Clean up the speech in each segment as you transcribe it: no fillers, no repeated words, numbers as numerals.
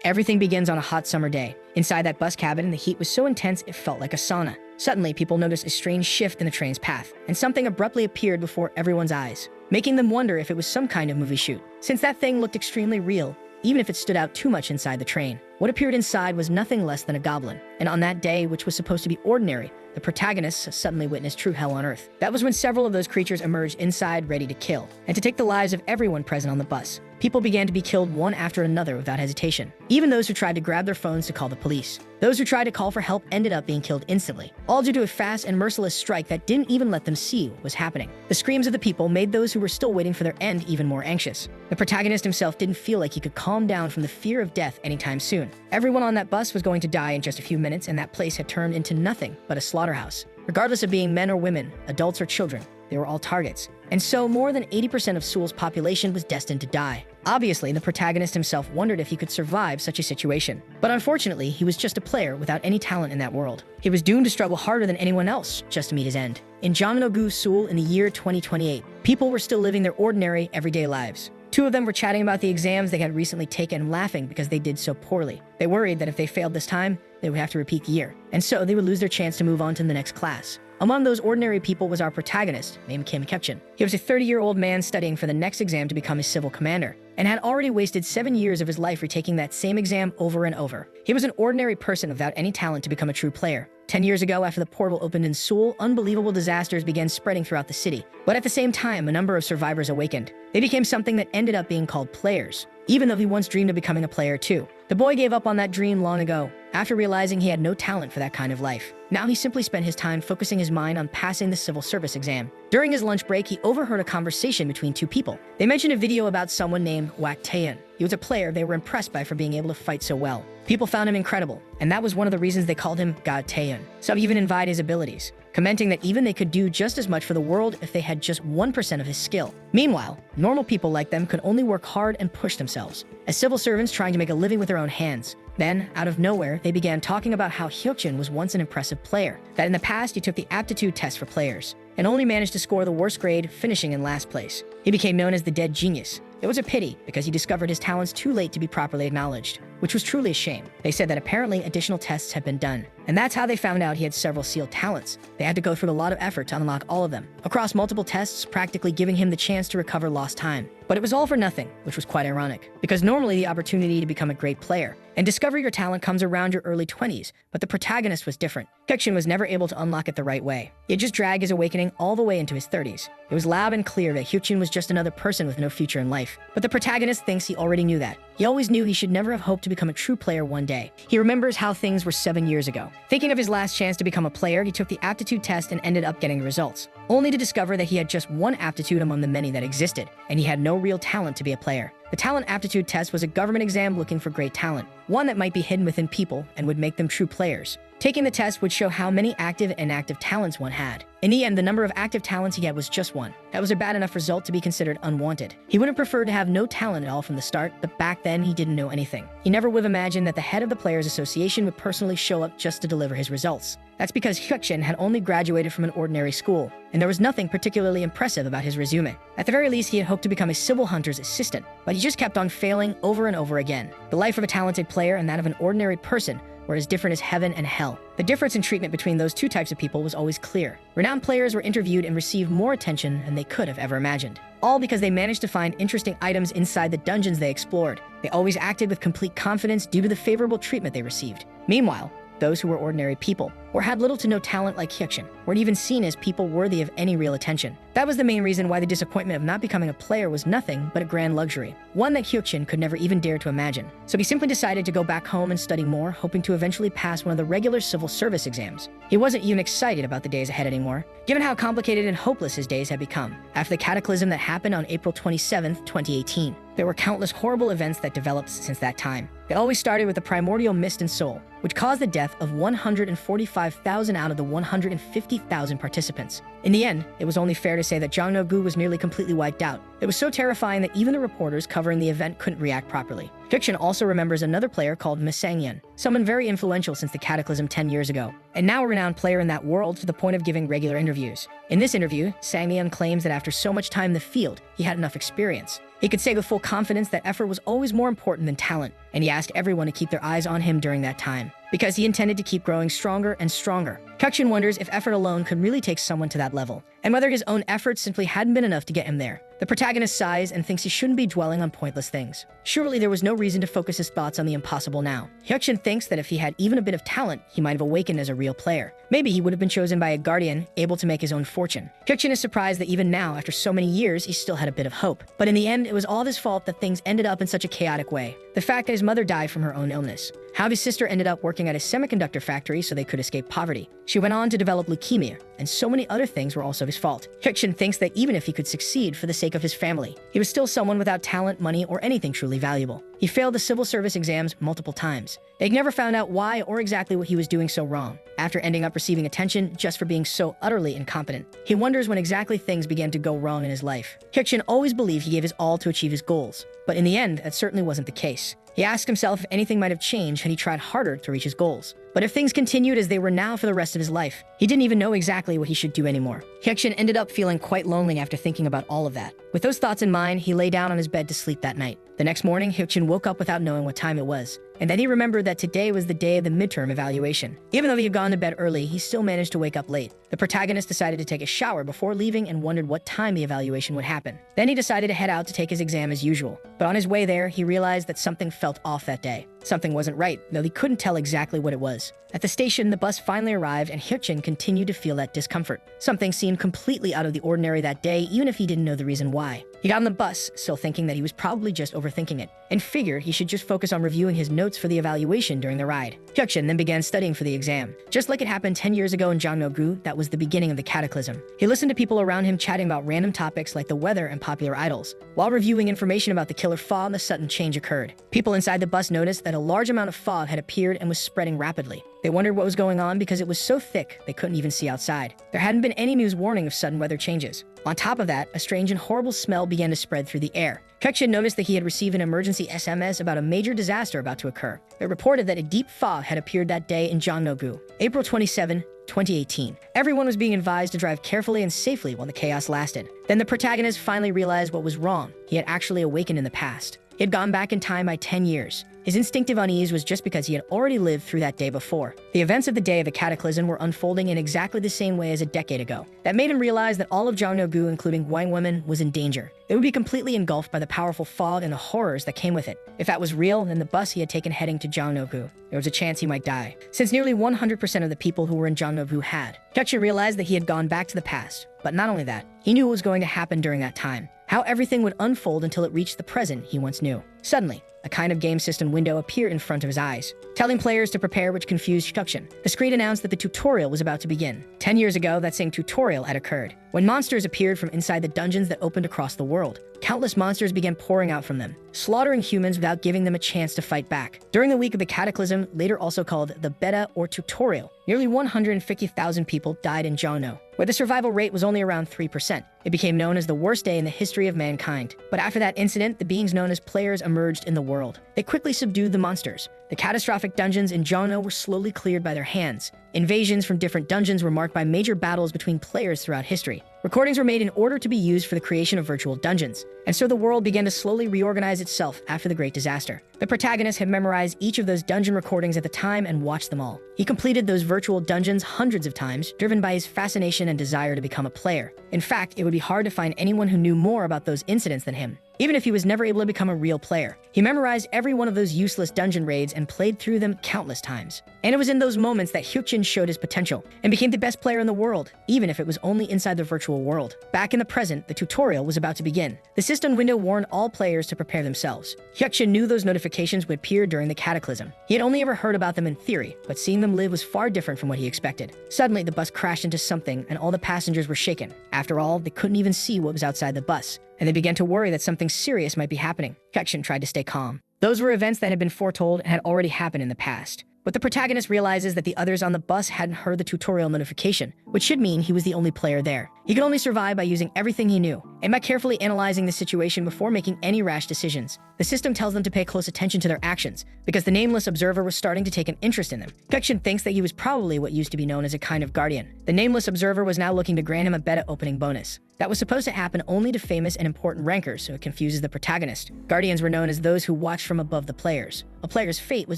Everything begins on a hot summer day. Inside that bus cabin, the heat was so intense it felt like a sauna. Suddenly, people noticed a strange shift in the train's path, and something abruptly appeared before everyone's eyes, making them wonder if it was some kind of movie shoot. Since that thing looked extremely real, even if it stood out too much inside the train, what appeared inside was nothing less than a goblin. And on that day, which was supposed to be ordinary, the protagonists suddenly witnessed true hell on earth. That was when several of those creatures emerged inside, ready to kill, and to take the lives of everyone present on the bus. People began to be killed one after another without hesitation. Even those who tried to grab their phones to call the police. Those who tried to call for help ended up being killed instantly, all due to a fast and merciless strike that didn't even let them see what was happening. The screams of the people made those who were still waiting for their end even more anxious. The protagonist himself didn't feel like he could calm down from the fear of death anytime soon. Everyone on that bus was going to die in just a few minutes, and that place had turned into nothing but a slaughterhouse. Regardless of being men or women, adults or children, they were all targets. And so more than 80% of Seoul's population was destined to die. Obviously, the protagonist himself wondered if he could survive such a situation. But unfortunately, he was just a player without any talent in that world. He was doomed to struggle harder than anyone else just to meet his end. In Jamno-gu, Seoul, in the year 2028, people were still living their ordinary, everyday lives. Two of them were chatting about the exams they had recently taken and laughing because they did so poorly. They worried that if they failed this time, they would have to repeat the year, and so they would lose their chance to move on to the next class. Among those ordinary people was our protagonist, named Kim Kepchin. He was a 30-year-old man studying for the next exam to become a civil commander, and had already wasted 7 years of his life retaking that same exam over and over. He was an ordinary person without any talent to become a true player. 10 years ago, after the portal opened in Seoul, unbelievable disasters began spreading throughout the city. But at the same time, a number of survivors awakened. They became something that ended up being called players, even though he once dreamed of becoming a player too. The boy gave up on that dream long ago, after realizing he had no talent for that kind of life. Now he simply spent his time focusing his mind on passing the civil service exam. During his lunch break, he overheard a conversation between two people. They mentioned a video about someone named Wak Taeyeon. He was a player they were impressed by for being able to fight so well. People found him incredible, and that was one of the reasons they called him God Taeyeon. Some even envied his abilities, commenting that even they could do just as much for the world if they had just 1% of his skill. Meanwhile, normal people like them could only work hard and push themselves, as civil servants trying to make a living with their own hands. Then, out of nowhere, they began talking about how Hyukjin was once an impressive player, that in the past he took the aptitude test for players, and only managed to score the worst grade, finishing in last place. He became known as the Dead Genius. It was a pity, because he discovered his talents too late to be properly acknowledged, which was truly a shame. They said that apparently additional tests had been done, and that's how they found out he had several sealed talents. They had to go through a lot of effort to unlock all of them, across multiple tests, practically giving him the chance to recover lost time. But it was all for nothing, which was quite ironic, because normally the opportunity to become a great player and discover your talent comes around your early 20s, but the protagonist was different. Kyekshin was never able to unlock it the right way. He had just dragged his awakening all the way into his 30s. It was loud and clear that Hyukjin was just another person with no future in life. But the protagonist thinks he already knew that. He always knew he should never have hoped to become a true player one day. He remembers how things were 7 years ago. Thinking of his last chance to become a player, he took the aptitude test and ended up getting the results, only to discover that he had just one aptitude among the many that existed, and he had no real talent to be a player. The talent aptitude test was a government exam looking for great talent, one that might be hidden within people and would make them true players. Taking the test would show how many active and inactive talents one had. In the end, the number of active talents he had was just one. That was a bad enough result to be considered unwanted. He would have preferred to have no talent at all from the start, but back then he didn't know anything. He never would have imagined that the head of the Players Association would personally show up just to deliver his results. That's because Hyukjin had only graduated from an ordinary school, and there was nothing particularly impressive about his resume. At the very least, he had hoped to become a civil hunter's assistant, but he just kept on failing over and over again. The life of a talented player and that of an ordinary person were as different as heaven and hell. The difference in treatment between those two types of people was always clear. Renowned players were interviewed and received more attention than they could have ever imagined, all because they managed to find interesting items inside the dungeons they explored. They always acted with complete confidence due to the favorable treatment they received. Meanwhile, those who were ordinary people, or had little to no talent like Hyukjin, weren't even seen as people worthy of any real attention. That was the main reason why the disappointment of not becoming a player was nothing but a grand luxury, one that Hyukjin could never even dare to imagine. So he simply decided to go back home and study more, hoping to eventually pass one of the regular civil service exams. He wasn't even excited about the days ahead anymore, given how complicated and hopeless his days had become. After the cataclysm that happened on April 27th, 2018, there were countless horrible events that developed since that time. It always started with the primordial mist in Seoul, which caused the death of 145,000 out of the 150,000 participants. In the end, it was only fair to say that Jongno-gu was nearly completely wiped out. It was so terrifying that even the reporters covering the event couldn't react properly. Fiction also remembers another player called Sang-yeon, someone very influential since the Cataclysm 10 years ago, and now a renowned player in that world to the point of giving regular interviews. In this interview, Sang-yeon claims that after so much time in the field, he had enough experience. He could say with full confidence that effort was always more important than talent, and he asked everyone to keep their eyes on him during that time, because he intended to keep growing stronger and stronger. Kyukshin wonders if effort alone could really take someone to that level, and whether his own efforts simply hadn't been enough to get him there. The protagonist sighs and thinks he shouldn't be dwelling on pointless things. Surely there was no reason to focus his thoughts on the impossible now. Hyukshin thinks that if he had even a bit of talent, he might have awakened as a real player. Maybe he would have been chosen by a guardian, able to make his own fortune. Hyukshin is surprised that even now, after so many years, he still had a bit of hope. But in the end, it was all his fault that things ended up in such a chaotic way. The fact that his mother died from her own illness. How his sister ended up working at a semiconductor factory so they could escape poverty. She went on to develop leukemia, and so many other things were also his fault. Hyukshin thinks that even if he could succeed for the sake of his family, he was still someone without talent, money, or anything truly valuable. He failed the civil service exams multiple times. They never found out why or exactly what he was doing so wrong. After ending up receiving attention just for being so utterly incompetent, he wonders when exactly things began to go wrong in his life. Hyukshin always believed he gave his all to achieve his goals, but in the end, that certainly wasn't the case. He asked himself if anything might have changed had he tried harder to reach his goals. But if things continued as they were now for the rest of his life, he didn't even know exactly what he should do anymore. Hyukshin ended up feeling quite lonely after thinking about all of that. With those thoughts in mind, he lay down on his bed to sleep that night. The next morning, Hyukshin woke up without knowing what time it was. And then he remembered that today was the day of the midterm evaluation. Even though he had gone to bed early, he still managed to wake up late. The protagonist decided to take a shower before leaving and wondered what time the evaluation would happen. Then he decided to head out to take his exam as usual. But on his way there, he realized that something felt off that day. Something wasn't right, though he couldn't tell exactly what it was. At the station, the bus finally arrived and Hyukshin continued to feel that discomfort. Something seemed completely out of the ordinary that day, even if he didn't know the reason why. He got on the bus, still thinking that he was probably just overthinking it, and figured he should just focus on reviewing his notes for the evaluation during the ride. Hyukshin then began studying for the exam. Just like it happened 10 years ago in Jongno-gu, that was the beginning of the Cataclysm. He listened to people around him chatting about random topics like the weather and popular idols. While reviewing information about the killer fog, a sudden change occurred. People inside the bus noticed that a large amount of fog had appeared and was spreading rapidly. They wondered what was going on because it was so thick they couldn't even see outside. There hadn't been any news warning of sudden weather changes. On top of that, a strange and horrible smell began to spread through the air. Hyukshin noticed that he had received an emergency SMS about a major disaster about to occur. It reported that a deep fog had appeared that day in Jongno-gu, April 27, 2018. Everyone was being advised to drive carefully and safely while the chaos lasted. Then the protagonist finally realized what was wrong. He had actually awakened in the past. He had gone back in time by 10 years. His instinctive unease was just because he had already lived through that day before. The events of the day of the Cataclysm were unfolding in exactly the same way as a decade ago. That made him realize that all of Jongno-gu, including Wang Women, was in danger. It would be completely engulfed by the powerful fog and the horrors that came with it. If that was real, then the bus he had taken heading to Jongno-gu, there was a chance he might die, since nearly 100% of the people who were in Jongno-gu had. Hyukshin realized that he had gone back to the past. But not only that, he knew what was going to happen during that time. How everything would unfold until it reached the present he once knew. Suddenly, a kind of game system window appeared in front of his eyes, telling players to prepare, which confused Hyukshin. The screen announced that the tutorial was about to begin. 10 years ago, that same tutorial had occurred, when monsters appeared from inside the dungeons that opened across the world. Countless monsters began pouring out from them, slaughtering humans without giving them a chance to fight back. During the week of the Cataclysm, later also called the beta or tutorial, nearly 150,000 people died in Jongno, where the survival rate was only around 3%. It became known as the worst day in the history of mankind. But after that incident, the beings known as players emerged in the world. They quickly subdued the monsters. The catastrophic dungeons in Jongno were slowly cleared by their hands. Invasions from different dungeons were marked by major battles between players throughout history. Recordings were made in order to be used for the creation of virtual dungeons, and so the world began to slowly reorganize itself after the Great Disaster. The protagonist had memorized each of those dungeon recordings at the time and watched them all. He completed those virtual dungeons hundreds of times, driven by his fascination and desire to become a player. In fact, it would be hard to find anyone who knew more about those incidents than him, even if he was never able to become a real player. He memorized every one of those useless dungeon raids and played through them countless times. And it was in those moments that Hyukshin showed his potential and became the best player in the world, even if it was only inside the virtual world. Back in the present, the tutorial was about to begin. The system window warned all players to prepare themselves. Hyukshin knew those notifications would appear during the Cataclysm. He had only ever heard about them in theory, but seeing them live was far different from what he expected. Suddenly, the bus crashed into something and all the passengers were shaken. After all, they couldn't even see what was outside the bus, and they began to worry that something serious might be happening. Hyukshin tried to stay calm. Those were events that had been foretold and had already happened in the past. But the protagonist realizes that the others on the bus hadn't heard the tutorial notification, which should mean he was the only player there. He could only survive by using everything he knew, and by carefully analyzing the situation before making any rash decisions. The system tells them to pay close attention to their actions, because the nameless observer was starting to take an interest in them. Hyuk-shin thinks that he was probably what used to be known as a kind of guardian. The nameless observer was now looking to grant him a beta opening bonus. That was supposed to happen only to famous and important rankers, so it confuses the protagonist. Guardians were known as those who watched from above the players. A player's fate was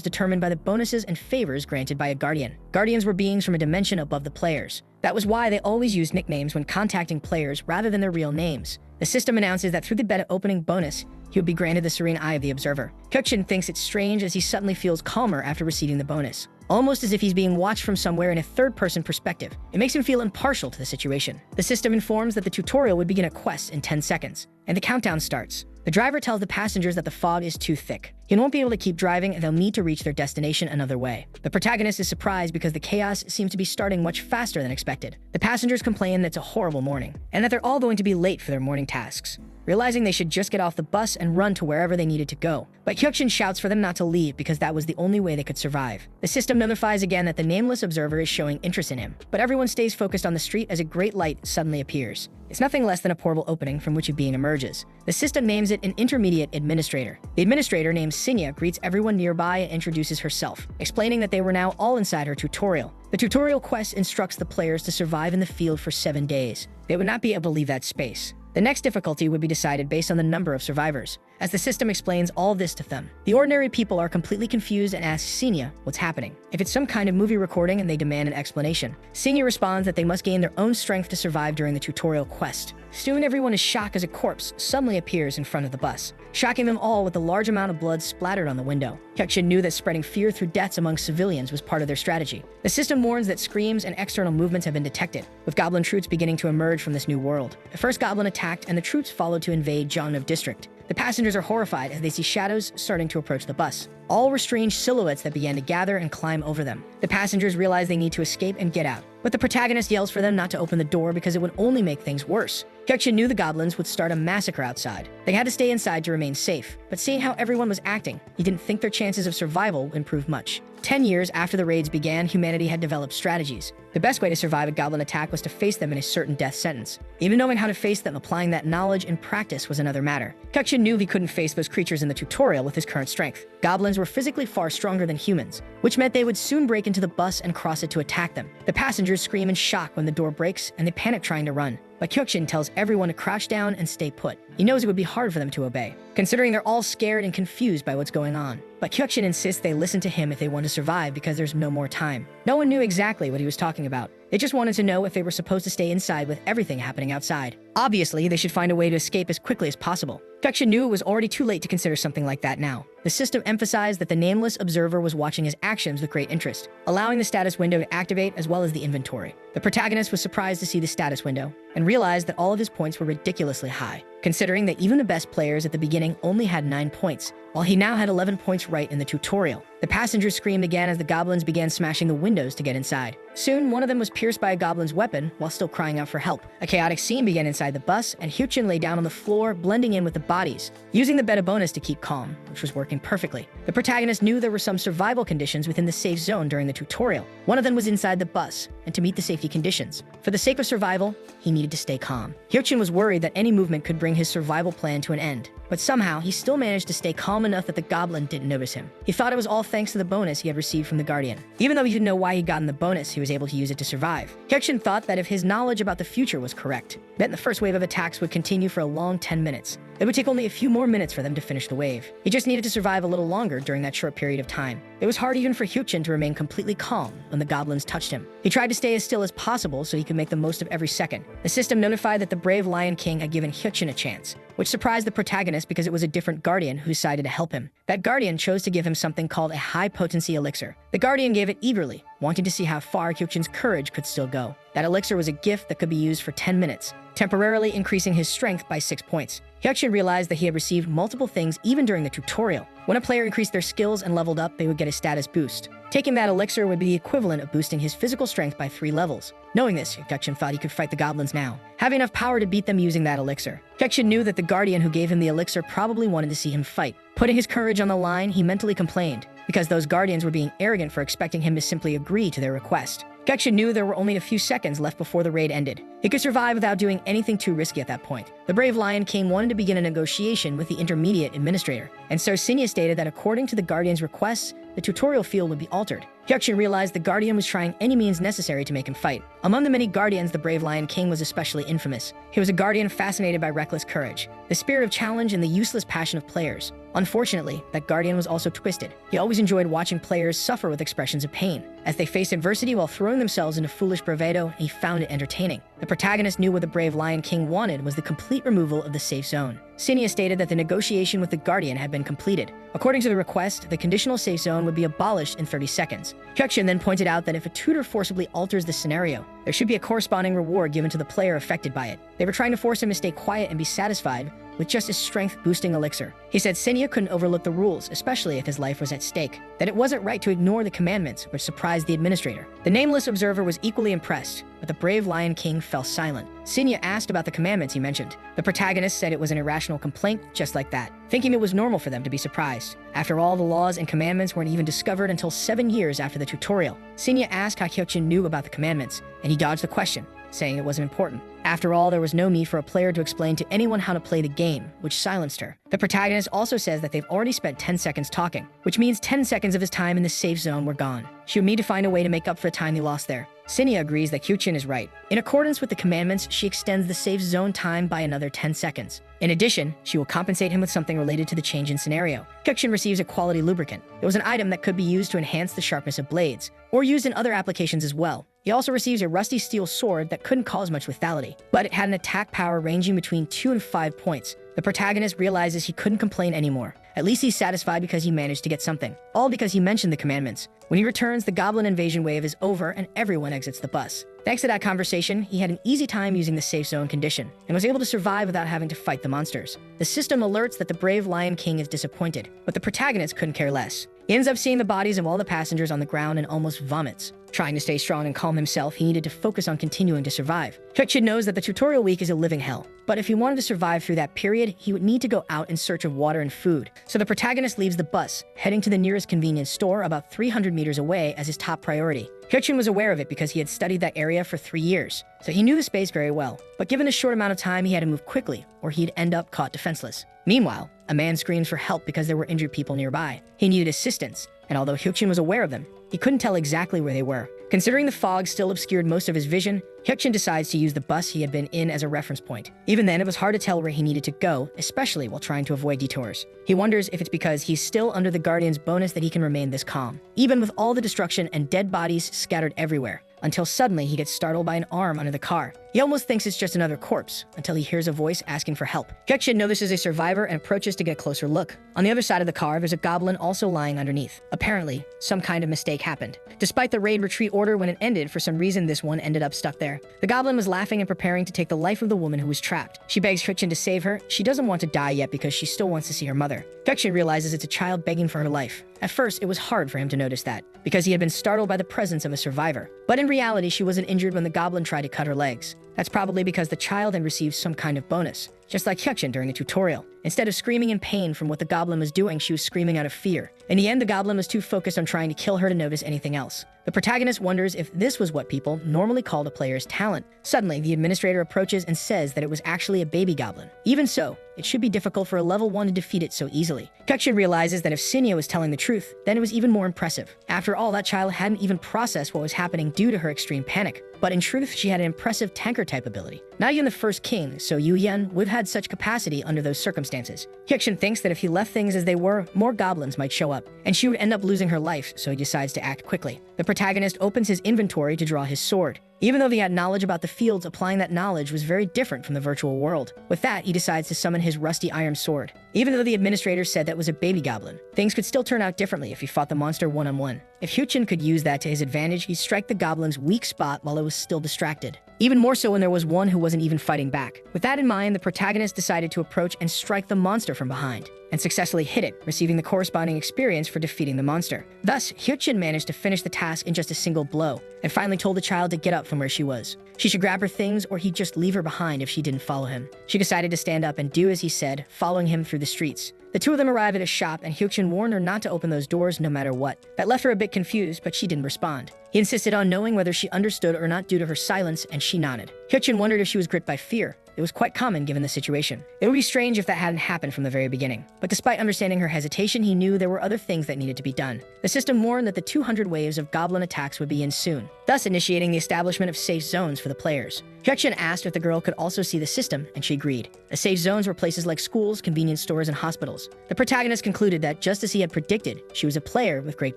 determined by the bonuses and favors granted by a guardian. Guardians were beings from a dimension above the players. That was why they always used nicknames when contacting players rather than their real names. The system announces that through the beta opening bonus, he would be granted the serene eye of the observer. Hyuk-shin thinks it's strange as he suddenly feels calmer after receiving the bonus, almost as if he's being watched from somewhere in a third-person perspective. It makes him feel impartial to the situation. The system informs that the tutorial would begin a quest in 10 seconds, and the countdown starts. The driver tells the passengers that the fog is too thick. He won't be able to keep driving and they'll need to reach their destination another way. The protagonist is surprised because the chaos seems to be starting much faster than expected. The passengers complain that it's a horrible morning, and that they're all going to be late for their morning tasks, realizing they should just get off the bus and run to wherever they needed to go. But Hyuk-shin shouts for them not to leave because that was the only way they could survive. The system notifies again that the nameless observer is showing interest in him, but everyone stays focused on the street as a great light suddenly appears. It's nothing less than a portal opening from which a being emerges. The system names it an intermediate administrator. The administrator, named Sinya, greets everyone nearby and introduces herself, explaining that they were now all inside her tutorial. The tutorial quest instructs the players to survive in the field for 7 days. They would not be able to leave that space. The next difficulty would be decided based on the number of survivors, as the system explains all this to them. The ordinary people are completely confused and ask Sinya what's happening, if it's some kind of movie recording, and they demand an explanation. Sinya responds that they must gain their own strength to survive during the tutorial quest. Soon everyone is shocked as a corpse suddenly appears in front of the bus, shocking them all with a large amount of blood splattered on the window. Hyuk-shin knew that spreading fear through deaths among civilians was part of their strategy. The system warns that screams and external movements have been detected, with goblin troops beginning to emerge from this new world. The first goblin attacked and the troops followed to invade Jeonnam District. The passengers are horrified as they see shadows starting to approach the bus. All were strange silhouettes that began to gather and climb over them. The passengers realize they need to escape and get out, but the protagonist yells for them not to open the door because it would only make things worse. Hyuk-shin knew the goblins would start a massacre outside. They had to stay inside to remain safe, but seeing how everyone was acting, he didn't think their chances of survival would improve much. 10 years after the raids began, humanity had developed strategies. The best way to survive a goblin attack was to face them in a certain death sentence. Even knowing how to face them, applying that knowledge in practice was another matter. Hyuk-shin knew he couldn't face those creatures in the tutorial with his current strength. Goblins were physically far stronger than humans, which meant they would soon break into the bus and cross it to attack them. The passengers scream in shock when the door breaks, and they panic trying to run. But Hyuk-shin tells everyone to crouch down and stay put. He knows it would be hard for them to obey, considering they're all scared and confused by what's going on. But Hyuk-shin insists they listen to him if they want to survive because there's no more time. No one knew exactly what he was talking about. They just wanted to know if they were supposed to stay inside with everything happening outside. Obviously, they should find a way to escape as quickly as possible. Hyuk-shin knew it was already too late to consider something like that now. The system emphasized that the nameless observer was watching his actions with great interest, allowing the status window to activate as well as the inventory. The protagonist was surprised to see the status window and realized that all of his points were ridiculously high, considering that even the best players at the beginning only had 9 points, while he now had 11 points right in the tutorial. The passengers screamed again as the goblins began smashing the windows to get inside. Soon, one of them was pierced by a goblin's weapon while still crying out for help. A chaotic scene began inside the bus, and Hyuk-shin lay down on the floor, blending in with the bodies, using the beta bonus to keep calm, which was working perfectly. The protagonist knew there were some survival conditions within the safe zone during the tutorial. One of them was inside the bus, and to meet the safety conditions, for the sake of survival, he needed to stay calm. Hyuk-shin was worried that any movement could bring his survival plan to an end, but somehow he still managed to stay calm enough that the goblin didn't notice him. He thought it was all thanks to the bonus he had received from the guardian. Even though he didn't know why he'd gotten the bonus, he was able to use it to survive. Hyuk-shin thought that if his knowledge about the future was correct, then the first wave of attacks would continue for a long 10 minutes. It would take only a few more minutes for them to finish the wave. He just needed to survive a little longer during that short period of time. It was hard even for Hyuk-shin to remain completely calm when the goblins touched him. He tried to stay as still as possible so he could make the most of every second. The system notified that the brave Lion King had given Hyuk-shin a chance, which surprised the protagonist because it was a different guardian who decided to help him. That guardian chose to give him something called a high-potency elixir. The guardian gave it eagerly, wanting to see how far Hyuk-shin's courage could still go. That elixir was a gift that could be used for 10 minutes, temporarily increasing his strength by 6 points. Hyuk-shin realized that he had received multiple things even during the tutorial. When a player increased their skills and leveled up, they would get a status boost. Taking that elixir would be the equivalent of boosting his physical strength by 3 levels. Knowing this, Hyuk-shin thought he could fight the goblins now, having enough power to beat them using that elixir. Hyuk-shin knew that the guardian who gave him the elixir probably wanted to see him fight. Putting his courage on the line, he mentally complained, because those guardians were being arrogant for expecting him to simply agree to their request. Hyukshin knew there were only a few seconds left before the raid ended. He could survive without doing anything too risky at that point. The brave Lion King wanted to begin a negotiation with the intermediate administrator, and so Sinya stated that according to the Guardian's requests, the tutorial field would be altered. Hyukshin realized the Guardian was trying any means necessary to make him fight. Among the many Guardians, the brave Lion King was especially infamous. He was a Guardian fascinated by reckless courage, the spirit of challenge, and the useless passion of players. Unfortunately, that Guardian was also twisted. He always enjoyed watching players suffer with expressions of pain, as they faced adversity while throwing themselves into foolish bravado, and he found it entertaining. The protagonist knew what the brave Lion King wanted was the complete removal of the safe zone. Sinya stated that the negotiation with the Guardian had been completed. According to the request, the conditional safe zone would be abolished in 30 seconds. Hyukshin then pointed out that if a tutor forcibly alters the scenario, there should be a corresponding reward given to the player affected by it. They were trying to force him to stay quiet and be satisfied with just his strength-boosting elixir. He said Sinya couldn't overlook the rules, especially if his life was at stake, that it wasn't right to ignore the commandments, which surprised the administrator. The nameless observer was equally impressed, but the brave Lion King fell silent. Sinya asked about the commandments he mentioned. The protagonist said it was an irrational complaint, just like that, thinking it was normal for them to be surprised. After all, the laws and commandments weren't even discovered until 7 years after the tutorial. Sinya asked how Hyukshin knew about the commandments, and he dodged the question, saying it wasn't important. After all, there was no need for a player to explain to anyone how to play the game, which silenced her. The protagonist also says that they've already spent 10 seconds talking, which means 10 seconds of his time in the safe zone were gone. She would need to find a way to make up for the time he lost there. Sinya agrees that Hyukshin is right. In accordance with the commandments, she extends the safe zone time by another 10 seconds. In addition, she will compensate him with something related to the change in scenario. Hyukshin receives a quality lubricant. It was an item that could be used to enhance the sharpness of blades, or used in other applications as well. He also receives a rusty steel sword that couldn't cause much lethality, but it had an attack power ranging between 2 and 5 points. The protagonist realizes he couldn't complain anymore. At least he's satisfied because he managed to get something. All because he mentioned the commandments. When he returns, the goblin invasion wave is over and everyone exits the bus. Thanks to that conversation, he had an easy time using the safe zone condition and was able to survive without having to fight the monsters. The system alerts that the brave Lion King is disappointed, but the protagonist couldn't care less. He ends up seeing the bodies of all the passengers on the ground and almost vomits. Trying to stay strong and calm himself, he needed to focus on continuing to survive. Hyukshin knows that the tutorial week is a living hell, but if he wanted to survive through that period, he would need to go out in search of water and food. So the protagonist leaves the bus, heading to the nearest convenience store about 300 meters away as his top priority. Hyukshin was aware of it because he had studied that area for 3 years, so he knew the space very well. But given a short amount of time, he had to move quickly, or he'd end up caught defenseless. Meanwhile, a man screams for help because there were injured people nearby. He needed assistance, and although Hyukshin was aware of them, he couldn't tell exactly where they were. Considering the fog still obscured most of his vision, Hyukshin decides to use the bus he had been in as a reference point. Even then, it was hard to tell where he needed to go, especially while trying to avoid detours. He wonders if it's because he's still under the Guardian's bonus that he can remain this calm, even with all the destruction and dead bodies scattered everywhere, until suddenly he gets startled by an arm under the car. He almost thinks it's just another corpse, until he hears a voice asking for help. Hyukshin notices a survivor and approaches to get a closer look. On the other side of the car, there's a goblin also lying underneath. Apparently, some kind of mistake happened. Despite the raid retreat order when it ended, for some reason this one ended up stuck there. The goblin was laughing and preparing to take the life of the woman who was trapped. She begs Hyukshin to save her. She doesn't want to die yet because she still wants to see her mother. Hyukshin realizes it's a child begging for her life. At first, it was hard for him to notice that, because he had been startled by the presence of a survivor. But in reality, she wasn't injured when the goblin tried to cut her legs. That's probably because the child had received some kind of bonus, just like Hyukshin during the tutorial. Instead of screaming in pain from what the goblin was doing, she was screaming out of fear. In the end, the goblin was too focused on trying to kill her to notice anything else. The protagonist wonders if this was what people normally called a player's talent. Suddenly, the administrator approaches and says that it was actually a baby goblin. Even so, it should be difficult for a level 1 to defeat it so easily. Hyukshin realizes that if Sinya was telling the truth, then it was even more impressive. After all, that child hadn't even processed what was happening due to her extreme panic. But in truth, she had an impressive tanker-type ability. Not even the first king, so Yu Yan, would have had such capacity under those circumstances. Hyukshin thinks that if he left things as they were, more goblins might show up, and she would end up losing her life, so he decides to act quickly. The protagonist opens his inventory to draw his sword. Even though he had knowledge about the fields, applying that knowledge was very different from the virtual world. With that, he decides to summon his rusty iron sword. Even though the administrator said that was a baby goblin, things could still turn out differently if he fought the monster one-on-one. If Hyukshin could use that to his advantage, he'd strike the goblin's weak spot while it was still distracted. Even more so when there was one who wasn't even fighting back. With that in mind, the protagonist decided to approach and strike the monster from behind, and successfully hit it, receiving the corresponding experience for defeating the monster. Thus, Hyukshin managed to finish the task in just a single blow, and finally told the child to get up from where she was. She should grab her things or he'd just leave her behind if she didn't follow him. She decided to stand up and do as he said, following him through the streets. The two of them arrive at a shop, and Hyukjin warned her not to open those doors no matter what. That left her a bit confused, but she didn't respond. He insisted on knowing whether she understood or not due to her silence, and she nodded. Hyukjin wondered if she was gripped by fear. It was quite common given the situation. It would be strange if that hadn't happened from the very beginning. But despite understanding her hesitation, he knew there were other things that needed to be done. The system warned that the 200 waves of goblin attacks would begin soon, thus initiating the establishment of safe zones for the players. Hyukjin asked if the girl could also see the system, and she agreed. The safe zones were places like schools, convenience stores, and hospitals. The protagonist concluded that, just as he had predicted, she was a player with great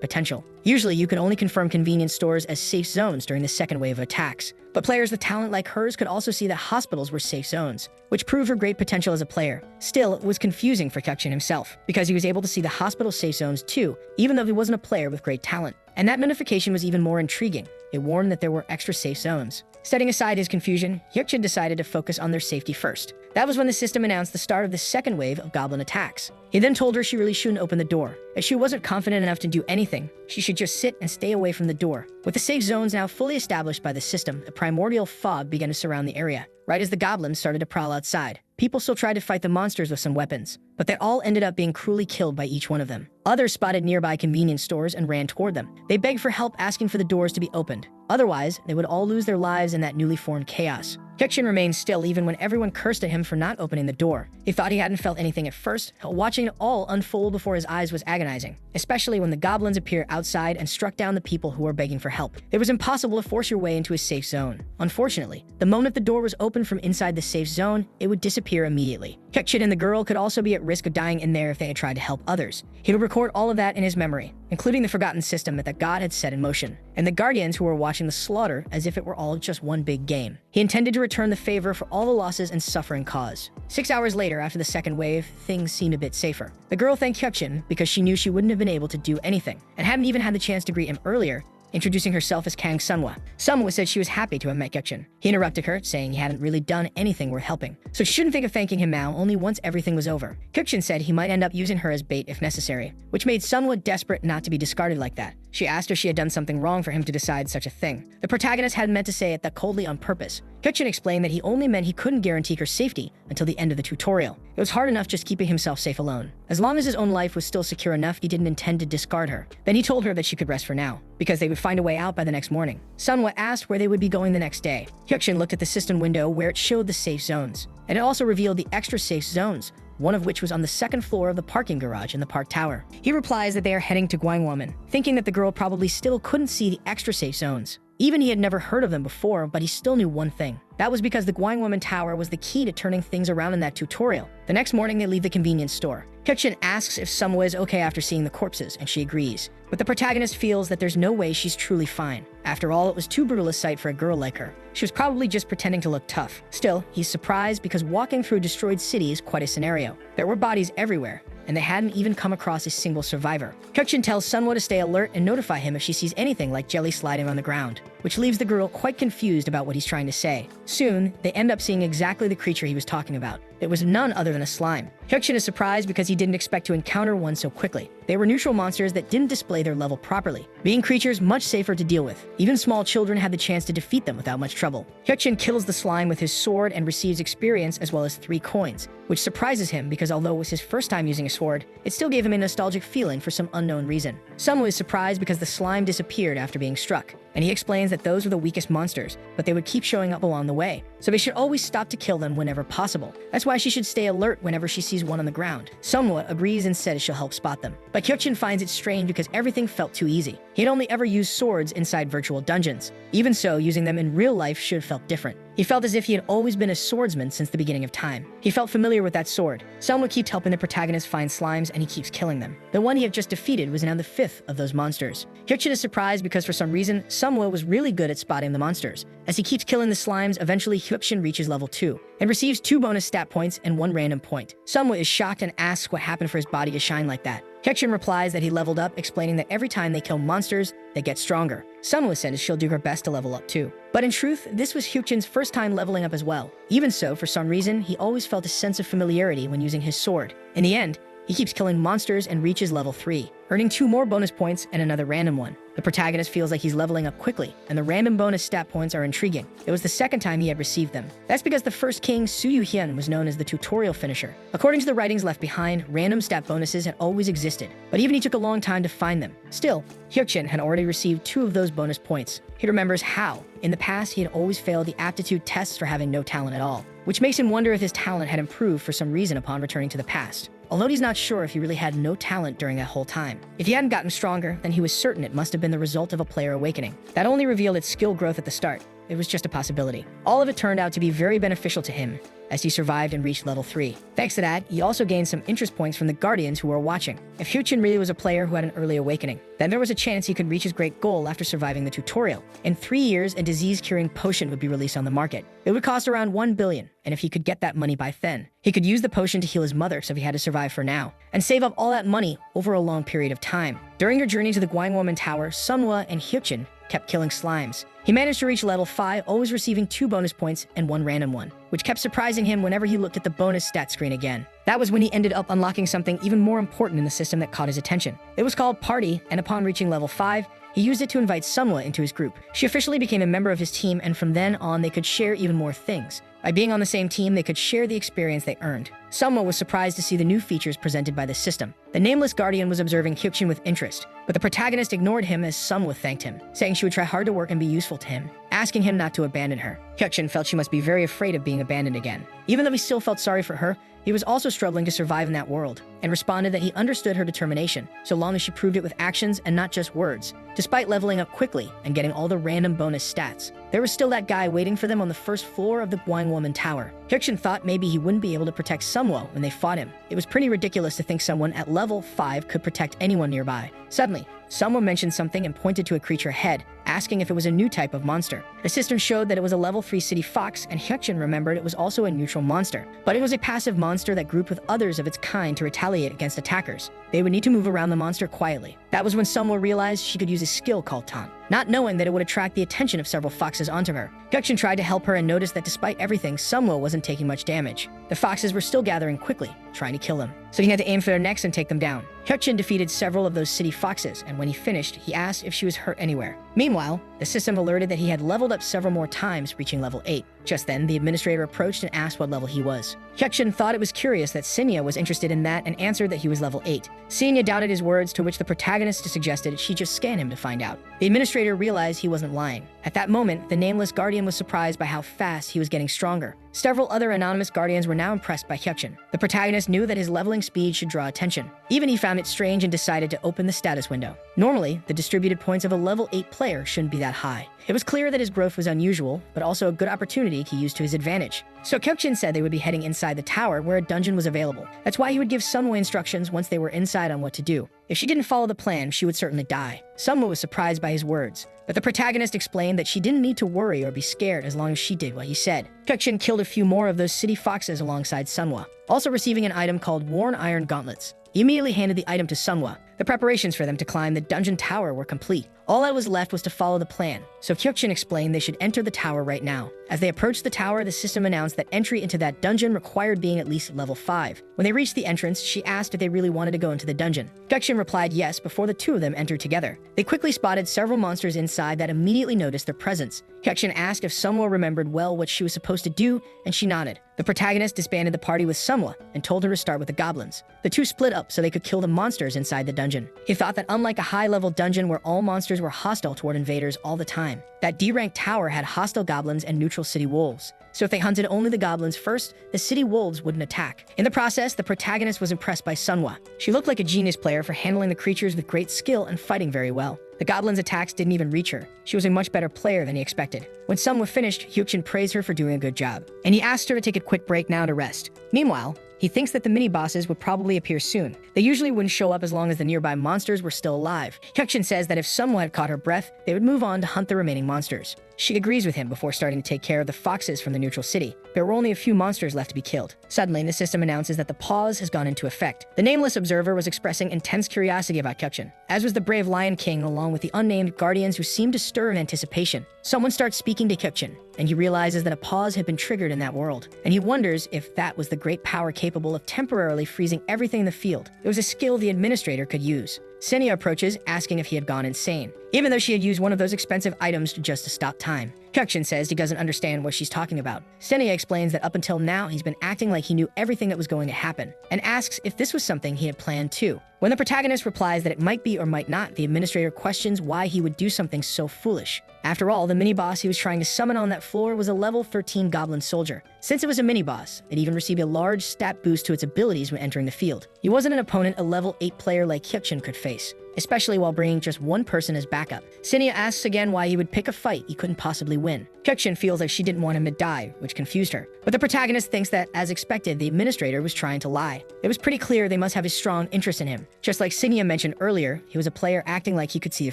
potential. Usually, you can only confirm convenience stores as safe zones during the second wave of attacks. But players with talent like hers could also see that hospitals were safe zones, which proved her great potential as a player. Still, it was confusing for Hyukjin himself, because he was able to see the hospital safe zones too, even though he wasn't a player with great talent. And that notification was even more intriguing. It warned that there were extra safe zones. Setting aside his confusion, Hyukjin decided to focus on their safety first. That was when the system announced the start of the second wave of goblin attacks. He then told her she really shouldn't open the door, as she wasn't confident enough to do anything. She should just sit and stay away from the door. With the safe zones now fully established by the system, a primordial fog began to surround the area. Right as the goblins started to prowl outside, people still tried to fight the monsters with some weapons, but they all ended up being cruelly killed by each one of them. Others spotted nearby convenience stores and ran toward them. They begged for help, asking for the doors to be opened. Otherwise, they would all lose their lives in that newly formed chaos. Hyukjin remained still even when everyone cursed at him for not opening the door. He thought he hadn't felt anything at first. Watching it all unfold before his eyes was agonizing, especially when the goblins appeared outside and struck down the people who were begging for help. It was impossible to force your way into a safe zone. Unfortunately, the moment the door was opened from inside the safe zone, it would disappear immediately. Hyukjin and the girl could also be at risk of dying in there if they had tried to help others. He would record all of that in his memory, including the forgotten system that the god had set in motion, and the guardians who were watching the slaughter as if it were all just one big game. He intended to return the favor for all the losses and suffering caused. 6 hours later, after the second wave, things seemed a bit safer. The girl thanked Hyukjin because she knew she wouldn't have been able to do anything, and hadn't even had the chance to greet him earlier, introducing herself as Kang Sunhwa. Sunhwa said she was happy to have met Hyukjin. He interrupted her, saying he hadn't really done anything worth helping, so she shouldn't think of thanking him now, only once everything was over. Hyukjin said he might end up using her as bait if necessary, which made Sunhwa desperate not to be discarded like that. She asked if she had done something wrong for him to decide such a thing. The protagonist hadn't meant to say it that coldly on purpose. Hyukjin explained that he only meant he couldn't guarantee her safety until the end of the tutorial. It was hard enough just keeping himself safe alone. As long as his own life was still secure enough, he didn't intend to discard her. Then he told her that she could rest for now, because they would find a way out by the next morning. Sunhwa asked where they would be going the next day. Hyukjin looked at the system window where it showed the safe zones, and it also revealed the extra safe zones, one of which was on the second floor of the parking garage in the park tower. He replies that they are heading to Gwangwoman, thinking that the girl probably still couldn't see the extra safe zones. Even he had never heard of them before, but he still knew one thing. That was because the Gwangwoman Tower was the key to turning things around in that tutorial. The next morning, they leave the convenience store. Hyukjin asks if Sunhwa is okay after seeing the corpses, and she agrees. But the protagonist feels that there's no way she's truly fine. After all, it was too brutal a sight for a girl like her. She was probably just pretending to look tough. Still, he's surprised because walking through a destroyed city is quite a scenario. There were bodies everywhere, and they hadn't even come across a single survivor. Hyukjin tells Sunhwa to stay alert and notify him if she sees anything like jelly sliding on the ground, which leaves the girl quite confused about what he's trying to say. Soon, they end up seeing exactly the creature he was talking about. It was none other than a slime. Hyukjin is surprised because he didn't expect to encounter one so quickly. They were neutral monsters that didn't display their level properly, being creatures much safer to deal with. Even small children had the chance to defeat them without much trouble. Hyukjin kills the slime with his sword and receives experience as well as 3 coins, which surprises him because although it was his first time using a sword, it still gave him a nostalgic feeling for some unknown reason. Sunhwa is surprised because the slime disappeared after being struck, and he explains that those were the weakest monsters, but they would keep showing up along the way, so they should always stop to kill them whenever possible. That's why she should stay alert whenever she sees one on the ground. Sunhwa agrees and says she'll help spot them, but Hyukjin finds it strange because everything felt too easy. He had only ever used swords inside virtual dungeons. Even so, using them in real life should have felt different. He felt as if he had always been a swordsman since the beginning of time. He felt familiar with that sword. Sunhwa keeps helping the protagonist find slimes, and he keeps killing them. The one he had just defeated was now the 5th of those monsters. Hyukjin is surprised because for some reason, Sunhwa was really good at spotting the monsters. As he keeps killing the slimes, eventually Hyukjin reaches level 2 and receives 2 bonus stat points and 1 random point. Sunhwa is shocked and asks what happened for his body to shine like that. Hyukjin replies that he leveled up, explaining that every time they kill monsters, they get stronger. Sunhwa says she'll do her best to level up too. But in truth, this was Hyukjin's first time leveling up as well. Even so, for some reason, he always felt a sense of familiarity when using his sword. In the end, he He keeps killing monsters and reaches level 3, earning 2 more bonus points and another random one. The protagonist feels like he's leveling up quickly, and the random bonus stat points are intriguing. It was the second time he had received them. That's because the first king, Suyu Hyun, was known as the tutorial finisher. According to the writings left behind, random stat bonuses had always existed, but even he took a long time to find them. Still, Hyukjin had already received 2 of those bonus points. He remembers how, in the past, he had always failed the aptitude tests for having no talent at all, which makes him wonder if his talent had improved for some reason upon returning to the past. Although he's not sure if he really had no talent during that whole time. If he hadn't gotten stronger, then he was certain it must have been the result of a player awakening. That only revealed its skill growth at the start. It was just a possibility. All of it turned out to be very beneficial to him, as he survived and reached level 3. Thanks to that, he also gained some interest points from the Guardians who were watching. If Hyukjin really was a player who had an early awakening, then there was a chance he could reach his great goal after surviving the tutorial. In 3 years, a disease-curing potion would be released on the market. It would cost around 1 billion, and if he could get that money by then, he could use the potion to heal his mother so he had to survive for now, and save up all that money over a long period of time. During her journey to the Gwangwoman Tower, Sunhwa and Hyukjin kept killing slimes. He managed to reach level 5, always receiving 2 bonus points and 1 random one, which kept surprising him whenever he looked at the bonus stat screen again. That was when he ended up unlocking something even more important in the system that caught his attention. It was called Party, and upon reaching level 5, he used it to invite Sunhwa into his group. She officially became a member of his team, and from then on, they could share even more things. By being on the same team, they could share the experience they earned. Sunhwa was surprised to see the new features presented by the system. The nameless guardian was observing Hyukjin with interest, but the protagonist ignored him as Sunhwa thanked him, saying she would try hard to work and be useful to him, asking him not to abandon her. Hyukjin felt she must be very afraid of being abandoned again. Even though he still felt sorry for her, he was also struggling to survive in that world, and responded that he understood her determination, so long as she proved it with actions and not just words. Despite leveling up quickly and getting all the random bonus stats, there was still that guy waiting for them on the first floor of the Gwangwoman Tower. Hyukjin thought maybe he wouldn't be able to protect Sunhwa when they fought him. It was pretty ridiculous to think someone at level 5 could protect anyone nearby. Suddenly, Sunhwa mentioned something and pointed to a creature ahead, asking if it was a new type of monster. The system showed that it was a level 3 city fox, and Hyukjin remembered it was also a neutral monster. But it was a passive monster that grouped with others of its kind to retaliate against attackers. They would need to move around the monster quietly. That was when Sunhwa realized she could use a skill called Taunt, not knowing that it would attract the attention of several foxes onto her. Hyukjin tried to help her and noticed that despite everything, Sunhwa wasn't taking much damage. The foxes were still gathering quickly, trying to kill him. So he had to aim for their necks and take them down. Hyukjin defeated several of those city foxes, and when he finished, he asked if she was hurt anywhere. Meanwhile, the system alerted that he had leveled up several more times, reaching level 8. Just then, the administrator approached and asked what level he was. Hyukjin thought it was curious that Sinya was interested in that and answered that he was level 8. Sinya doubted his words, to which the protagonist suggested she just scan him to find out. The administrator realized he wasn't lying. At that moment, the nameless guardian was surprised by how fast he was getting stronger. Several other anonymous guardians were now impressed by Hyukjin. The protagonist knew that his leveling speed should draw attention. Even he found it strange and decided to open the status window. Normally, the distributed points of a level 8 player shouldn't be that high. It was clear that his growth was unusual, but also a good opportunity to use to his advantage. So Hyukjin said they would be heading inside the tower where a dungeon was available. That's why he would give Sunhwa instructions once they were inside on what to do. If she didn't follow the plan, she would certainly die. Sunhwa was surprised by his words, but the protagonist explained that she didn't need to worry or be scared as long as she did what he said. Hyukjin killed a few more of those city foxes alongside Sunhwa, also receiving an item called Worn Iron Gauntlets. He immediately handed the item to Sunhwa. The preparations for them to climb the dungeon tower were complete. All that was left was to follow the plan, so Hyukjin explained they should enter the tower right now. As they approached the tower, the system announced that entry into that dungeon required being at least level 5. When they reached the entrance, she asked if they really wanted to go into the dungeon. Hyukjin replied yes before the two of them entered together. They quickly spotted several monsters inside that immediately noticed their presence. Hyukjin asked if Sunhwa remembered well what she was supposed to do, and she nodded. The protagonist disbanded the party with Sunhwa and told her to start with the goblins. The two split up so they could kill the monsters inside the dungeon. He thought that unlike a high-level dungeon where all monsters were hostile toward invaders all the time, that D-rank tower had hostile goblins and neutral city wolves. So if they hunted only the goblins first, the city wolves wouldn't attack. In the process, the protagonist was impressed by Sunhwa. She looked like a genius player for handling the creatures with great skill and fighting very well. The goblins' attacks didn't even reach her. She was a much better player than he expected. When Sunhwa finished, Hyukjin praised her for doing a good job, and he asked her to take a quick break now to rest. Meanwhile, he thinks that the mini-bosses would probably appear soon. They usually wouldn't show up as long as the nearby monsters were still alive. Hyukjin says that if Sunhwa had caught her breath, they would move on to hunt the remaining monsters. She agrees with him before starting to take care of the foxes from the neutral city. There were only a few monsters left to be killed. Suddenly, the system announces that the pause has gone into effect. The nameless observer was expressing intense curiosity about Kyukjin, as was the brave Lion King along with the unnamed guardians who seemed to stir in anticipation. Someone starts speaking to Kyukjin, and he realizes that a pause had been triggered in that world, and he wonders if that was the great power capable of temporarily freezing everything in the field. It was a skill the administrator could use. Senya approaches, asking if he had gone insane, even though she had used one of those expensive items just to stop time. Kyukjin says he doesn't understand what she's talking about. Senya explains that up until now he's been acting like he knew everything that was going to happen, and asks if this was something he had planned too. When the protagonist replies that it might be or might not, the administrator questions why he would do something so foolish. After all, the mini-boss he was trying to summon on that floor was a level 13 goblin soldier. Since it was a mini-boss, it even received a large stat boost to its abilities when entering the field. He wasn't an opponent a level 8 player like Kyukjin could face, especially while bringing just one person as backup. Senya asks again why he would pick a fight he couldn't possibly win. Kyukjin feels like she didn't want him to die, which confused her. But the protagonist thinks that, as expected, the administrator was trying to lie. It was pretty clear they must have a strong interest in him. Just like Senya mentioned earlier, he was a player acting like he could see a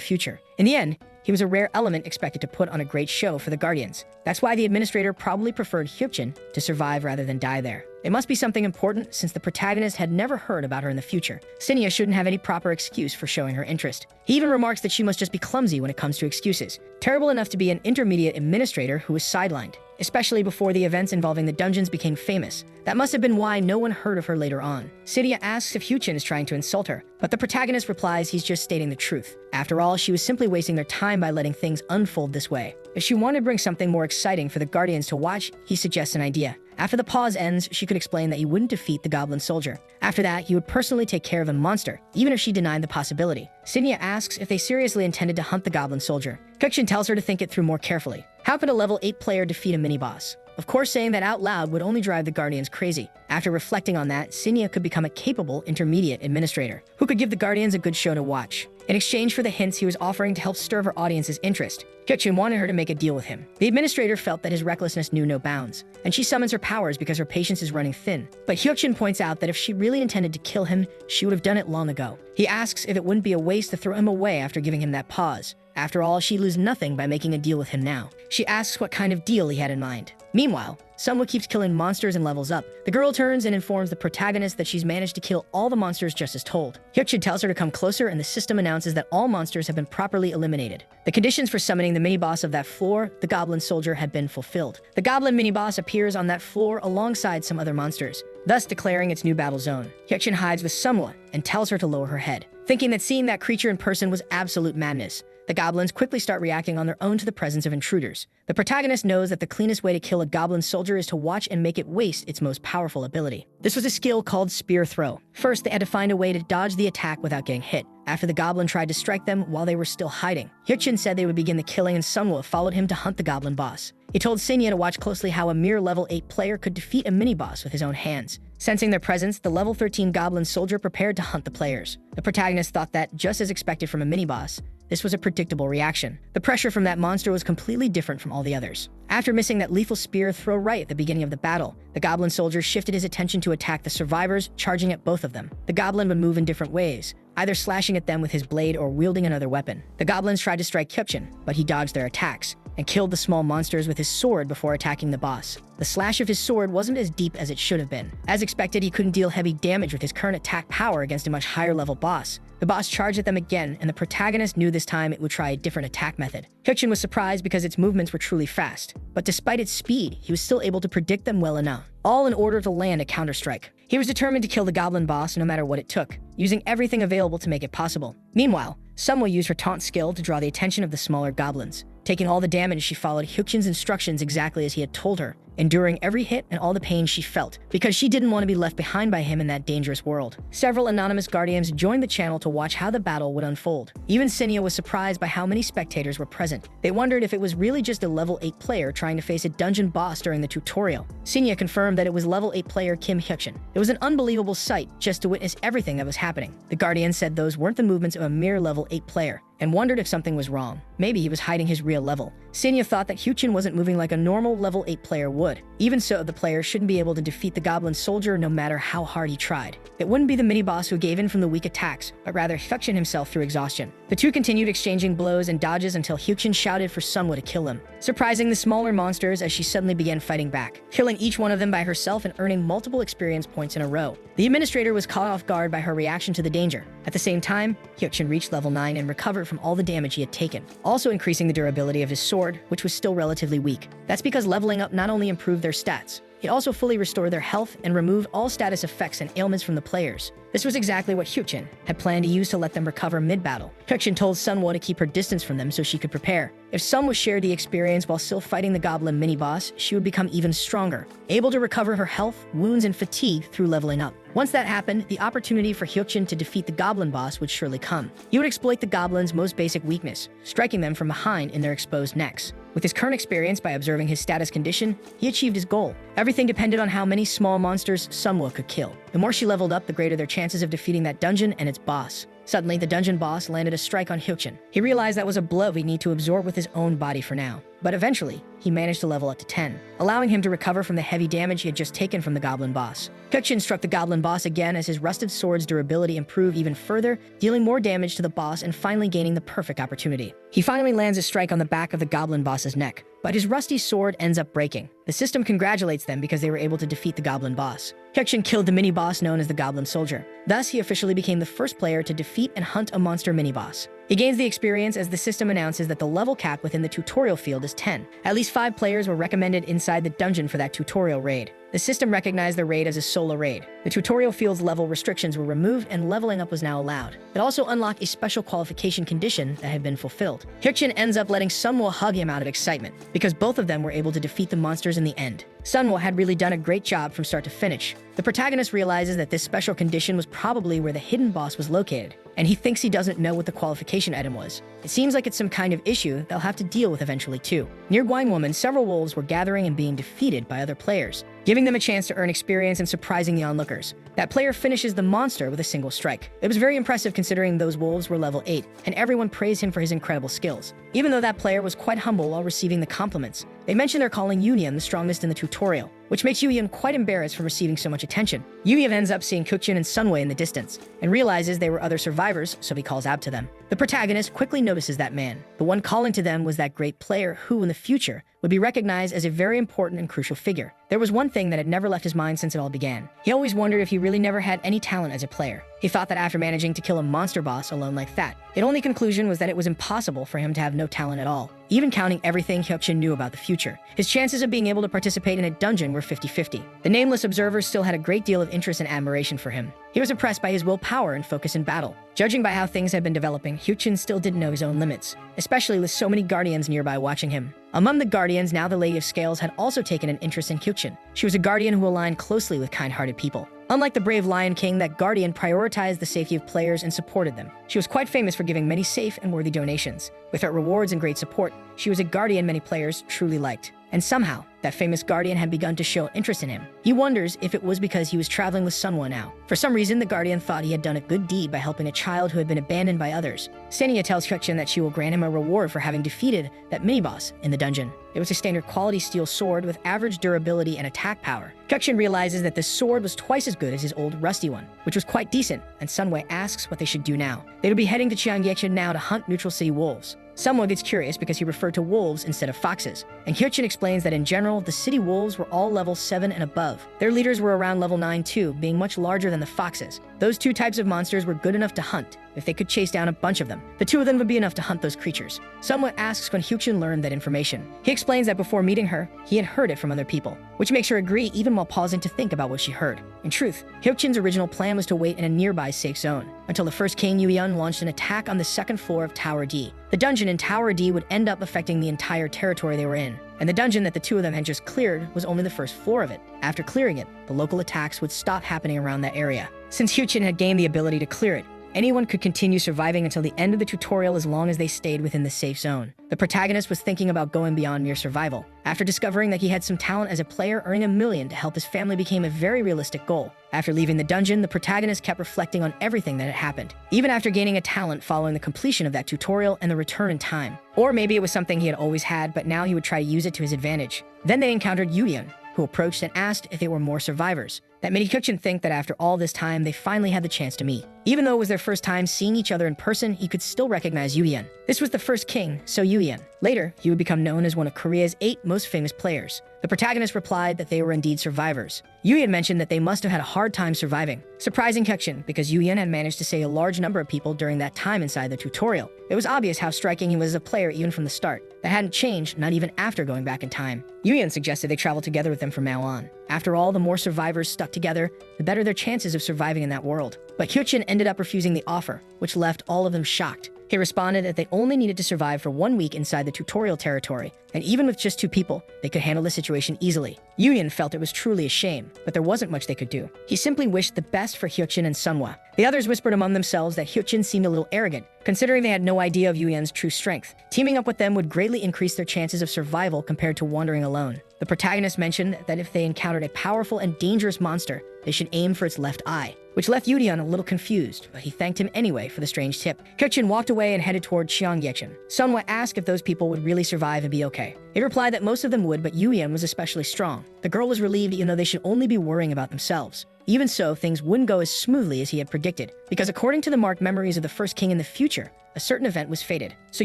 future. In the end, he was a rare element expected to put on a great show for the Guardians. That's why the administrator probably preferred Kyukjin to survive rather than die there. It must be something important since the protagonist had never heard about her in the future. Senya shouldn't have any proper excuse for showing her interest. He even remarks that she must just be clumsy when it comes to excuses, terrible enough to be an intermediate administrator who was sidelined, especially before the events involving the dungeons became famous. That must have been why no one heard of her later on. Senya asks if Kyukjin is trying to insult her, but the protagonist replies he's just stating the truth. After all, she was simply wasting their time by letting things unfold this way. If she wanted to bring something more exciting for the Guardians to watch, he suggests an idea. After the pause ends, she could explain that he wouldn't defeat the goblin soldier. After that, he would personally take care of the monster, even if she denied the possibility. Senya asks if they seriously intended to hunt the goblin soldier. Kyukjin tells her to think it through more carefully. How could a level 8 player defeat a mini-boss? Of course, saying that out loud would only drive the Guardians crazy. After reflecting on that, Senya could become a capable intermediate administrator, who could give the Guardians a good show to watch. In exchange for the hints he was offering to help stir her audience's interest, Kyukjin wanted her to make a deal with him. The administrator felt that his recklessness knew no bounds, and she summons her powers because her patience is running thin. But Kyukjin points out that if she really intended to kill him, she would have done it long ago. He asks if it wouldn't be a waste to throw him away after giving him that pause. After all, she'd lose nothing by making a deal with him now. She asks what kind of deal he had in mind. Meanwhile, Manhwa keeps killing monsters and levels up. The girl turns and informs the protagonist that she's managed to kill all the monsters just as told. Kyukjin tells her to come closer, and the system announces that all monsters have been properly eliminated. The conditions for summoning the mini-boss of that floor, the goblin soldier, had been fulfilled. The goblin mini-boss appears on that floor alongside some other monsters, thus declaring its new battle zone. Kyukjin hides with Manhwa and tells her to lower her head, thinking that seeing that creature in person was absolute madness. The goblins quickly start reacting on their own to the presence of intruders. The protagonist knows that the cleanest way to kill a goblin soldier is to watch and make it waste its most powerful ability. This was a skill called Spear Throw. First, they had to find a way to dodge the attack without getting hit. After the goblin tried to strike them while they were still hiding, Kyukjin said they would begin the killing, and Manhwa followed him to hunt the goblin boss. He told Senya to watch closely how a mere level 8 player could defeat a mini-boss with his own hands. Sensing their presence, the level 13 goblin soldier prepared to hunt the players. The protagonist thought that, just as expected from a mini-boss, this was a predictable reaction. The pressure from that monster was completely different from all the others. After missing that lethal spear throw right at the beginning of the battle, the goblin soldier shifted his attention to attack the survivors, charging at both of them. The goblin would move in different ways, either slashing at them with his blade or wielding another weapon. The goblins tried to strike Kyukjin, but he dodged their attacks and killed the small monsters with his sword before attacking the boss. The slash of his sword wasn't as deep as it should have been. As expected, he couldn't deal heavy damage with his current attack power against a much higher level boss. The boss charged at them again, and the protagonist knew this time it would try a different attack method. Kyukjin was surprised because its movements were truly fast, but despite its speed, he was still able to predict them well enough, all in order to land a counterstrike. He was determined to kill the goblin boss no matter what it took, using everything available to make it possible. Meanwhile, Manhwa used her taunt skill to draw the attention of the smaller goblins. Taking all the damage, she followed Kyukjin's instructions exactly as he had told her, enduring every hit and all the pain she felt, because she didn't want to be left behind by him in that dangerous world. Several anonymous guardians joined the channel to watch how the battle would unfold. Even Senya was surprised by how many spectators were present. They wondered if it was really just a level 8 player trying to face a dungeon boss during the tutorial. Senya confirmed that it was level 8 player Kim Kyukjin. It was an unbelievable sight just to witness everything that was happening. The guardians said those weren't the movements of a mere level 8 player. and wondered if something was wrong. Maybe he was hiding his real level. Sanya thought that Hyuchin wasn't moving like a normal level 8 player would. Even so, the player shouldn't be able to defeat the goblin soldier no matter how hard he tried. It wouldn't be the mini-boss who gave in from the weak attacks, but rather Hyuchin himself through exhaustion. The two continued exchanging blows and dodges until Hyuchin shouted for Sunhwa to kill him, surprising the smaller monsters as she suddenly began fighting back, killing each one of them by herself and earning multiple experience points in a row. The administrator was caught off guard by her reaction to the danger. At the same time, Hyuchin reached level 9 and recovered from all the damage he had taken, also increasing the durability of his sword, which was still relatively weak. That's because leveling up not only improved their stats, it also fully restored their health and removed all status effects and ailments from the players. This was exactly what Hyuchin had planned to use to let them recover mid-battle. Hyuchin told Sunhwa to keep her distance from them so she could prepare. If Sunhwa shared the experience while still fighting the goblin mini-boss, she would become even stronger, able to recover her health, wounds, and fatigue through leveling up. Once that happened, the opportunity for Hyuchin to defeat the goblin boss would surely come. He would exploit the goblin's most basic weakness, striking them from behind in their exposed necks. With his current experience by observing his status condition, he achieved his goal. Everything depended on how many small monsters Sunhwa could kill. The more she leveled up, the greater their chances of defeating that dungeon and its boss. Suddenly, the dungeon boss landed a strike on Hyuchin. He realized that was a blow he'd need to absorb with his own body for now. But eventually, he managed to level up to 10, allowing him to recover from the heavy damage he had just taken from the goblin boss. Hyuchin struck the goblin boss again as his rusted sword's durability improved even further, dealing more damage to the boss and finally gaining the perfect opportunity. He finally lands a strike on the back of the goblin boss's neck, but his rusty sword ends up breaking. The system congratulates them because they were able to defeat the goblin boss. Hyuchin killed the mini-boss known as the goblin soldier. Thus, he officially became the first player to defeat and hunt a monster mini-boss. He gains the experience as the system announces that the level cap within the tutorial field is 10. At least 5 players were recommended inside the dungeon for that tutorial raid. The system recognized the raid as a solo raid. The tutorial field's level restrictions were removed and leveling up was now allowed. It also unlocked a special qualification condition that had been fulfilled. Hyuchin ends up letting Sunhwa hug him out of excitement, because both of them were able to defeat the monsters in the end. Sunhwa had really done a great job from start to finish. The protagonist realizes that this special condition was probably where the hidden boss was located, and he thinks he doesn't know what the qualification item was. It seems like it's some kind of issue they'll have to deal with eventually too. Near Woman, several wolves were gathering and being defeated by other players, giving them a chance to earn experience and surprising the onlookers. That player finishes the monster with a single strike. It was very impressive considering those wolves were level 8, and everyone praised him for his incredible skills. Even though that player was quite humble while receiving the compliments, they mentioned they're calling Union the strongest in the tutorial, which makes Union quite embarrassed from receiving so much attention. Union ends up seeing Hyuchin and Sunhwa in the distance, and realizes they were other survivors, so he calls out to them. The protagonist quickly notices that man. The one calling to them was that great player who, in the future, would be recognized as a very important and crucial figure. There was one thing that had never left his mind since it all began. He always wondered if he really never had any talent as a player. He thought that after managing to kill a monster boss alone like that, the only conclusion was that it was impossible for him to have no talent at all. Even counting everything Hyuchin knew about the future, his chances of being able to participate in a dungeon were 50-50. The nameless observers still had a great deal of interest and admiration for him. He was impressed by his willpower and focus in battle. Judging by how things had been developing, Hyuchin still didn't know his own limits, especially with so many guardians nearby watching him. Among the guardians, now the Lady of Scales had also taken an interest in Hyuchin. She was a guardian who aligned closely with kind-hearted people. Unlike the brave Lion King, that guardian prioritized the safety of players and supported them. She was quite famous for giving many safe and worthy donations. With her rewards and great support, she was a guardian many players truly liked. And somehow, that famous guardian had begun to show interest in him. He wonders if it was because he was traveling with Sunhwa now. For some reason, the guardian thought he had done a good deed by helping a child who had been abandoned by others. Sanya tells Hyuchin that she will grant him a reward for having defeated that mini-boss in the dungeon. It was a standard quality steel sword with average durability and attack power. Hyuchin realizes that this sword was twice as good as his old rusty one, which was quite decent, and Sunhwa asks what they should do now. They would be heading to Cheonggyecheon now to hunt Neutral City wolves. Sunhwa gets curious because he referred to wolves instead of foxes, and Hyuchin explains that in general, the city wolves were all level 7 and above. Their leaders were around level 9 too, being much larger than the foxes. Those two types of monsters were good enough to hunt if they could chase down a bunch of them. The two of them would be enough to hunt those creatures. Sunhwa asks when Hyuchin learned that information. He explains that before meeting her, he had heard it from other people, which makes her agree even while pausing to think about what she heard. In truth, Hyuchin's original plan was to wait in a nearby safe zone until the first King Yueyun launched an attack on the second floor of Tower D. The dungeon in Tower D would end up affecting the entire territory they were in, and the dungeon that the two of them had just cleared was only the first floor of it. After clearing it, the local attacks would stop happening around that area. Since Hyuchin had gained the ability to clear it, anyone could continue surviving until the end of the tutorial as long as they stayed within the safe zone. The protagonist was thinking about going beyond mere survival. After discovering that he had some talent as a player, earning $1 million to help his family became a very realistic goal. After leaving the dungeon, the protagonist kept reflecting on everything that had happened, even after gaining a talent following the completion of that tutorial and the return in time. Or maybe it was something he had always had, but now he would try to use it to his advantage. Then they encountered Yulian, who approached and asked if there were more survivors. That made Hyukjin think that after all this time, they finally had the chance to meet. Even though it was their first time seeing each other in person, he could still recognize Yulian. This was the first king, So Yulian. Later, he would become known as one of Korea's 8 most famous players. The protagonist replied that they were indeed survivors. Yulian mentioned that they must have had a hard time surviving, surprising Hyukjin because Yulian had managed to save a large number of people during that time inside the tutorial. It was obvious how striking he was as a player even from the start. That hadn't changed, not even after going back in time. Yulian suggested they travel together with them from now on. After all, the more survivors stuck together, the better their chances of surviving in that world. But Hyukjin ended up refusing the offer, which left all of them shocked. He responded that they only needed to survive for 1 week inside the tutorial territory, and even with just 2 people, they could handle the situation easily. Yulian felt it was truly a shame, but there wasn't much they could do. He simply wished the best for Hyukjin and Sunhwa. The others whispered among themselves that Hyukjin seemed a little arrogant, considering they had no idea of Yulian's true strength. Teaming up with them would greatly increase their chances of survival compared to wandering alone. The protagonist mentioned that if they encountered a powerful and dangerous monster, they should aim for its left eye, which left Yulian a little confused, but he thanked him anyway for the strange tip. Hyukjin walked away and headed toward Cheonggyecheon. Sunhwa asked if those people would really survive and be okay. He replied that most of them would, but Yulian was especially strong. The girl was relieved even though they should only be worrying about themselves. Even so, things wouldn't go as smoothly as he had predicted, because according to the marked memories of the first king in the future, a certain event was fated. So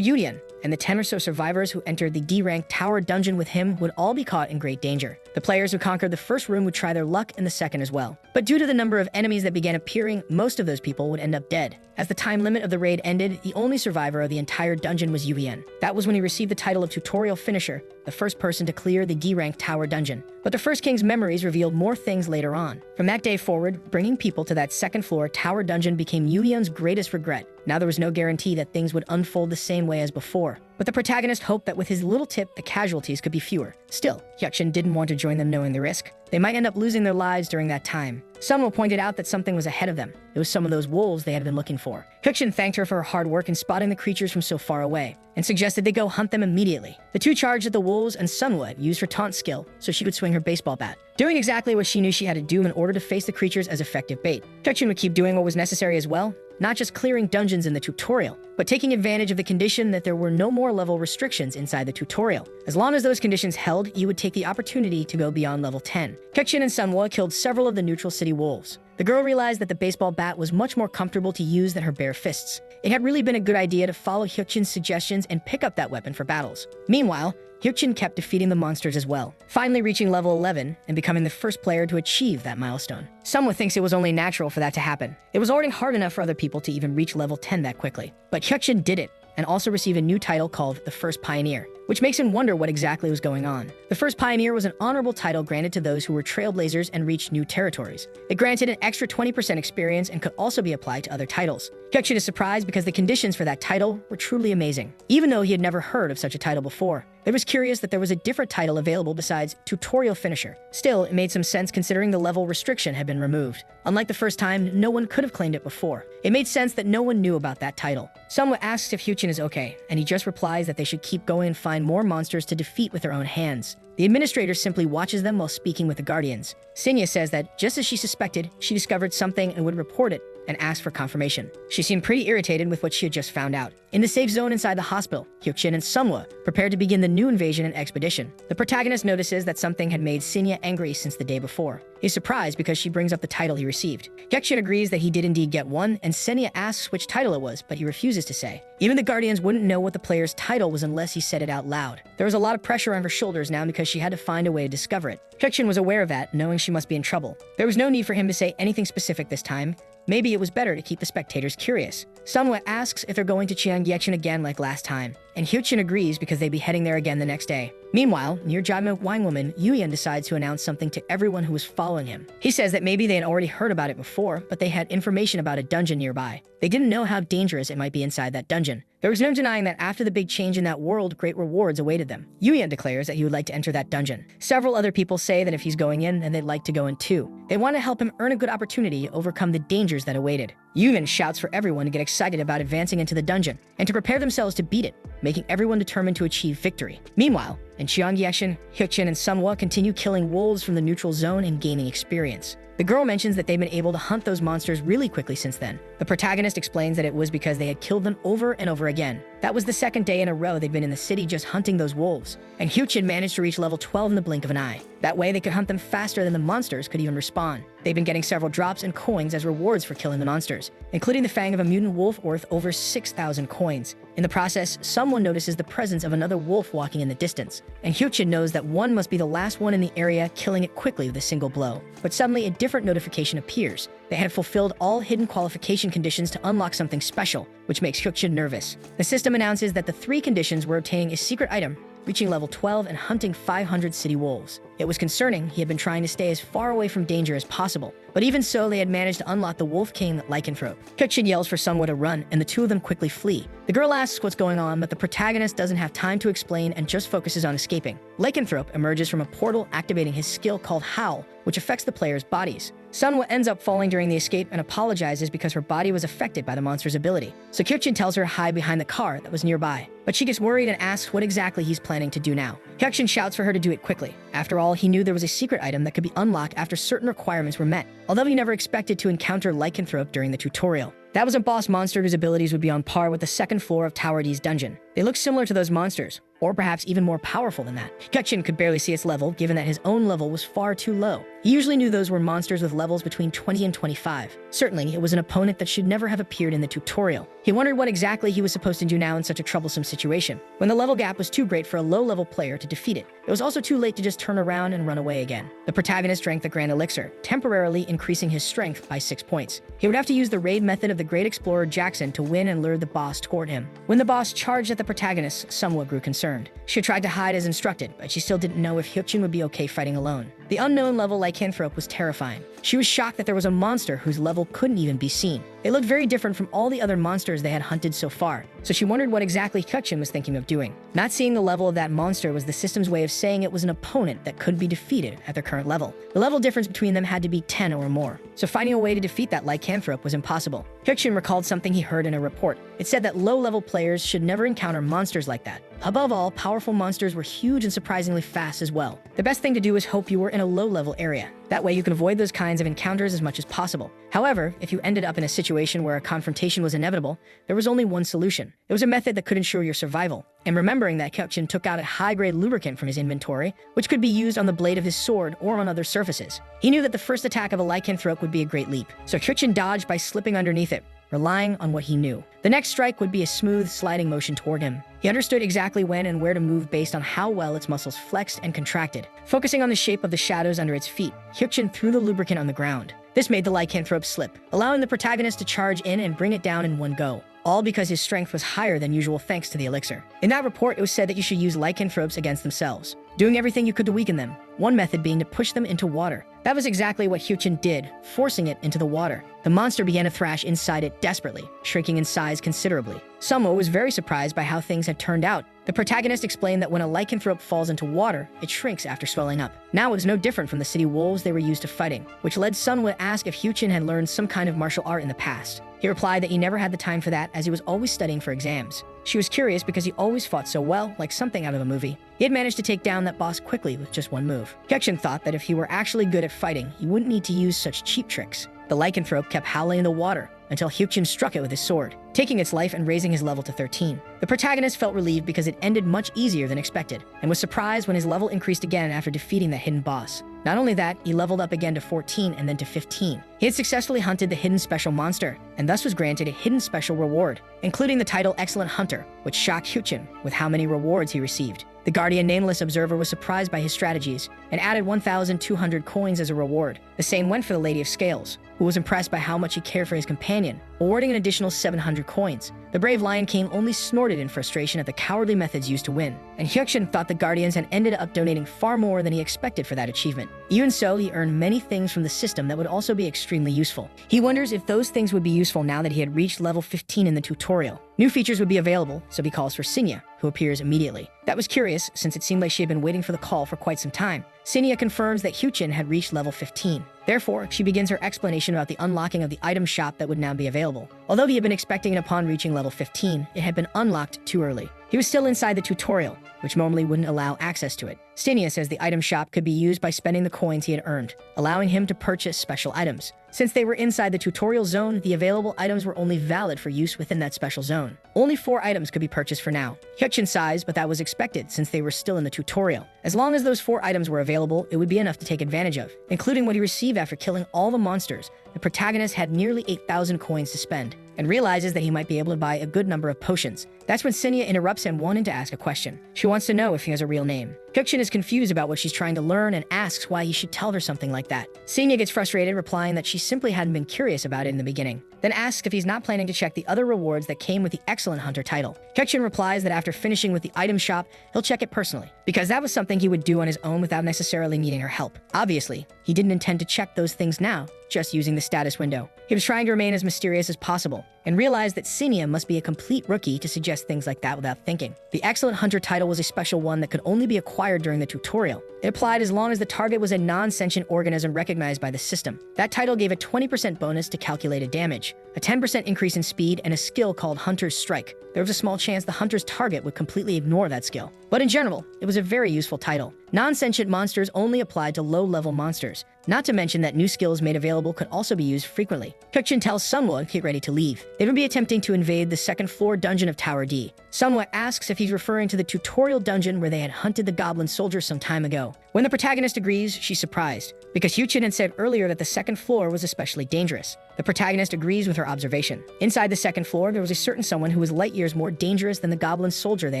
Yulian and the 10 or so survivors who entered the D-rank tower dungeon with him would all be caught in great danger. The players who conquered the first room would try their luck in the second as well. But due to the number of enemies that began appearing, most of those people would end up dead. As the time limit of the raid ended, the only survivor of the entire dungeon was Yulian. That was when he received the title of Tutorial Finisher, the first person to clear the D-rank tower dungeon. But the first king's memories revealed more things later on. From that day forward, bringing people to that second floor tower dungeon became Yulian's greatest regret. Now there was no guarantee that things would unfold the same way as before. But the protagonist hoped that with his little tip, the casualties could be fewer. Still, Hyukjin didn't want to join them knowing the risk. They might end up losing their lives during that time. Sunhwa pointed out that something was ahead of them. It was some of those wolves they had been looking for. Hyukjin thanked her for her hard work in spotting the creatures from so far away, and suggested they go hunt them immediately. The two charged at the wolves, and Sunhwa used her taunt skill so she could swing her baseball bat, doing exactly what she knew she had to do in order to face the creatures as effective bait. Hyukjin would keep doing what was necessary as well, not just clearing dungeons in the tutorial, but taking advantage of the condition that there were no more level restrictions inside the tutorial. As long as those conditions held, you would take the opportunity to go beyond level 10. Hyukjin and Sunhwa killed several of the neutral city wolves. The girl realized that the baseball bat was much more comfortable to use than her bare fists. It had really been a good idea to follow Hyukjin's suggestions and pick up that weapon for battles. Meanwhile, Hyukjin kept defeating the monsters as well, finally reaching level 11 and becoming the first player to achieve that milestone. Sunhwa thinks it was only natural for that to happen. It was already hard enough for other people to even reach level 10 that quickly. But Hyukjin did it, and also received a new title called the First Pioneer, which makes him wonder what exactly was going on. The First Pioneer was an honorable title granted to those who were trailblazers and reached new territories. It granted an extra 20% experience and could also be applied to other titles. Hyukjin is surprised because the conditions for that title were truly amazing, even though he had never heard of such a title before. It was curious that there was a different title available besides Tutorial Finisher. Still, it made some sense considering the level restriction had been removed. Unlike the first time, no one could have claimed it before. It made sense that no one knew about that title. Sunhwa asks if Hyukjin is okay, and he just replies that they should keep going and find more monsters to defeat with their own hands. The administrator simply watches them while speaking with the guardians. Sinya says that, just as she suspected, she discovered something and would report it, and asked for confirmation. She seemed pretty irritated with what she had just found out. In the safe zone inside the hospital, Hyukjin and Sunhwa prepared to begin the new invasion and expedition. The protagonist notices that something had made Sinya angry since the day before. He's surprised because she brings up the title he received. Hyukjin agrees that he did indeed get one, and Sinya asks which title it was, but he refuses to say. Even the guardians wouldn't know what the player's title was unless he said it out loud. There was a lot of pressure on her shoulders now because she had to find a way to discover it. Hyukjin was aware of that, knowing she must be in trouble. There was no need for him to say anything specific this time. Maybe it was better to keep the spectators curious. Sunhwa asks if they're going to Cheonggyecheon again like last time, and Hyuchin agrees because they'd be heading there again the next day. Meanwhile, near Jadmo wine woman, Yuyan decides to announce something to everyone who was following him. He says that maybe they had already heard about it before, but they had information about a dungeon nearby. They didn't know how dangerous it might be inside that dungeon. There was no denying that after the big change in that world, great rewards awaited them. Yuyan declares that he would like to enter that dungeon. Several other people say that if he's going in, then they'd like to go in too. They want to help him earn a good opportunity to overcome the dangers that awaited. Yuyan shouts for everyone to get excited about advancing into the dungeon and to prepare themselves to beat it, making everyone determined to achieve victory. Meanwhile, in Cheonggyecheon, Hyuchin and Sunhwa continue killing wolves from the neutral zone and gaining experience. The girl mentions that they've been able to hunt those monsters really quickly since then. The protagonist explains that it was because they had killed them over and over again. That was the second day in a row they'd been in the city just hunting those wolves, and Hyuchin managed to reach level 12 in the blink of an eye. That way they could hunt them faster than the monsters could even respawn. They've been getting several drops and coins as rewards for killing the monsters, including the fang of a mutant wolf worth over 6,000 coins. In the process, someone notices the presence of another wolf walking in the distance, and Hyuchin knows that one must be the last one in the area, killing it quickly with a single blow. But suddenly a different notification appears. They had fulfilled all hidden qualification conditions to unlock something special, which makes Hyuchin nervous. The system announces that the 3 conditions were obtaining a secret item, reaching level 12, and hunting 500 city wolves. It was concerning. He had been trying to stay as far away from danger as possible, but even so, they had managed to unlock the Wolf King Lycanthrope. Hyuchin yells for Sunhwa to run, and the two of them quickly flee. The girl asks what's going on, but the protagonist doesn't have time to explain and just focuses on escaping. Lycanthrope emerges from a portal, activating his skill called Howl, which affects the players' bodies. Sunhwa ends up falling during the escape and apologizes because her body was affected by the monster's ability. So Hyuchin tells her to hide behind the car that was nearby, but she gets worried and asks what exactly he's planning to do now. Hyuchin shouts for her to do it quickly. After all, he knew there was a secret item that could be unlocked after certain requirements were met, although he never expected to encounter Lycanthrope during the tutorial. That was a boss monster whose abilities would be on par with the second floor of Tower D's dungeon. They look similar to those monsters, or perhaps even more powerful than that. Hyuchin could barely see its level, given that his own level was far too low. He usually knew those were monsters with levels between 20 and 25. Certainly, it was an opponent that should never have appeared in the tutorial. He wondered what exactly he was supposed to do now in such a troublesome situation, when the level gap was too great for a low-level player to defeat it. It was also too late to just turn around and run away again. The protagonist drank the Grand Elixir, temporarily increasing his strength by 6 points. He would have to use the raid method of the great explorer Jackson to win and lure the boss toward him. When the boss charged at the protagonist, Sunhwa grew concerned. She tried to hide as instructed, but she still didn't know if Hyuchin would be okay fighting alone. The unknown level Lycanthrope was terrifying. She was shocked that there was a monster whose level couldn't even be seen. It looked very different from all the other monsters they had hunted so far, so she wondered what exactly Hyuchin was thinking of doing. Not seeing the level of that monster was the system's way of saying it was an opponent that could be defeated at their current level. The level difference between them had to be 10 or more, so finding a way to defeat that Lycanthrope was impossible. Hyuchin recalled something he heard in a report. It said that low-level players should never encounter monsters like that. Above all, powerful monsters were huge and surprisingly fast as well. The best thing to do is hope you were in a low-level area. That way you can avoid those kinds of encounters as much as possible. However, if you ended up in a situation where a confrontation was inevitable, there was only one solution. It was a method that could ensure your survival. And remembering that, Hyuchin took out a high-grade lubricant from his inventory, which could be used on the blade of his sword or on other surfaces. He knew that the first attack of a Lycanthrope would be a great leap, so Hyuchin dodged by slipping underneath it, relying on what he knew. The next strike would be a smooth, sliding motion toward him. He understood exactly when and where to move based on how well its muscles flexed and contracted. Focusing on the shape of the shadows under its feet, Hyuchin threw the lubricant on the ground. This made the Lycanthrope slip, allowing the protagonist to charge in and bring it down in one go, all because his strength was higher than usual thanks to the elixir. In that report, it was said that you should use Lycanthropes against themselves, doing everything you could to weaken them, one method being to push them into water. That was exactly what Hyuchin did, forcing it into the water. The monster began to thrash inside it desperately, shrinking in size considerably. Sunhwa was very surprised by how things had turned out. The protagonist explained that when a Lycanthrope falls into water, it shrinks after swelling up. Now it was no different from the city wolves they were used to fighting, which led Sunhwa to ask if Hyuchin had learned some kind of martial art in the past. He replied that he never had the time for that as he was always studying for exams. She was curious because he always fought so well, like something out of a movie. He had managed to take down that boss quickly with just one move. Hyuchin thought that if he were actually good at fighting, he wouldn't need to use such cheap tricks. The Lycanthrope kept howling in the water until Hyuchin struck it with his sword, taking its life and raising his level to 13. The protagonist felt relieved because it ended much easier than expected, and was surprised when his level increased again after defeating the hidden boss. Not only that, he leveled up again to 14 and then to 15. He had successfully hunted the hidden special monster, and thus was granted a hidden special reward, including the title Excellent Hunter, which shocked Hyuchin with how many rewards he received. The guardian nameless observer was surprised by his strategies and added 1,200 coins as a reward. The same went for the Lady of Scales, who was impressed by how much he cared for his companion, awarding an additional 700 coins. The brave Lion King only snorted in frustration at the cowardly methods used to win, and Hyukshin thought the guardians had ended up donating far more than he expected for that achievement. Even so, he earned many things from the system that would also be extremely useful. He wonders if those things would be useful now that he had reached level 15 in the tutorial. New features would be available, so he calls for Sinya, who appears immediately. That was curious, since it seemed like she had been waiting for the call for quite some time. Sinya confirms that Hyukshin had reached level 15. Therefore, she begins her explanation about the unlocking of the item shop that would now be available. Although he had been expecting it upon reaching level 15, it had been unlocked too early. He was still inside the tutorial, which normally wouldn't allow access to it. Sinya says the item shop could be used by spending the coins he had earned, allowing him to purchase special items. Since they were inside the tutorial zone, the available items were only valid for use within that special zone. Only 4 items could be purchased for now. Hyukshin sighs, but that was expected since they were still in the tutorial. As long as those 4 items were available, it would be enough to take advantage of, including what he received after killing all the monsters. The protagonist had nearly 8,000 coins to spend, and realizes that he might be able to buy a good number of potions. That's when Sinya interrupts him, wanting to ask a question. She wants to know if he has a real name. Hyukshin is confused about what she's trying to learn and asks why he should tell her something like that. Sinya gets frustrated, replying that she simply hadn't been curious about it in the beginning, then asks if he's not planning to check the other rewards that came with the Excellent Hunter title. Hyukshin replies that after finishing with the item shop, he'll check it personally, because that was something he would do on his own without necessarily needing her help. Obviously, he didn't intend to check those things now, just using the status window. He was trying to remain as mysterious as possible, and realized that Sinya must be a complete rookie to suggest things like that without thinking. The Excellent Hunter title was a special one that could only be acquired during the tutorial. It applied as long as the target was a non-sentient organism recognized by the system. That title gave a 20% bonus to calculated damage, a 10% increase in speed, and a skill called Hunter's Strike. There was a small chance the hunter's target would completely ignore that skill. But in general, it was a very useful title. Non-sentient monsters only applied to low-level monsters, not to mention that new skills made available could also be used frequently. Hyukshin tells Sunwoo to get ready to leave. They would be attempting to invade the second floor dungeon of Tower D. Sunwoo asks if he's referring to the tutorial dungeon where they had hunted the goblin soldier some time ago. When the protagonist agrees, she's surprised, because Hyukshin had said earlier that the second floor was especially dangerous. The protagonist agrees with her observation. Inside the second floor, there was a certain someone who was light years more dangerous than the goblin soldier they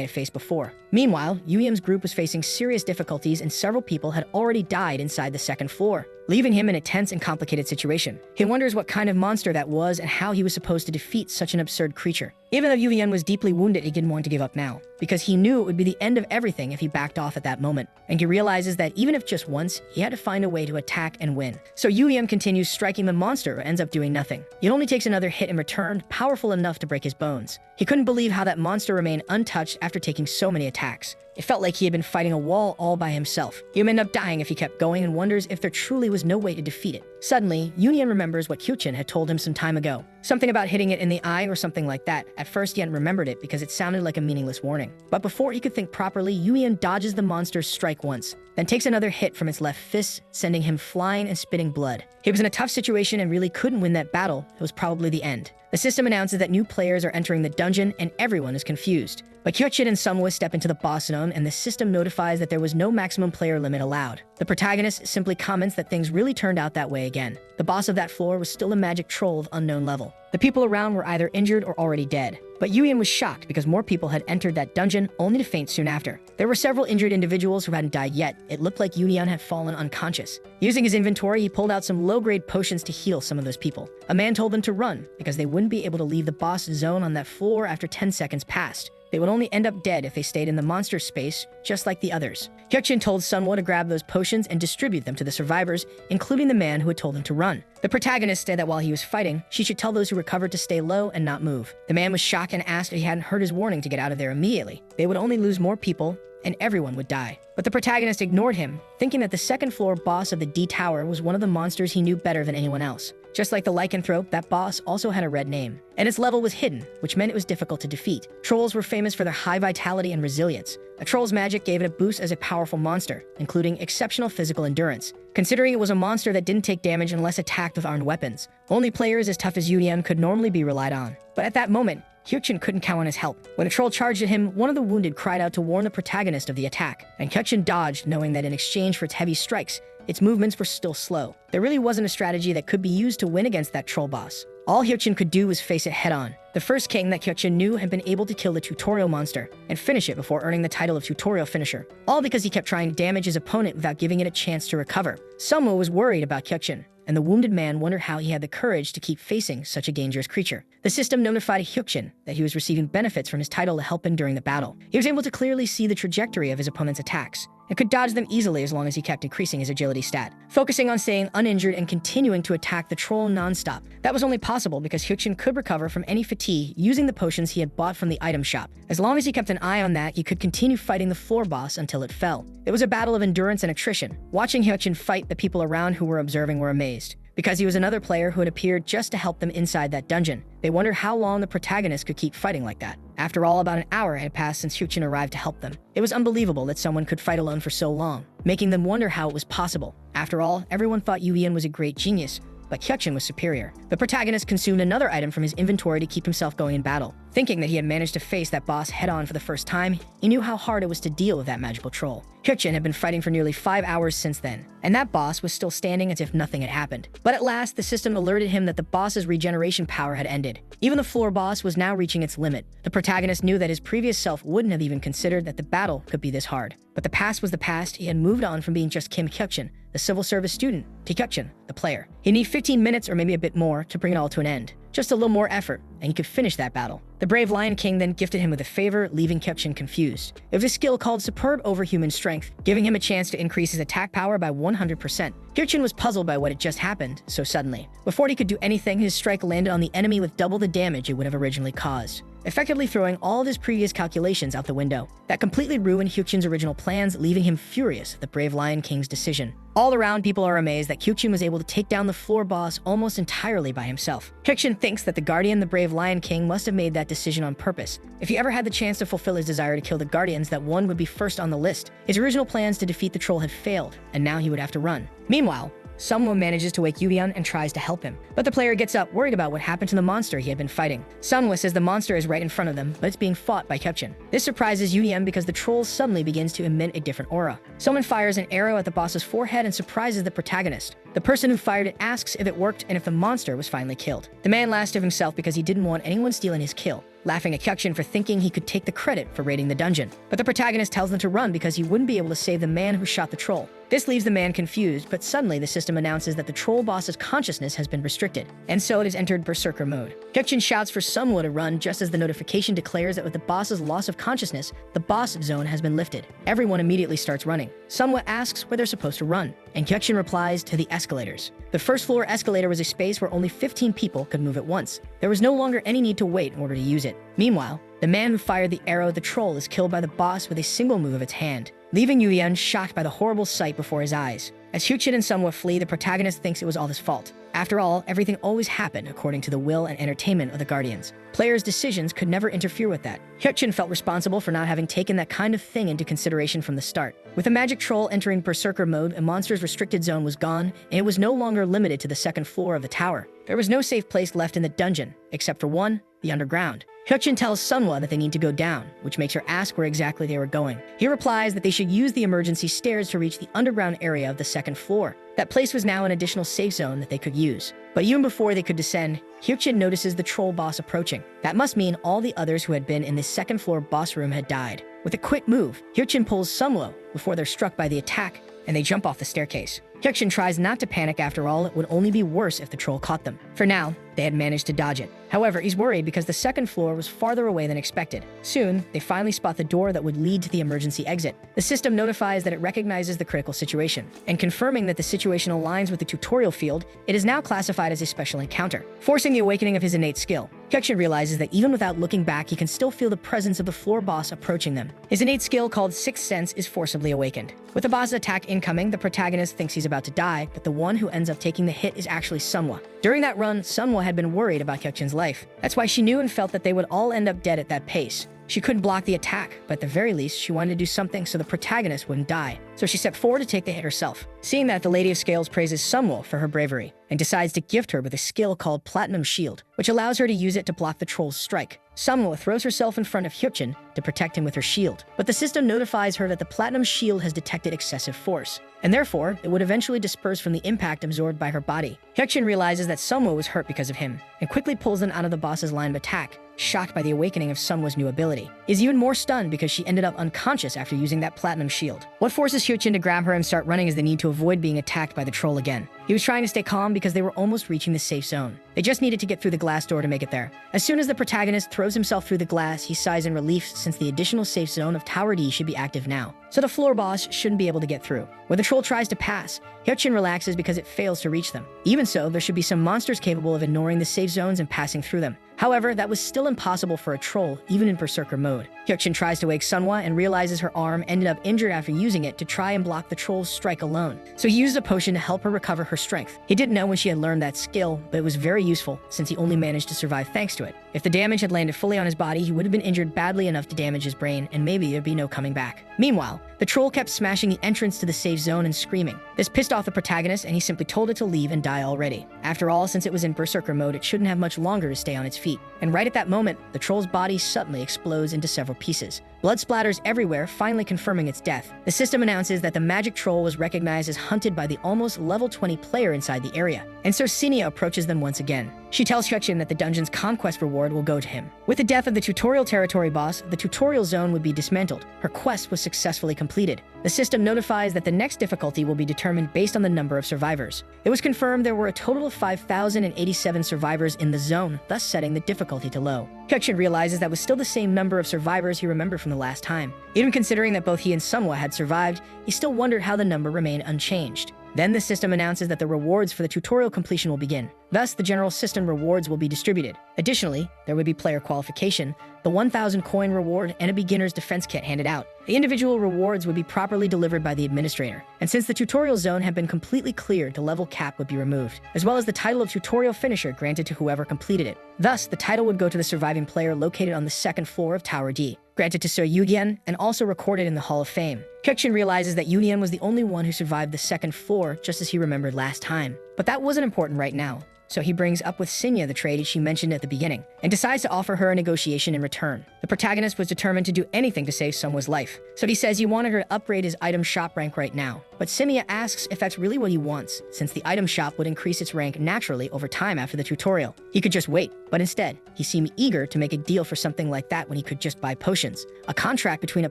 had faced before. Meanwhile, Yuyeom's group was facing serious difficulties and several people had already died inside the second floor, leaving him in a tense and complicated situation. He wonders what kind of monster that was and how he was supposed to defeat such an absurd creature. Even though Yuyeom was deeply wounded, he didn't want to give up now, because he knew it would be the end of everything if he backed off at that moment. And he realizes that even if just once, he had to find a way to attack and win. So Yuyeom continues striking the monster, but ends up doing nothing. It only takes another hit in return, powerful enough to break his bones. He couldn't believe how that monster remained untouched after taking so many attacks. It felt like he had been fighting a wall all by himself. He would end up dying if he kept going and wonders if there truly was no way to defeat it. Suddenly, Yuyeom remembers what Hyukshin had told him some time ago. Something about hitting it in the eye or something like that. At first, he hadn't remembered it because it sounded like a meaningless warning. But before he could think properly, Yuyeom dodges the monster's strike once, then takes another hit from its left fist, sending him flying and spitting blood. He was in a tough situation and really couldn't win that battle. It was probably the end. The system announces that new players are entering the dungeon and everyone is confused. But Hyukshin and Sunwoo step into the boss zone and the system notifies that there was no maximum player limit allowed. The protagonist simply comments that things really turned out that way again. The boss of that floor was still a magic troll of unknown level. The people around were either injured or already dead. But Yuyeom was shocked because more people had entered that dungeon only to faint soon after. There were several injured individuals who hadn't died yet. It looked like Yuyeom had fallen unconscious. Using his inventory, he pulled out some low-grade potions to heal some of those people. A man told them to run because they wouldn't be able to leave the boss zone on that floor after 10 seconds passed. They would only end up dead if they stayed in the monster space, just like the others. Hyukshin told Sunwoo to grab those potions and distribute them to the survivors, including the man who had told him to run. The protagonist said that while he was fighting, she should tell those who recovered to stay low and not move. The man was shocked and asked if he hadn't heard his warning to get out of there immediately. They would only lose more people, and everyone would die. But the protagonist ignored him, thinking that the second floor boss of the D Tower was one of the monsters he knew better than anyone else. Just like the lycanthrope, that boss also had a red name, and its level was hidden, which meant it was difficult to defeat. Trolls were famous for their high vitality and resilience. A troll's magic gave it a boost as a powerful monster, including exceptional physical endurance. Considering it was a monster that didn't take damage unless attacked with armed weapons, only players as tough as Yuyeom could normally be relied on. But at that moment, Hyukshin couldn't count on his help. When a troll charged at him, one of the wounded cried out to warn the protagonist of the attack, and Hyukshin dodged, knowing that in exchange for its heavy strikes, its movements were still slow. There really wasn't a strategy that could be used to win against that troll boss. All Hyukjin could do was face it head-on. The first king that Hyukjin knew had been able to kill the tutorial monster and finish it before earning the title of tutorial finisher, all because he kept trying to damage his opponent without giving it a chance to recover. Sunwoo was worried about Hyukjin, and the wounded man wondered how he had the courage to keep facing such a dangerous creature. The system notified Hyukjin that he was receiving benefits from his title to help him during the battle. He was able to clearly see the trajectory of his opponent's attacks, and could dodge them easily as long as he kept increasing his agility stat, focusing on staying uninjured and continuing to attack the troll non-stop. That was only possible because Hyukjin could recover from any fatigue using the potions he had bought from the item shop. As long as he kept an eye on that, he could continue fighting the floor boss until it fell. It was a battle of endurance and attrition. Watching Hyukjin fight, the people around who were observing were amazed, because he was another player who had appeared just to help them inside that dungeon. They wondered how long the protagonist could keep fighting like that. After all, about an hour had passed since Hyukjin arrived to help them. It was unbelievable that someone could fight alone for so long, making them wonder how it was possible. After all, everyone thought Yuian was a great genius, but Hyukjin was superior. The protagonist consumed another item from his inventory to keep himself going in battle. Thinking that he had managed to face that boss head-on for the first time, he knew how hard it was to deal with that magical troll. Hyukjin had been fighting for nearly 5 hours since then, and that boss was still standing as if nothing had happened. But at last, the system alerted him that the boss's regeneration power had ended. Even the floor boss was now reaching its limit. The protagonist knew that his previous self wouldn't have even considered that the battle could be this hard. But the past was the past. He had moved on from being just Kim Hyukjin, the civil service student, to Hyukjin, the player. He'd need 15 minutes or maybe a bit more to bring it all to an end. Just a little more effort, and he could finish that battle. The brave Lion King then gifted him with a favor, leaving Hyukjin confused. It was a skill called Superb Overhuman Strength, giving him a chance to increase his attack power by 100%. Hyukjin was puzzled by what had just happened so suddenly. Before he could do anything, his strike landed on the enemy with double the damage it would have originally caused, effectively throwing all of his previous calculations out the window. That completely ruined Hyukjin's original plans, leaving him furious at the brave Lion King's decision. All around, people are amazed that Hyukjin was able to take down the floor boss almost entirely by himself. Hyukjin thinks that the Guardian, the brave Lion King, must have made that decision on purpose. If he ever had the chance to fulfill his desire to kill the Guardians, that one would be first on the list. His original plans to defeat the troll had failed, and now he would have to run. Meanwhile, someone manages to wake Yuian and tries to help him, but the player gets up, worried about what happened to the monster he had been fighting. Sunwoo says the monster is right in front of them, but it's being fought by Hyukjin. This surprises Yuian because the troll suddenly begins to emit a different aura. Someone fires an arrow at the boss's forehead and surprises the protagonist. The person who fired it asks if it worked and if the monster was finally killed. The man laughs to himself because he didn't want anyone stealing his kill, laughing at Hyukjin for thinking he could take the credit for raiding the dungeon. But the protagonist tells them to run because he wouldn't be able to save the man who shot the troll. This leaves the man confused, but suddenly the system announces that the troll boss's consciousness has been restricted, and so it has entered berserker mode. Hyukjin shouts for Sunwoo to run just as the notification declares that with the boss's loss of consciousness, the boss zone has been lifted. Everyone immediately starts running. Sunwoo asks where they're supposed to run, and Hyukjin replies to the escalators. The first floor escalator was a space where only 15 people could move at once. There was no longer any need to wait in order to use it. Meanwhile, the man who fired the arrow at the troll is killed by the boss with a single move of its hand, leaving Yuian shocked by the horrible sight before his eyes. As Hyukjin and Sunwoo flee, the protagonist thinks it was all his fault. After all, everything always happened according to the will and entertainment of the Guardians. Players' decisions could never interfere with that. Hyukjin felt responsible for not having taken that kind of thing into consideration from the start. With the magic troll entering berserker mode, a monster's restricted zone was gone, and it was no longer limited to the second floor of the tower. There was no safe place left in the dungeon, except for one, the underground. Hyukjin tells Sunwoo that they need to go down, which makes her ask where exactly they were going. He replies that they should use the emergency stairs to reach the underground area of the second floor. That place was now an additional safe zone that they could use. But even before they could descend, Hyukjin notices the troll boss approaching. That must mean all the others who had been in this second floor boss room had died. With a quick move, Hyukjin pulls Sunwoo before they're struck by the attack, and they jump off the staircase. Hyukjin tries not to panic. After all, it would only be worse if the troll caught them. For now, they had managed to dodge it. However, he's worried because the second floor was farther away than expected. Soon, they finally spot the door that would lead to the emergency exit. The system notifies that it recognizes the critical situation, and confirming that the situation aligns with the tutorial field, it is now classified as a special encounter, forcing the awakening of his innate skill. Hyukjin realizes that even without looking back, he can still feel the presence of the floor boss approaching them. His innate skill, called Sixth Sense, is forcibly awakened. With the boss's attack incoming, the protagonist thinks he's about to die, but the one who ends up taking the hit is actually Sunwoo. During that run, Sunwoo had been worried about Hyukjin's life. That's why she knew and felt that they would all end up dead at that pace. She couldn't block the attack, but at the very least, she wanted to do something so the protagonist wouldn't die. So she stepped forward to take the hit herself. Seeing that, the Lady of Scales praises Sunwoo for her bravery, and decides to gift her with a skill called Platinum Shield, which allows her to use it to block the troll's strike. Sunwoo throws herself in front of Hyukjin, to protect him with her shield. But the system notifies her that the platinum shield has detected excessive force, and therefore it would eventually disperse from the impact absorbed by her body. Hyukjin realizes that Sunhwa was hurt because of him, and quickly pulls them out of the boss's line of attack, shocked by the awakening of Sunhwa's new ability. He's even more stunned because she ended up unconscious after using that platinum shield. What forces Hyukjin to grab her and start running is the need to avoid being attacked by the troll again. He was trying to stay calm because they were almost reaching the safe zone. They just needed to get through the glass door to make it there. As soon as the protagonist throws himself through the glass, he sighs in relief since the additional safe zone of Tower D should be active now, so the floor boss shouldn't be able to get through. When the troll tries to pass, Hyukjin relaxes because it fails to reach them. Even so, there should be some monsters capable of ignoring the safe zones and passing through them. However, that was still impossible for a troll, even in Berserker mode. Hyukjin tries to wake Sunhwa and realizes her arm ended up injured after using it to try and block the troll's strike alone. So he used a potion to help her recover her strength. He didn't know when she had learned that skill, but it was very useful since he only managed to survive thanks to it. If the damage had landed fully on his body, he would have been injured badly enough to damage his brain, and maybe there'd be no coming back. Meanwhile, the troll kept smashing the entrance to the safe zone and screaming. This pissed off the protagonist, and he simply told it to leave and die already. After all, since it was in Berserker mode, it shouldn't have much longer to stay on its feet. And right at that moment, the troll's body suddenly explodes into several pieces. Blood splatters everywhere, finally confirming its death. The system announces that the magic troll was recognized as hunted by the almost level 20 player inside the area, and so Cinia approaches them once again. She tells Hyukjin that the dungeon's conquest reward will go to him. With the death of the tutorial territory boss, the tutorial zone would be dismantled. Her quest was successfully completed. The system notifies that the next difficulty will be determined based on the number of survivors. It was confirmed there were a total of 5,087 survivors in the zone, thus setting the difficulty to low. Hyukjin realizes that was still the same number of survivors he remembered from the last time. Even considering that both he and Sunhwa had survived, he still wondered how the number remained unchanged. Then the system announces that the rewards for the tutorial completion will begin. Thus, the general system rewards will be distributed. Additionally, there would be player qualification, the 1,000 coin reward, and a beginner's defense kit handed out. The individual rewards would be properly delivered by the administrator. And since the tutorial zone had been completely cleared, the level cap would be removed, as well as the title of tutorial finisher granted to whoever completed it. Thus, the title would go to the surviving player located on the second floor of Tower D, granted to Sir Yugien, and also recorded in the Hall of Fame. Hyukjin realizes that Yugien was the only one who survived the second floor, just as he remembered last time. But that wasn't important right now. So he brings up with Cinia the trade she mentioned at the beginning, and decides to offer her a negotiation in return. The protagonist was determined to do anything to save Sunhwa's life, so he says he wanted her to upgrade his item shop rank right now. But Cinia asks if that's really what he wants, since the item shop would increase its rank naturally over time after the tutorial. He could just wait, but instead, he seemed eager to make a deal for something like that when he could just buy potions. A contract between a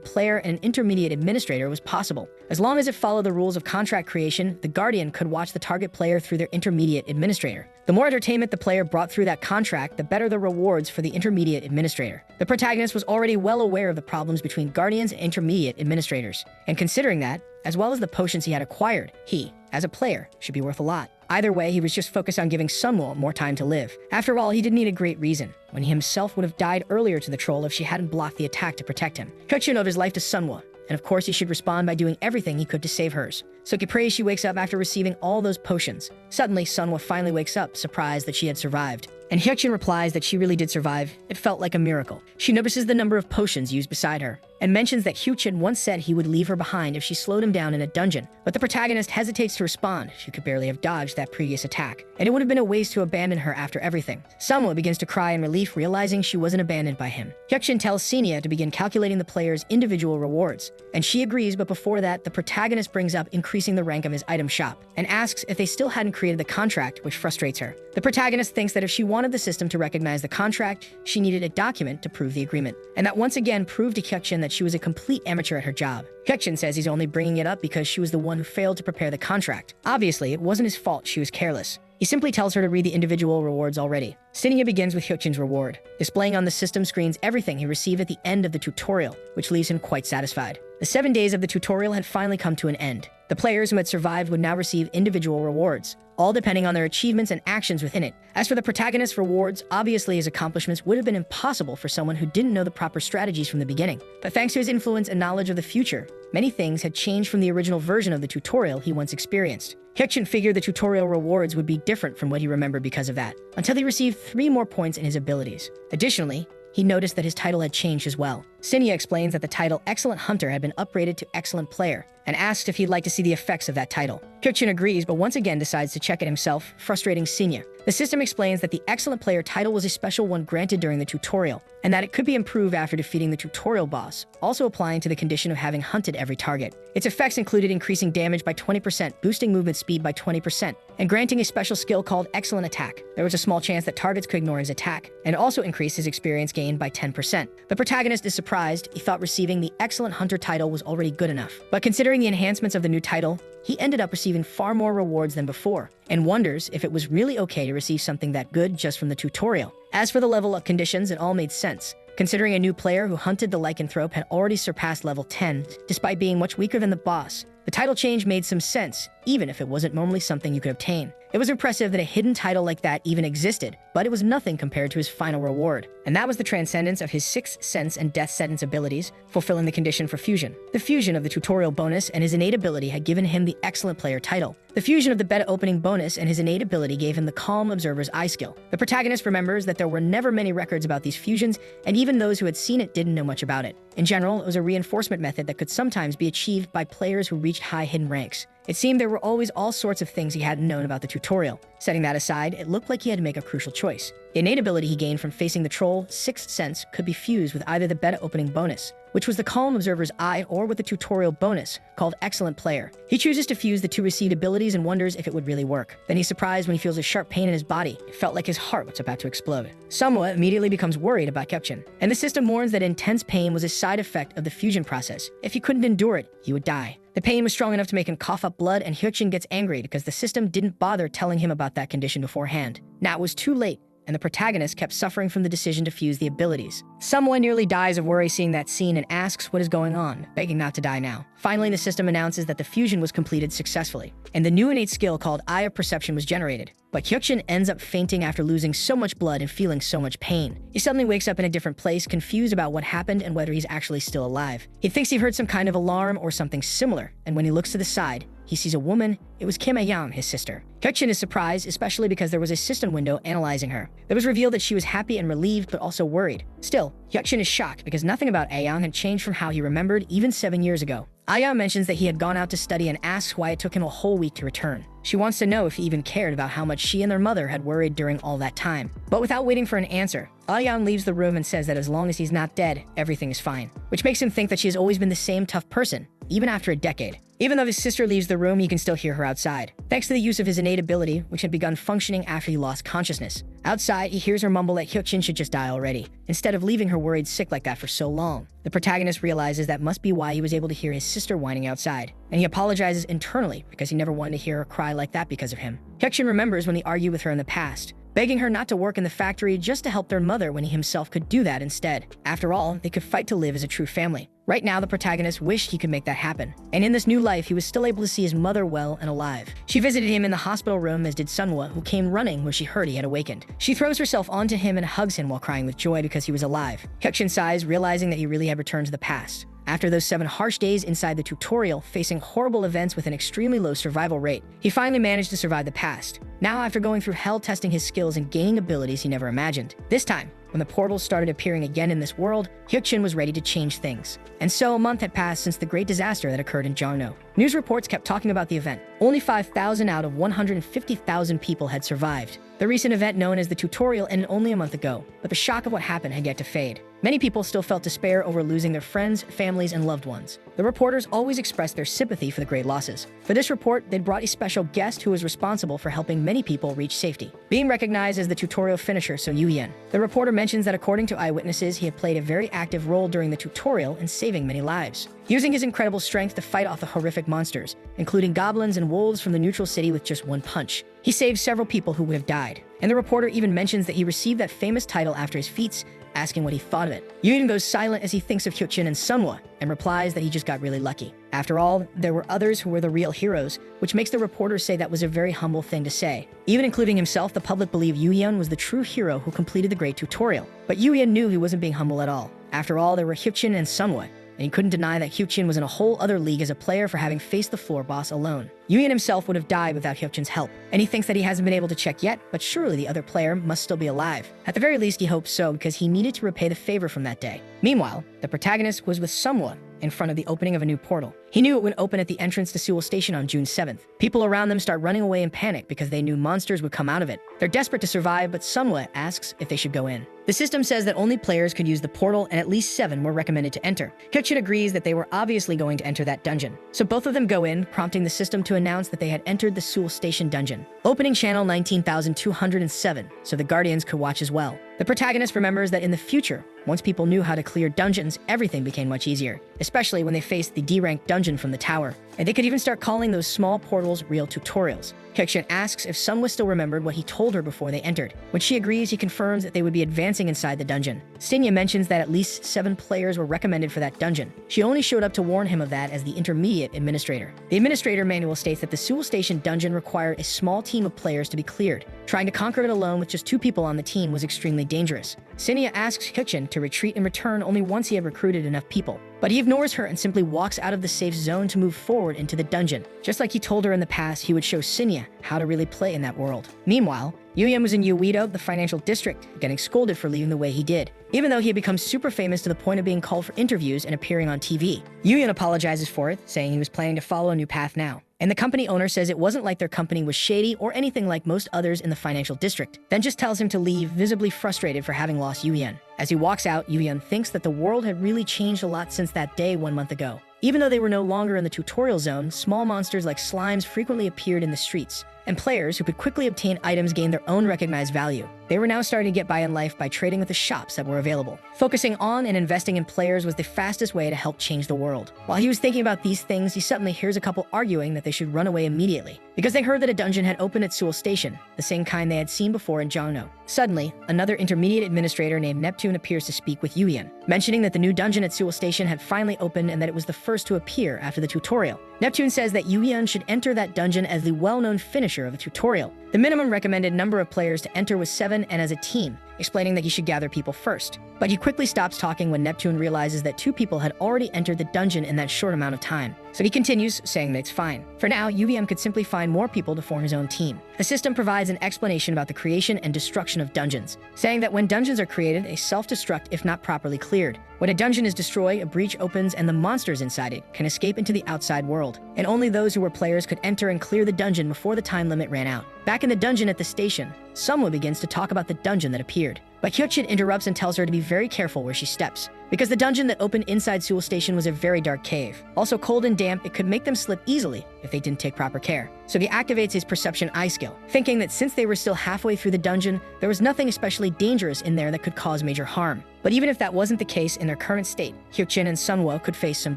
player and an intermediate administrator was possible. As long as it followed the rules of contract creation, the Guardian could watch the target player through their intermediate administrator. The more entertainment the player brought through that contract, the better the rewards for the intermediate administrator. The protagonist was already well aware of the problems between Guardians and intermediate administrators, and considering that, as well as the potions he had acquired, he, as a player, should be worth a lot. Either way, he was just focused on giving Sunhwa more time to live. After all, he didn't need a great reason, when he himself would have died earlier to the troll if she hadn't blocked the attack to protect him. Hyukjin owed his life to Sunhwa, and of course he should respond by doing everything he could to save hers. So he prays she wakes up after receiving all those potions. Suddenly, Sunhwa finally wakes up, surprised that she had survived. And Hyukjin replies that she really did survive. It felt like a miracle. She notices the number of potions used beside her, and mentions that Hyukjin once said he would leave her behind if she slowed him down in a dungeon. But the protagonist hesitates to respond. She could barely have dodged that previous attack, and it would have been a waste to abandon her after everything. Sunhwa begins to cry in relief, realizing she wasn't abandoned by him. Hyukjin tells Cinia to begin calculating the player's individual rewards, and she agrees, but before that, the protagonist brings up increasing the rank of his item shop, and asks if they still hadn't created the contract, which frustrates her. The protagonist thinks that if she wanted the system to recognize the contract, she needed a document to prove the agreement, and that once again proved to Hyukjin that she was a complete amateur at her job. Hyukjin says he's only bringing it up because she was the one who failed to prepare the contract. Obviously, it wasn't his fault she was careless. He simply tells her to read the individual rewards already. Cinia begins with Hyukjin's reward, displaying on the system screens everything he received at the end of the tutorial, which leaves him quite satisfied. The 7 days of the tutorial had finally come to an end. The players who had survived would now receive individual rewards, all depending on their achievements and actions within it. As for the protagonist's rewards, obviously his accomplishments would have been impossible for someone who didn't know the proper strategies from the beginning. But thanks to his influence and knowledge of the future, many things had changed from the original version of the tutorial he once experienced. Hyukjin figured the tutorial rewards would be different from what he remembered because of that, until he received 3 more points in his abilities. Additionally, he noticed that his title had changed as well. Sinya explains that the title Excellent Hunter had been upgraded to Excellent Player, and asks if he'd like to see the effects of that title. Hyukjin agrees, but once again decides to check it himself, frustrating Sinya. The system explains that the Excellent Player title was a special one granted during the tutorial, and that it could be improved after defeating the tutorial boss, also applying to the condition of having hunted every target. Its effects included increasing damage by 20%, boosting movement speed by 20%, and granting a special skill called Excellent Attack. There was a small chance that targets could ignore his attack, and also increase his experience gained by 10%. The protagonist is surprised. He thought receiving the Excellent Hunter title was already good enough. But considering the enhancements of the new title, he ended up receiving far more rewards than before, and wonders if it was really okay to receive something that good just from the tutorial. As for the level up conditions, it all made sense, considering a new player who hunted the lycanthrope had already surpassed level 10, despite being much weaker than the boss. The title change made some sense, even if it wasn't normally something you could obtain. It was impressive that a hidden title like that even existed, but it was nothing compared to his final reward. And that was the transcendence of his Sixth Sense and Death Sentence abilities, fulfilling the condition for fusion. The fusion of the tutorial bonus and his innate ability had given him the Excellent Player title. The fusion of the beta opening bonus and his innate ability gave him the Calm Observer's Eye skill. The protagonist remembers that there were never many records about these fusions, and even those who had seen it didn't know much about it. In general, it was a reinforcement method that could sometimes be achieved by players who reached high hidden ranks. It seemed there were always all sorts of things he hadn't known about the tutorial. Setting that aside, it looked like he had to make a crucial choice. The innate ability he gained from facing the troll, Sixth Sense, could be fused with either the beta opening bonus, which was the Calm Observer's Eye, or with the tutorial bonus, called Excellent Player. He chooses to fuse the two received abilities and wonders if it would really work. Then he's surprised when he feels a sharp pain in his body. It felt like his heart was about to explode. Manhwa immediately becomes worried about Hyukjin, and the system warns that intense pain was a side effect of the fusion process. If he couldn't endure it, he would die. The pain was strong enough to make him cough up blood, and Hyukjin gets angry because the system didn't bother telling him about that condition beforehand. Now it was too late, and the protagonist kept suffering from the decision to fuse the abilities. Someone nearly dies of worry seeing that scene and asks what is going on, begging not to die now. Finally, the system announces that the fusion was completed successfully, and the new innate skill called Eye of Perception was generated. But Hyukjin ends up fainting after losing so much blood and feeling so much pain. He suddenly wakes up in a different place, confused about what happened and whether he's actually still alive. He thinks he heard some kind of alarm or something similar, and when he looks to the side, he sees a woman. It was Kim Ayam, his sister. Hyukjin is surprised, especially because there was a system window analyzing her. It was revealed that she was happy and relieved, but also worried. Still, Hyukjin is shocked because nothing about Ayam had changed from how he remembered even 7 years ago. Ayam mentions that he had gone out to study and asks why it took him a whole week to return. She wants to know if he even cared about how much she and their mother had worried during all that time. But without waiting for an answer, Ayam leaves the room and says that as long as he's not dead, everything is fine, which makes him think that she has always been the same tough person, even after a decade. Even though his sister leaves the room, he can still hear her outside, thanks to the use of his innate ability, which had begun functioning after he lost consciousness. Outside, he hears her mumble that Hyukjin should just die already, instead of leaving her worried sick like that for so long. The protagonist realizes that must be why he was able to hear his sister whining outside, and he apologizes internally because he never wanted to hear her cry like that because of him. Hyukjin remembers when he argued with her in the past, begging her not to work in the factory just to help their mother when he himself could do that instead. After all, they could fight to live as a true family. Right now, the protagonist wished he could make that happen. And in this new life, he was still able to see his mother well and alive. She visited him in the hospital room, as did Manhwa, who came running when she heard he had awakened. She throws herself onto him and hugs him while crying with joy because he was alive. Hyukjin sighs, realizing that he really had returned to the past. After those 7 harsh days inside the tutorial, facing horrible events with an extremely low survival rate, he finally managed to survive the past. Now, after going through hell testing his skills and gaining abilities he never imagined. This time, when the portals started appearing again in this world, Hyukjin was ready to change things. And so a month had passed since the great disaster that occurred in Jarno. News reports kept talking about the event. Only 5,000 out of 150,000 people had survived. The recent event known as the tutorial ended only a month ago, but the shock of what happened had yet to fade. Many people still felt despair over losing their friends, families, and loved ones. The reporters always expressed their sympathy for the great losses. For this report, they'd brought a special guest who was responsible for helping many people reach safety, being recognized as the tutorial finisher So Yu-Yen. The reporter mentions that according to eyewitnesses, he had played a very active role during the tutorial in saving many lives, using his incredible strength to fight off the horrific monsters, including goblins and wolves from the neutral city with just one punch. He saved several people who would have died, and the reporter even mentions that he received that famous title after his feats, asking what he thought of it. Yu-Yen goes silent as he thinks of Hyukjin and Manhwa, and replies that he just got really lucky. After all, there were others who were the real heroes, which makes the reporter say that was a very humble thing to say. Even including himself, the public believed Yu-Yen was the true hero who completed the great tutorial. But Yu-Yen knew he wasn't being humble at all. After all, there were Hyukjin and Manhwa, and he couldn't deny that Hyukjin was in a whole other league as a player for having faced the floor boss alone. Yuyan himself would have died without Hyukjin's help, and he thinks that he hasn't been able to check yet, but surely the other player must still be alive. At the very least, he hopes so because he needed to repay the favor from that day. Meanwhile, the protagonist was with Manhwa in front of the opening of a new portal. He knew it would open at the entrance to Seoul Station on June 7th. People around them start running away in panic because they knew monsters would come out of it. They're desperate to survive, but Manhwa asks if they should go in. The system says that only players could use the portal and at least 7 were recommended to enter. Hyukjin agrees that they were obviously going to enter that dungeon. So both of them go in, prompting the system to announce that they had entered the Seoul Station dungeon. Opening channel 19,207, so the Guardians could watch as well. The protagonist remembers that in the future, once people knew how to clear dungeons, everything became much easier, especially when they faced the D-rank dungeon from the tower. And they could even start calling those small portals real tutorials. Hyukjin asks if Manhwa still remembered what he told her before they entered. When she agrees, he confirms that they would be advancing inside the dungeon. Sinya mentions that at least 7 players were recommended for that dungeon. She only showed up to warn him of that as the intermediate administrator. The administrator manual states that the Seoul Station dungeon required a small team of players to be cleared. Trying to conquer it alone with just 2 people on the team was extremely dangerous. Sinya asks Hyukjin to retreat and return only once he had recruited enough people. But he ignores her and simply walks out of the safe zone to move forward into the dungeon. Just like he told her in the past, he would show Sinya how to really play in that world. Meanwhile, Yuyan was in Uedo, the financial district, getting scolded for leaving the way he did, even though he had become super famous to the point of being called for interviews and appearing on TV. Yuyan apologizes for it, saying he was planning to follow a new path now. And the company owner says it wasn't like their company was shady or anything like most others in the financial district, then just tells him to leave, visibly frustrated for having lost Yuyan. As he walks out, Yuyan thinks that the world had really changed a lot since that day 1 month ago. Even though they were no longer in the tutorial zone, small monsters like slimes frequently appeared in the streets, and players who could quickly obtain items gained their own recognized value. They were now starting to get by in life by trading with the shops that were available. Focusing on and investing in players was the fastest way to help change the world. While he was thinking about these things, he suddenly hears a couple arguing that they should run away immediately, because they heard that a dungeon had opened at Seoul Station, the same kind they had seen before in Jongno. Suddenly, another intermediate administrator named Neptune appears to speak with Yuyan, mentioning that the new dungeon at Seoul Station had finally opened and that it was the first to appear after the tutorial. Neptune says that Yuyan should enter that dungeon as the well-known finisher of the tutorial. The minimum recommended number of players to enter was 7 and as a team, explaining that he should gather people first. But he quickly stops talking when Neptune realizes that 2 people had already entered the dungeon in that short amount of time. So he continues, saying that it's fine. For now, UVM could simply find more people to form his own team. The system provides an explanation about the creation and destruction of dungeons, saying that when dungeons are created, they self-destruct if not properly cleared. When a dungeon is destroyed, a breach opens and the monsters inside it can escape into the outside world, and only those who were players could enter and clear the dungeon before the time limit ran out. Back in the dungeon at the station, someone begins to talk about the dungeon that appeared. But Hyukjin interrupts and tells her to be very careful where she steps, because the dungeon that opened inside Seoul Station was a very dark cave. Also cold and damp, it could make them slip easily if they didn't take proper care. So he activates his perception eye skill, thinking that since they were still halfway through the dungeon, there was nothing especially dangerous in there that could cause major harm. But even if that wasn't the case in their current state, Hyukjin and Manhwa could face some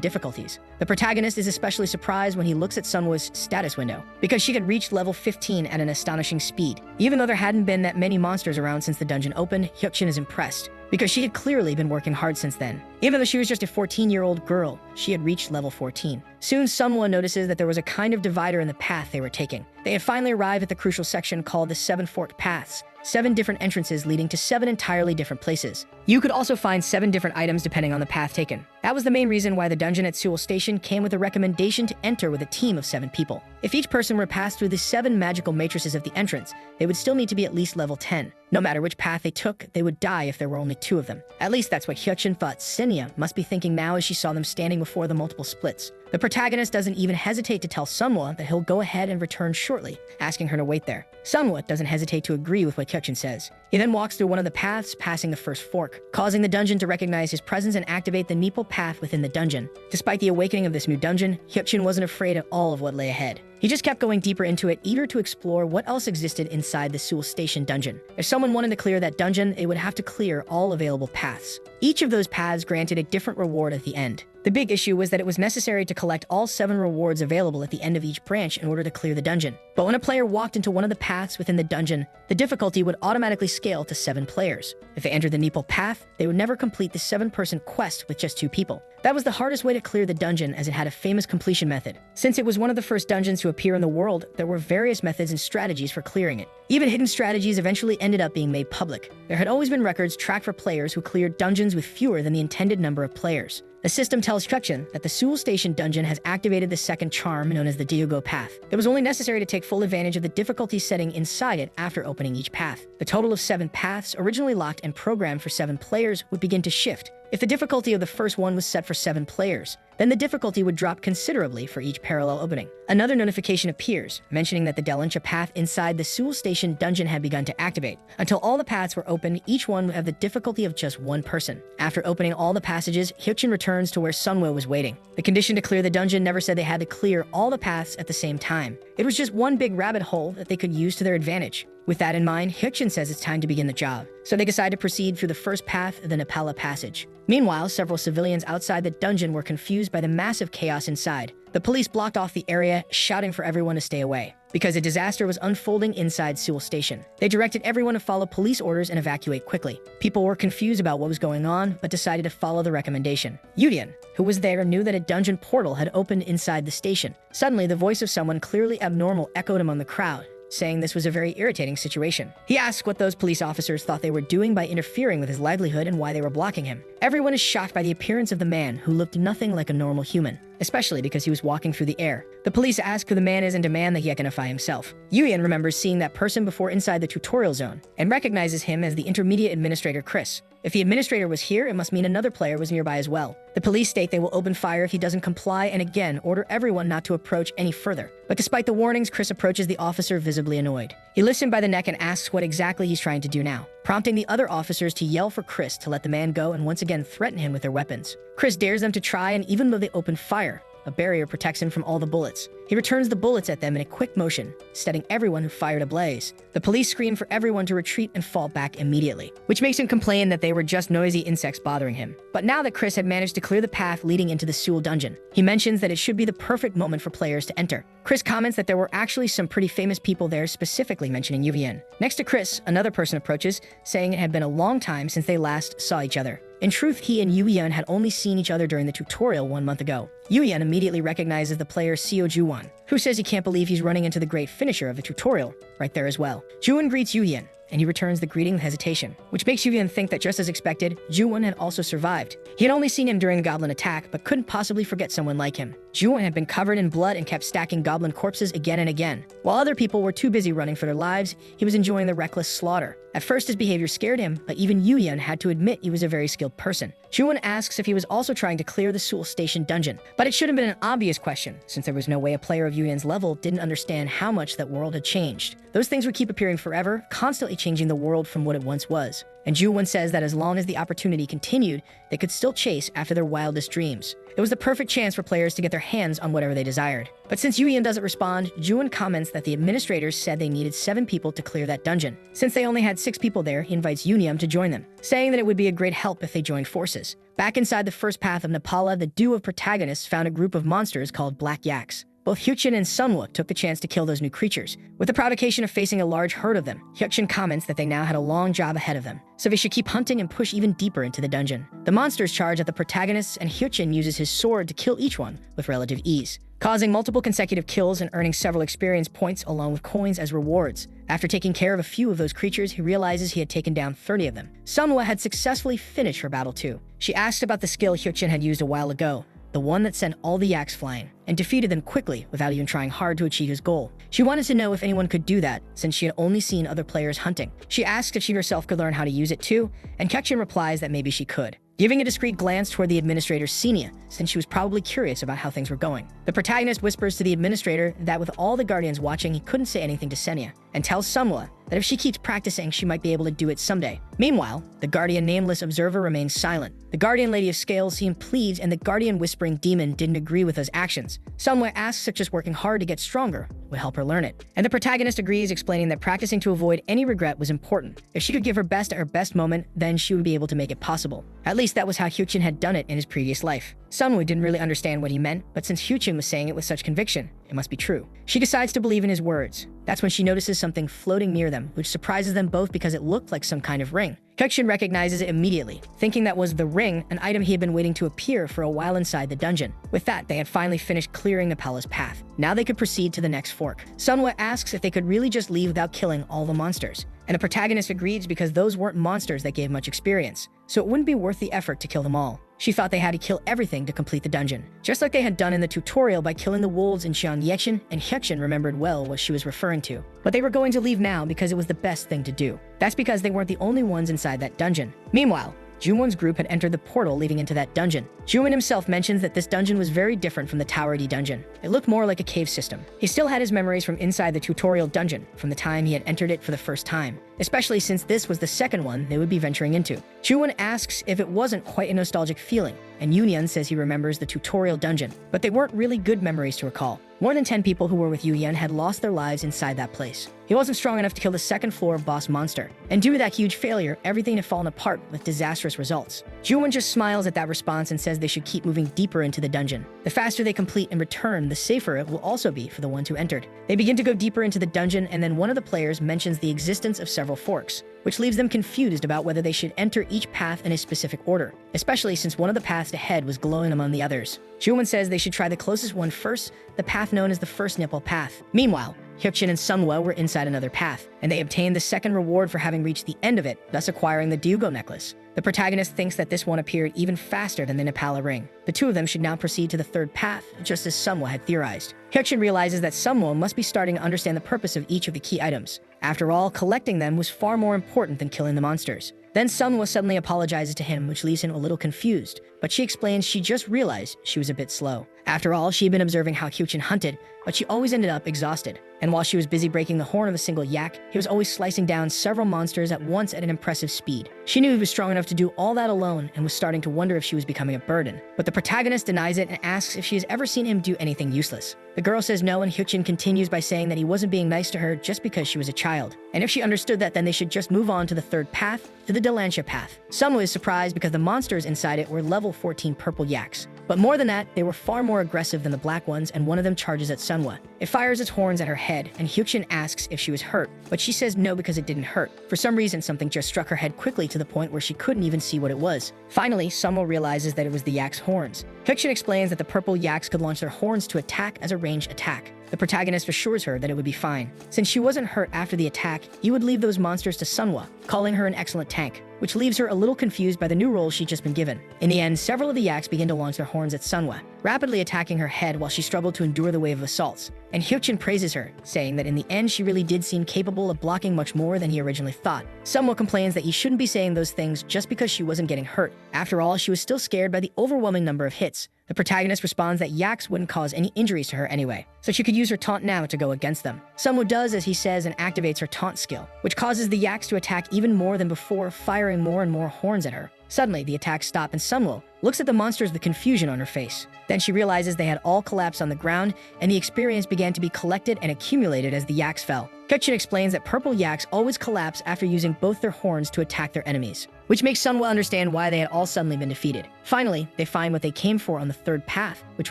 difficulties. The protagonist is especially surprised when he looks at Manhwa's status window, because she had reached level 15 at an astonishing speed. Even though there hadn't been that many monsters around since the dungeon opened, Hyukjin is impressed, because she had clearly been working hard since then. Even though she was just a 14-year-old girl, she had reached level 14. Soon, Manhwa notices that there was a kind of divider in the path they were taking. They had finally arrived at the crucial section called the 7 Forked Paths, 7 different entrances leading to 7 entirely different places. You could also find 7 different items depending on the path taken. That was the main reason why the dungeon at Seoul Station came with a recommendation to enter with a team of 7 people. If each person were passed through the 7 magical matrices of the entrance, they would still need to be at least level 10. No matter which path they took, they would die if there were only 2 of them. At least that's what Hyukjin thought Sinya must be thinking now as she saw them standing before the multiple splits. The protagonist doesn't even hesitate to tell Manhwa that he'll go ahead and return shortly, asking her to wait there. Manhwa doesn't hesitate to agree with what Hyukjin says. He then walks through one of the paths, passing the first fork, causing the dungeon to recognize his presence and activate the Neeple path within the dungeon. Despite the awakening of this new dungeon, Hyukjin wasn't afraid at all of what lay ahead. He just kept going deeper into it, eager to explore what else existed inside the Seoul Station dungeon. If someone wanted to clear that dungeon, they would have to clear all available paths. Each of those paths granted a different reward at the end. The big issue was that it was necessary to collect all 7 rewards available at the end of each branch in order to clear the dungeon. But when a player walked into one of the paths within the dungeon, the difficulty would automatically scale to 7 players. If they entered the Neeple path, they would never complete the 7-person quest with just 2 people. That was the hardest way to clear the dungeon, as it had a famous completion method. Since it was one of the first dungeons to appear in the world, there were various methods and strategies for clearing it. Even hidden strategies eventually ended up being made public. There had always been records tracked for players who cleared dungeons with fewer than the intended number of players. The system tells Hyukjin that the Seoul Station dungeon has activated the second charm known as the Diogo path. It was only necessary to take full advantage of the difficulty setting inside it after opening each path. The total of 7 paths, originally locked and programmed for 7 players, would begin to shift. If the difficulty of the first one was set for 7 players, then the difficulty would drop considerably for each parallel opening. Another notification appears, mentioning that the Delincha path inside the Seoul Station dungeon had begun to activate. Until all the paths were opened, each one would have the difficulty of just 1 person. After opening all the passages, Hyukjin returns to where Sunwoo was waiting. The condition to clear the dungeon never said they had to clear all the paths at the same time. It was just one big rabbit hole that they could use to their advantage. With that in mind, Hyukjin says it's time to begin the job, so they decide to proceed through the first path, the Nepala passage. Meanwhile, several civilians outside the dungeon were confused by the massive chaos inside. The police blocked off the area, shouting for everyone to stay away, because a disaster was unfolding inside Seoul Station. They directed everyone to follow police orders and evacuate quickly. People were confused about what was going on, but decided to follow the recommendation. Yudian, who was there, knew that a dungeon portal had opened inside the station. Suddenly, the voice of someone clearly abnormal echoed among the crowd, saying this was a very irritating situation. He asked what those police officers thought they were doing by interfering with his livelihood and why they were blocking him. Everyone is shocked by the appearance of the man, who looked nothing like a normal human, especially because he was walking through the air. The police ask who the man is and demand that he identify himself. Yuyan remembers seeing that person before inside the tutorial zone and recognizes him as the intermediate administrator Chris. If the administrator was here, it must mean another player was nearby as well. The police state they will open fire if he doesn't comply and again order everyone not to approach any further. But despite the warnings, Chris approaches the officer visibly annoyed. He lifts him by the neck and asks what exactly he's trying to do now, prompting the other officers to yell for Chris to let the man go and once again threaten him with their weapons. Chris dares them to try, and even though they open fire, a barrier protects him from all the bullets. He returns the bullets at them in a quick motion, setting everyone who fired ablaze. The police scream for everyone to retreat and fall back immediately, which makes him complain that they were just noisy insects bothering him. But now that Chris had managed to clear the path leading into the Seoul dungeon, he mentions that it should be the perfect moment for players to enter. Chris comments that there were actually some pretty famous people there, specifically mentioning Yuvian. Next to Chris, another person approaches, saying it had been a long time since they last saw each other. In truth, he and Yuyan had only seen each other during the tutorial 1 month ago. Yuyan immediately recognizes the player Seo Juwon, who says he can't believe he's running into the great finisher of the tutorial right there as well. Juwon greets Yuyan, and he returns the greeting with hesitation, which makes Yuyan think that just as expected, Juwon had also survived. He had only seen him during the goblin attack, but couldn't possibly forget someone like him. Juwon had been covered in blood and kept stacking goblin corpses again and again. While other people were too busy running for their lives, he was enjoying the reckless slaughter. At first, his behavior scared him, but even Yuyan had to admit he was a very skilled person. Juwon asks if he was also trying to clear the Seoul Station dungeon, but it should have been an obvious question, since there was no way a player of Yuyan's level didn't understand how much that world had changed. Those things would keep appearing forever, constantly changing the world from what it once was. And Juwon says that as long as the opportunity continued, they could still chase after their wildest dreams. It was the perfect chance for players to get their hands on whatever they desired. But since Yuyan doesn't respond, Juwon comments that the administrators said they needed 7 people to clear that dungeon. Since they only had 6 people there, he invites Unium to join them, saying that it would be a great help if they joined forces. Back inside the first path of Nepala, the duo of protagonists found a group of monsters called Black Yaks. Both Hyukjin and Sunwoo took the chance to kill those new creatures. With the provocation of facing a large herd of them, Hyukjin comments that they now had a long job ahead of them, so they should keep hunting and push even deeper into the dungeon. The monsters charge at the protagonists, and Hyukjin uses his sword to kill each one with relative ease, causing multiple consecutive kills and earning several experience points along with coins as rewards. After taking care of a few of those creatures, he realizes he had taken down 30 of them. Sunwoo had successfully finished her battle too. She asked about the skill Hyukjin had used a while ago, the one that sent all the yaks flying, and defeated them quickly without even trying hard to achieve his goal. She wanted to know if anyone could do that, since she had only seen other players hunting. She asks if she herself could learn how to use it too, and Hyukjin replies that maybe she could, giving a discreet glance toward the administrator Senia, since she was probably curious about how things were going. The protagonist whispers to the administrator that with all the guardians watching, he couldn't say anything to Senia, and tells Sunwoo that if she keeps practicing, she might be able to do it someday. Meanwhile, the Guardian Nameless Observer remains silent. The Guardian Lady of Scales seemed pleased, and the Guardian Whispering Demon didn't agree with those actions. Sunwoo asks if just working hard to get stronger would help her learn it, and the protagonist agrees, explaining that practicing to avoid any regret was important. If she could give her best at her best moment, then she would be able to make it possible. At least that was how Hyukjin had done it in his previous life. Sunwoo didn't really understand what he meant, but since Hyukjin was saying it with such conviction, it must be true. She decides to believe in his words. That's when she notices something floating near them, which surprises them both because it looked like some kind of ring. Hyukjin recognizes it immediately, thinking that was the ring, an item he had been waiting to appear for a while inside the dungeon. With that, they had finally finished clearing the palace path. Now they could proceed to the next fork. Sunwoo asks if they could really just leave without killing all the monsters, and the protagonist agrees because those weren't monsters that gave much experience, so it wouldn't be worth the effort to kill them all. She thought they had to kill everything to complete the dungeon, just like they had done in the tutorial by killing the wolves in Xiangyexin, and Hyeksin remembered well what she was referring to. But they were going to leave now because it was the best thing to do. That's because they weren't the only ones inside that dungeon. Meanwhile, Junwon's group had entered the portal leading into that dungeon. Junwon himself mentions that this dungeon was very different from the Tower D dungeon. It looked more like a cave system. He still had his memories from inside the tutorial dungeon, from the time he had entered it for the first time, especially since this was the second one they would be venturing into. Junwon asks if it wasn't quite a nostalgic feeling, and Yunyan says he remembers the tutorial dungeon, but they weren't really good memories to recall. More than 10 people who were with Yunyan had lost their lives inside that place. He wasn't strong enough to kill the second floor boss monster, and due to that huge failure, everything had fallen apart with disastrous results. Junwon just smiles at that response and says they should keep moving deeper into the dungeon. The faster they complete and return, the safer it will also be for the ones who entered. They begin to go deeper into the dungeon, and then one of the players mentions the existence of several forks, which leaves them confused about whether they should enter each path in a specific order, especially since one of the paths ahead was glowing among the others. Junwon says they should try the closest one first, the path known as the first nipple path. Meanwhile, Hyeksin and Sunghwa were inside another path, and they obtained the second reward for having reached the end of it, thus acquiring the Dugo necklace. The protagonist thinks that this one appeared even faster than the Nepala ring. The two of them should now proceed to the third path, just as Sunghwa had theorized. Hyeksin realizes that Sunghwa must be starting to understand the purpose of each of the key items. After all, collecting them was far more important than killing the monsters. Then Sunghwa suddenly apologizes to him, which leaves him a little confused, but she explains she just realized she was a bit slow. After all, she had been observing how Hyeksin hunted, but she always ended up exhausted. And while she was busy breaking the horn of a single yak, he was always slicing down several monsters at once at an impressive speed. She knew he was strong enough to do all that alone and was starting to wonder if she was becoming a burden. But the protagonist denies it and asks if she has ever seen him do anything useless. The girl says no, and Hyeksin continues by saying that he wasn't being nice to her just because she was a child. And if she understood that, then they should just move on to the third path, to the Delancia path. Sunghwa is surprised because the monsters inside it were level 14 purple yaks. But more than that, they were far more aggressive than the black ones, and one of them charges at Sunghwa. It fires its horns at her head, and Hyeksin asks if she was hurt, but she says no because it didn't hurt. For some reason, something just struck her head quickly to the point where she couldn't even see what it was. Finally, Sunghwa realizes that it was the yak's horns. Hyeksin explains that the purple yaks could launch their horns to attack as a ranged attack. The protagonist assures her that it would be fine. Since she wasn't hurt after the attack, he would leave those monsters to Sunghwa, calling her an excellent tank, which leaves her a little confused by the new role she'd just been given. In the end, several of the yaks begin to launch their horns at Sunghwa, rapidly attacking her head while she struggled to endure the wave of assaults. And Hyeksin praises her, saying that in the end she really did seem capable of blocking much more than he originally thought. Sunghwa complains that he shouldn't be saying those things just because she wasn't getting hurt. After all, she was still scared by the overwhelming number of hits. The protagonist responds that yaks wouldn't cause any injuries to her anyway, so she could use her taunt now to go against them. Sunghwa does as he says and activates her taunt skill, which causes the yaks to attack even more than before, firing more and more horns at her. Suddenly, the attacks stop and Sunghwa looks at the monsters with confusion on her face. Then she realizes they had all collapsed on the ground, and the experience began to be collected and accumulated as the yaks fell. Hyeksin explains that purple yaks always collapse after using both their horns to attack their enemies, which makes Sunghwa understand why they had all suddenly been defeated. Finally, they find what they came for on the third path, which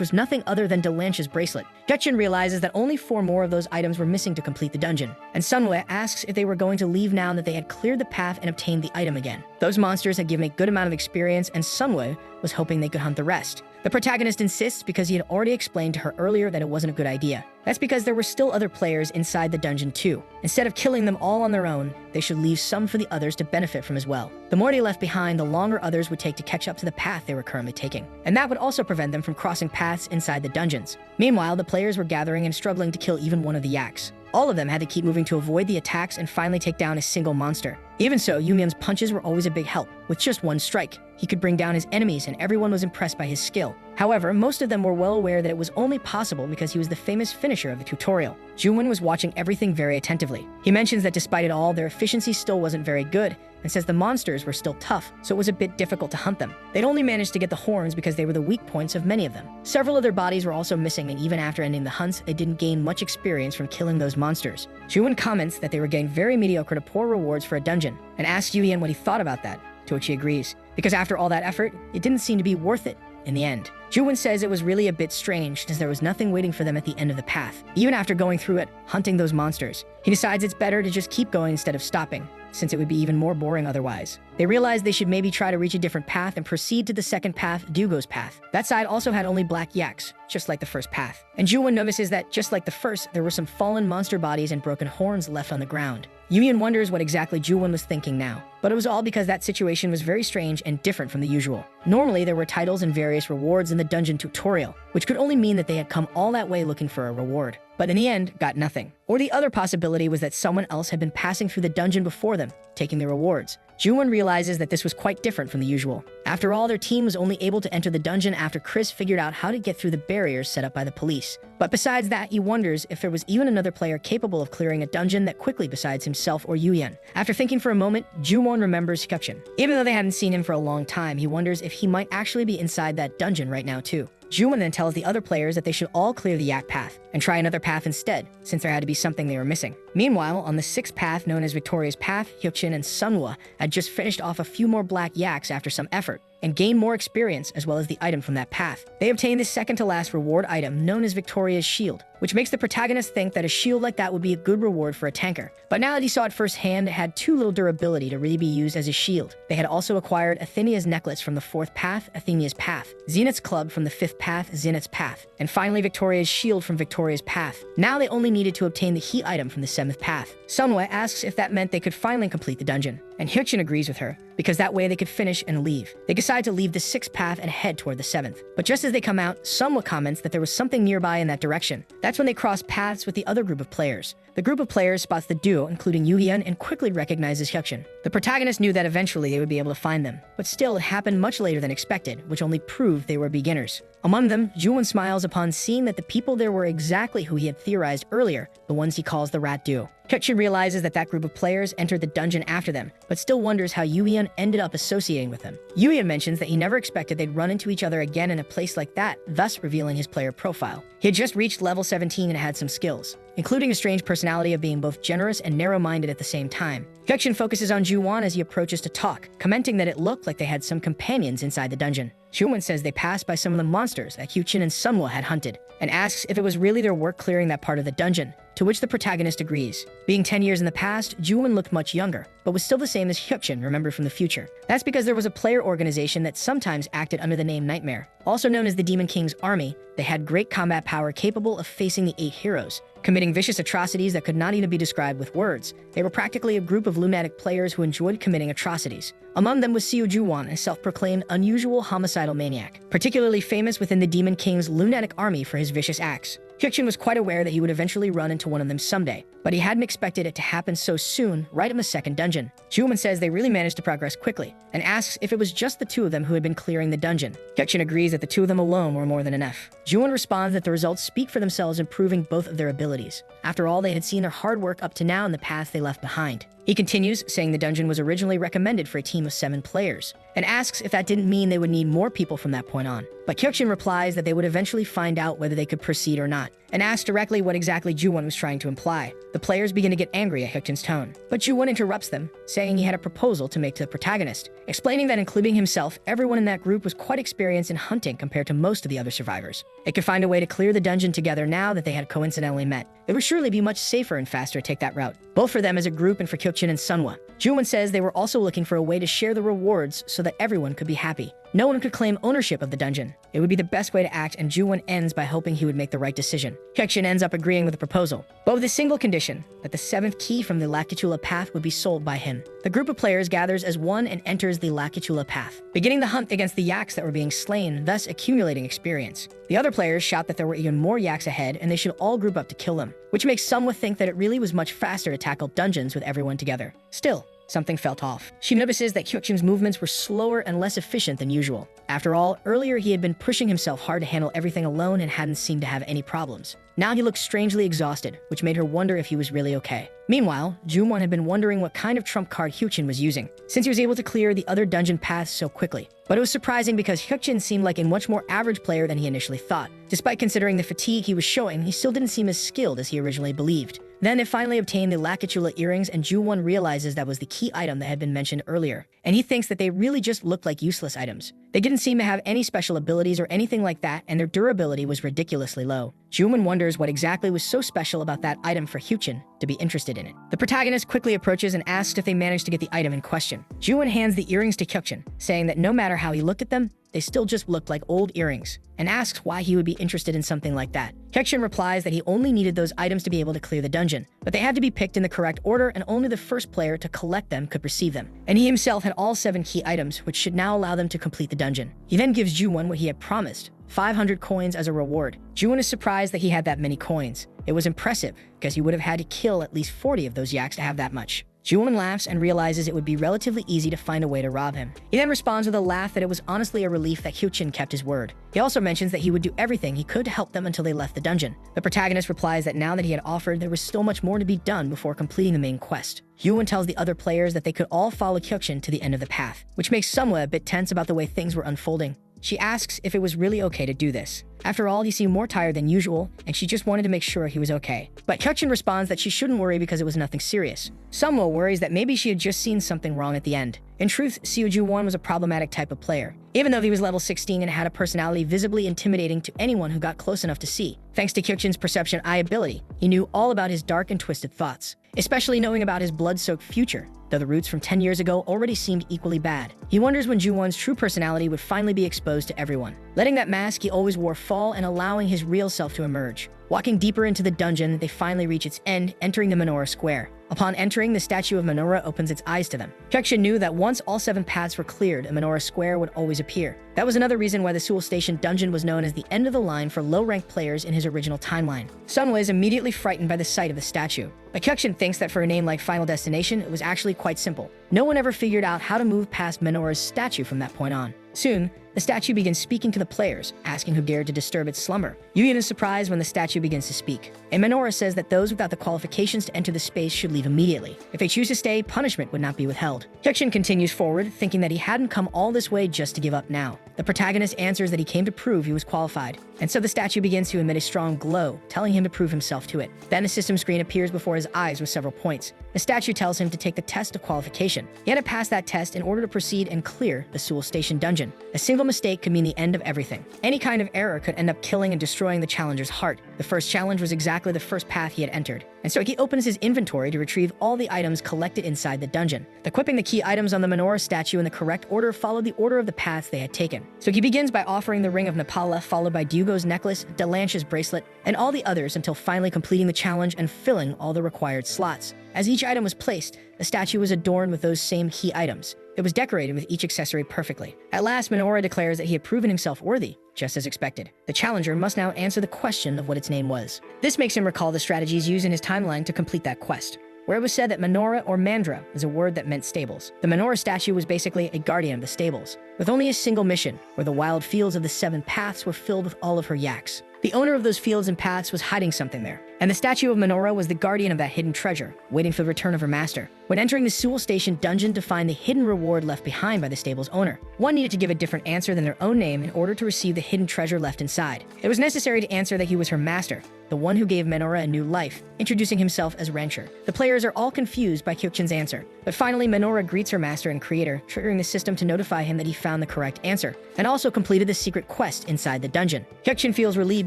was nothing other than Delancia's bracelet. Hyeksin realizes that only 4 more of those items were missing to complete the dungeon, and Sunghwa asks if they were going to leave now that they had cleared the path and obtained the item again. Those monsters had given a good amount of experience, and Sunghwa was hoping they could hunt the rest. The protagonist insists because he had already explained to her earlier that it wasn't a good idea. That's because there were still other players inside the dungeon too. Instead of killing them all on their own, they should leave some for the others to benefit from as well. The more they left behind, the longer others would take to catch up to the path they were currently taking. And that would also prevent them from crossing paths inside the dungeons. Meanwhile, the players were gathering and struggling to kill even one of the yaks. All of them had to keep moving to avoid the attacks and finally take down a single monster. Even so, Yumyeon's punches were always a big help. With just one strike, he could bring down his enemies and everyone was impressed by his skill. However, most of them were well aware that it was only possible because he was the famous finisher of the tutorial. Junwon was watching everything very attentively. He mentions that despite it all, their efficiency still wasn't very good, and says the monsters were still tough, so it was a bit difficult to hunt them. They'd only managed to get the horns because they were the weak points of many of them. Several of their bodies were also missing, and even after ending the hunts, they didn't gain much experience from killing those monsters. Junwon comments that they were getting very mediocre to poor rewards for a dungeon, and asks Yuyan what he thought about that, to which he agrees, because after all that effort, it didn't seem to be worth it in the end. Junwon says it was really a bit strange since there was nothing waiting for them at the end of the path. Even after going through it, hunting those monsters, he decides it's better to just keep going instead of stopping, since it would be even more boring otherwise. They realized they should maybe try to reach a different path and proceed to the second path, Dugo's path. That side also had only black yaks, just like the first path. And Ju-won notices that, just like the first, there were some fallen monster bodies and broken horns left on the ground. Yu-yeon wonders what exactly Ju-won was thinking now, but it was all because that situation was very strange and different from the usual. Normally, there were titles and various rewards in the dungeon tutorial, which could only mean that they had come all that way looking for a reward, but in the end, got nothing. Or the other possibility was that someone else had been passing through the dungeon before them, taking the rewards. Ju-won realizes that this was quite different from the usual. After all, their team was only able to enter the dungeon after Chris figured out how to get through the barriers set up by the police. But besides that, he wonders if there was even another player capable of clearing a dungeon that quickly besides himself or Yu-yeon. After thinking for a moment, Ju-won remembers Hyukjin. Even though they hadn't seen him for a long time, he wonders if he might actually be inside that dungeon right now too. Ju-won then tells the other players that they should all clear the yak path and try another path instead, since there had to be something they were missing. Meanwhile, on the sixth path known as Victoria's Path, Hyukjin and Sunhwa had just finished off a few more black yaks after some effort and gained more experience as well as the item from that path. They obtained the second to last reward item known as Victoria's Shield, which makes the protagonist think that a shield like that would be a good reward for a tanker. But now that he saw it firsthand, it had too little durability to really be used as a shield. They had also acquired Athena's necklace from the fourth path, Athena's path, Zenith's club from the fifth path, Zenith's path, and finally Victoria's shield from Victoria's path. Now they only needed to obtain the heat item from the seventh path. Sunhwa asks if that meant they could finally complete the dungeon, and Hyukjin agrees with her, because that way they could finish and leave. They decide to leave the sixth path and head toward the seventh. But just as they come out, Sunhwa comments that there was something nearby in that direction. That's when they cross paths with the other group of players. The group of players spots the duo, including Yu-yeon, and quickly recognizes Hyukjin. The protagonist knew that eventually they would be able to find them, but still it happened much later than expected, which only proved they were beginners. Among them, Ju-won smiles upon seeing that the people there were exactly who he had theorized earlier, the ones he calls the rat duo. Hyukjin realizes that group of players entered the dungeon after them, but still wonders how Yu-yeon ended up associating with them. Yu-yeon mentions that he never expected they'd run into each other again in a place like that, thus revealing his player profile. He had just reached level 17 and had some skills, including a strange personality of being both generous and narrow-minded at the same time. Hyukjin focuses on Ju-won as he approaches to talk, commenting that it looked like they had some companions inside the dungeon. Ju-won says they passed by some of the monsters that Hyukjin and Sunhwa had hunted, and asks if it was really their work clearing that part of the dungeon, to which the protagonist agrees. Being 10 years in the past, Ju-won looked much younger, but was still the same as Hyukjin remembered from the future. That's because there was a player organization that sometimes acted under the name Nightmare. Also known as the Demon King's Army, they had great combat power capable of facing the 8 heroes, committing vicious atrocities that could not even be described with words. They were practically a group of lunatic players who enjoyed committing atrocities. Among them was Seo Ju-won, a self-proclaimed unusual homicidal maniac, particularly famous within the Demon King's lunatic army for his vicious acts. Hyukjin was quite aware that he would eventually run into one of them someday, but he hadn't expected it to happen so soon, right in the second dungeon. Ju-won says they really managed to progress quickly, and asks if it was just the two of them who had been clearing the dungeon. Hyukjin agrees that the two of them alone were more than enough. Ju-won responds that the results speak for themselves in proving both of their abilities. After all, they had seen their hard work up to now in the path they left behind. He continues, saying the dungeon was originally recommended for a team of 7 players, and asks if that didn't mean they would need more people from that point on. But Hyukjin replies that they would eventually find out whether they could proceed or not, and asks directly what exactly Ju-won was trying to imply. The players begin to get angry at Hyukjin's tone, but Ju-won interrupts them, saying he had a proposal to make to the protagonist, explaining that including himself, everyone in that group was quite experienced in hunting compared to most of the other survivors. They could find a way to clear the dungeon together now that they had coincidentally met. It would surely be much safer and faster to take that route, both for them as a group and for Hyukjin and Sunhwa. Ju-won says they were also looking for a way to share the rewards so that everyone could be happy. No one could claim ownership of the dungeon. It would be the best way to act, and Ju-won ends by hoping he would make the right decision. Hyukjin ends up agreeing with the proposal, but with a single condition, that the 7th key from the Lakitula path would be sold by him. The group of players gathers as one and enters the Lakitula path, beginning the hunt against the yaks that were being slain, thus accumulating experience. The other players shout that there were even more yaks ahead and they should all group up to kill them, which makes Sunhwa think that it really was much faster to tackle dungeons with everyone together. Still, something felt off. She notices that Hyukjin's movements were slower and less efficient than usual. After all, earlier he had been pushing himself hard to handle everything alone and hadn't seemed to have any problems. Now he looked strangely exhausted, which made her wonder if he was really okay. Meanwhile, Ju-won had been wondering what kind of trump card Hyukjin was using, since he was able to clear the other dungeon paths so quickly. But it was surprising because Hyukjin seemed like a much more average player than he initially thought. Despite considering the fatigue he was showing, he still didn't seem as skilled as he originally believed. Then they finally obtained the Lakitula earrings, and Ju-won realizes that was the key item that had been mentioned earlier, and he thinks that they really just looked like useless items. They didn't seem to have any special abilities or anything like that, and their durability was ridiculously low. Ju-won wonders what exactly was so special about that item for Hyuchin to be interested in it. The protagonist quickly approaches and asks if they managed to get the item in question. Ju-won hands the earrings to Hyuchin, saying that no matter how he looked at them, they still just looked like old earrings, and asks why he would be interested in something like that. Hyuchin replies that he only needed those items to be able to clear the dungeon, but they had to be picked in the correct order and only the first player to collect them could receive them. And he himself had all 7 key items, which should now allow them to complete the dungeon. He then gives Ju-won what he had promised, 500 coins as a reward. Ju-won is surprised that he had that many coins. It was impressive, because he would have had to kill at least 40 of those yaks to have that much. Ju-won laughs and realizes it would be relatively easy to find a way to rob him. He then responds with a laugh that it was honestly a relief that Hyuchin kept his word. He also mentions that he would do everything he could to help them until they left the dungeon. The protagonist replies that now that he had offered, there was still much more to be done before completing the main quest. Ju-won tells the other players that they could all follow Hyuchin to the end of the path, which makes Sunhwa a bit tense about the way things were unfolding. She asks if it was really okay to do this. After all, he seemed more tired than usual, and she just wanted to make sure he was okay. But Hyuchin responds that she shouldn't worry because it was nothing serious. Sunhwa worries that maybe she had just seen something wrong at the end. In truth, Seo Ju-won was a problematic type of player. Even though he was level 16 and had a personality visibly intimidating to anyone who got close enough to see, thanks to Hyuchin's perception eye ability, he knew all about his dark and twisted thoughts, especially knowing about his blood-soaked future, though the roots from 10 years ago already seemed equally bad. He wonders when Ju-won's true personality would finally be exposed to everyone, letting that mask he always wore fall and allowing his real self to emerge. Walking deeper into the dungeon, they finally reach its end, entering the menorah square. Upon entering, the statue of Menorah opens its eyes to them. Hyuchin knew that once all 7 paths were cleared, a menorah square would always appear. That was another reason why the Seoul Station dungeon was known as the end of the line for low-ranked players in his original timeline. Sunhwa is immediately frightened by the sight of the statue. But Hyuchin thinks that for a name like Final Destination, it was actually quite simple. No one ever figured out how to move past Menorah's statue from that point on. Soon, the statue begins speaking to the players, asking who dared to disturb its slumber. Yuyan is surprised when the statue begins to speak. And Menorah says that those without the qualifications to enter the space should leave immediately. If they choose to stay, punishment would not be withheld. Hyuchin continues forward, thinking that he hadn't come all this way just to give up now. The protagonist answers that he came to prove he was qualified. And so the statue begins to emit a strong glow, telling him to prove himself to it. Then a system screen appears before his eyes with several points. The statue tells him to take the test of qualification. He had to pass that test in order to proceed and clear the Seoul Station dungeon. A single mistake could mean the end of everything. Any kind of error could end up killing and destroying the challenger's heart. The first challenge was exactly the first path he had entered. And so he opens his inventory to retrieve all the items collected inside the dungeon. Equipping the key items on the menorah statue in the correct order followed the order of the paths they had taken. So he begins by offering the Ring of Nepala, followed by Diogo's necklace, Delanche's bracelet, and all the others until finally completing the challenge and filling all the required slots. As each item was placed, the statue was adorned with those same key items. It was decorated with each accessory perfectly. At last, Menorah declares that he had proven himself worthy, just as expected. The challenger must now answer the question of what its name was. This makes him recall the strategies used in his timeline to complete that quest, where it was said that Menorah or Mandra was a word that meant stables. The Menorah statue was basically a guardian of the stables, with only a single mission, where the wild fields of the 7 paths were filled with all of her yaks. The owner of those fields and paths was hiding something there, and the statue of Menorah was the guardian of that hidden treasure, waiting for the return of her master. When entering the Seoul Station dungeon to find the hidden reward left behind by the stable's owner, one needed to give a different answer than their own name in order to receive the hidden treasure left inside. It was necessary to answer that he was her master, the one who gave Menorah a new life, introducing himself as Rancher. The players are all confused by Hyuchin's answer, but finally Menorah greets her master and creator, triggering the system to notify him that he found the correct answer, and also completed the secret quest inside the dungeon. Hyuchin feels relieved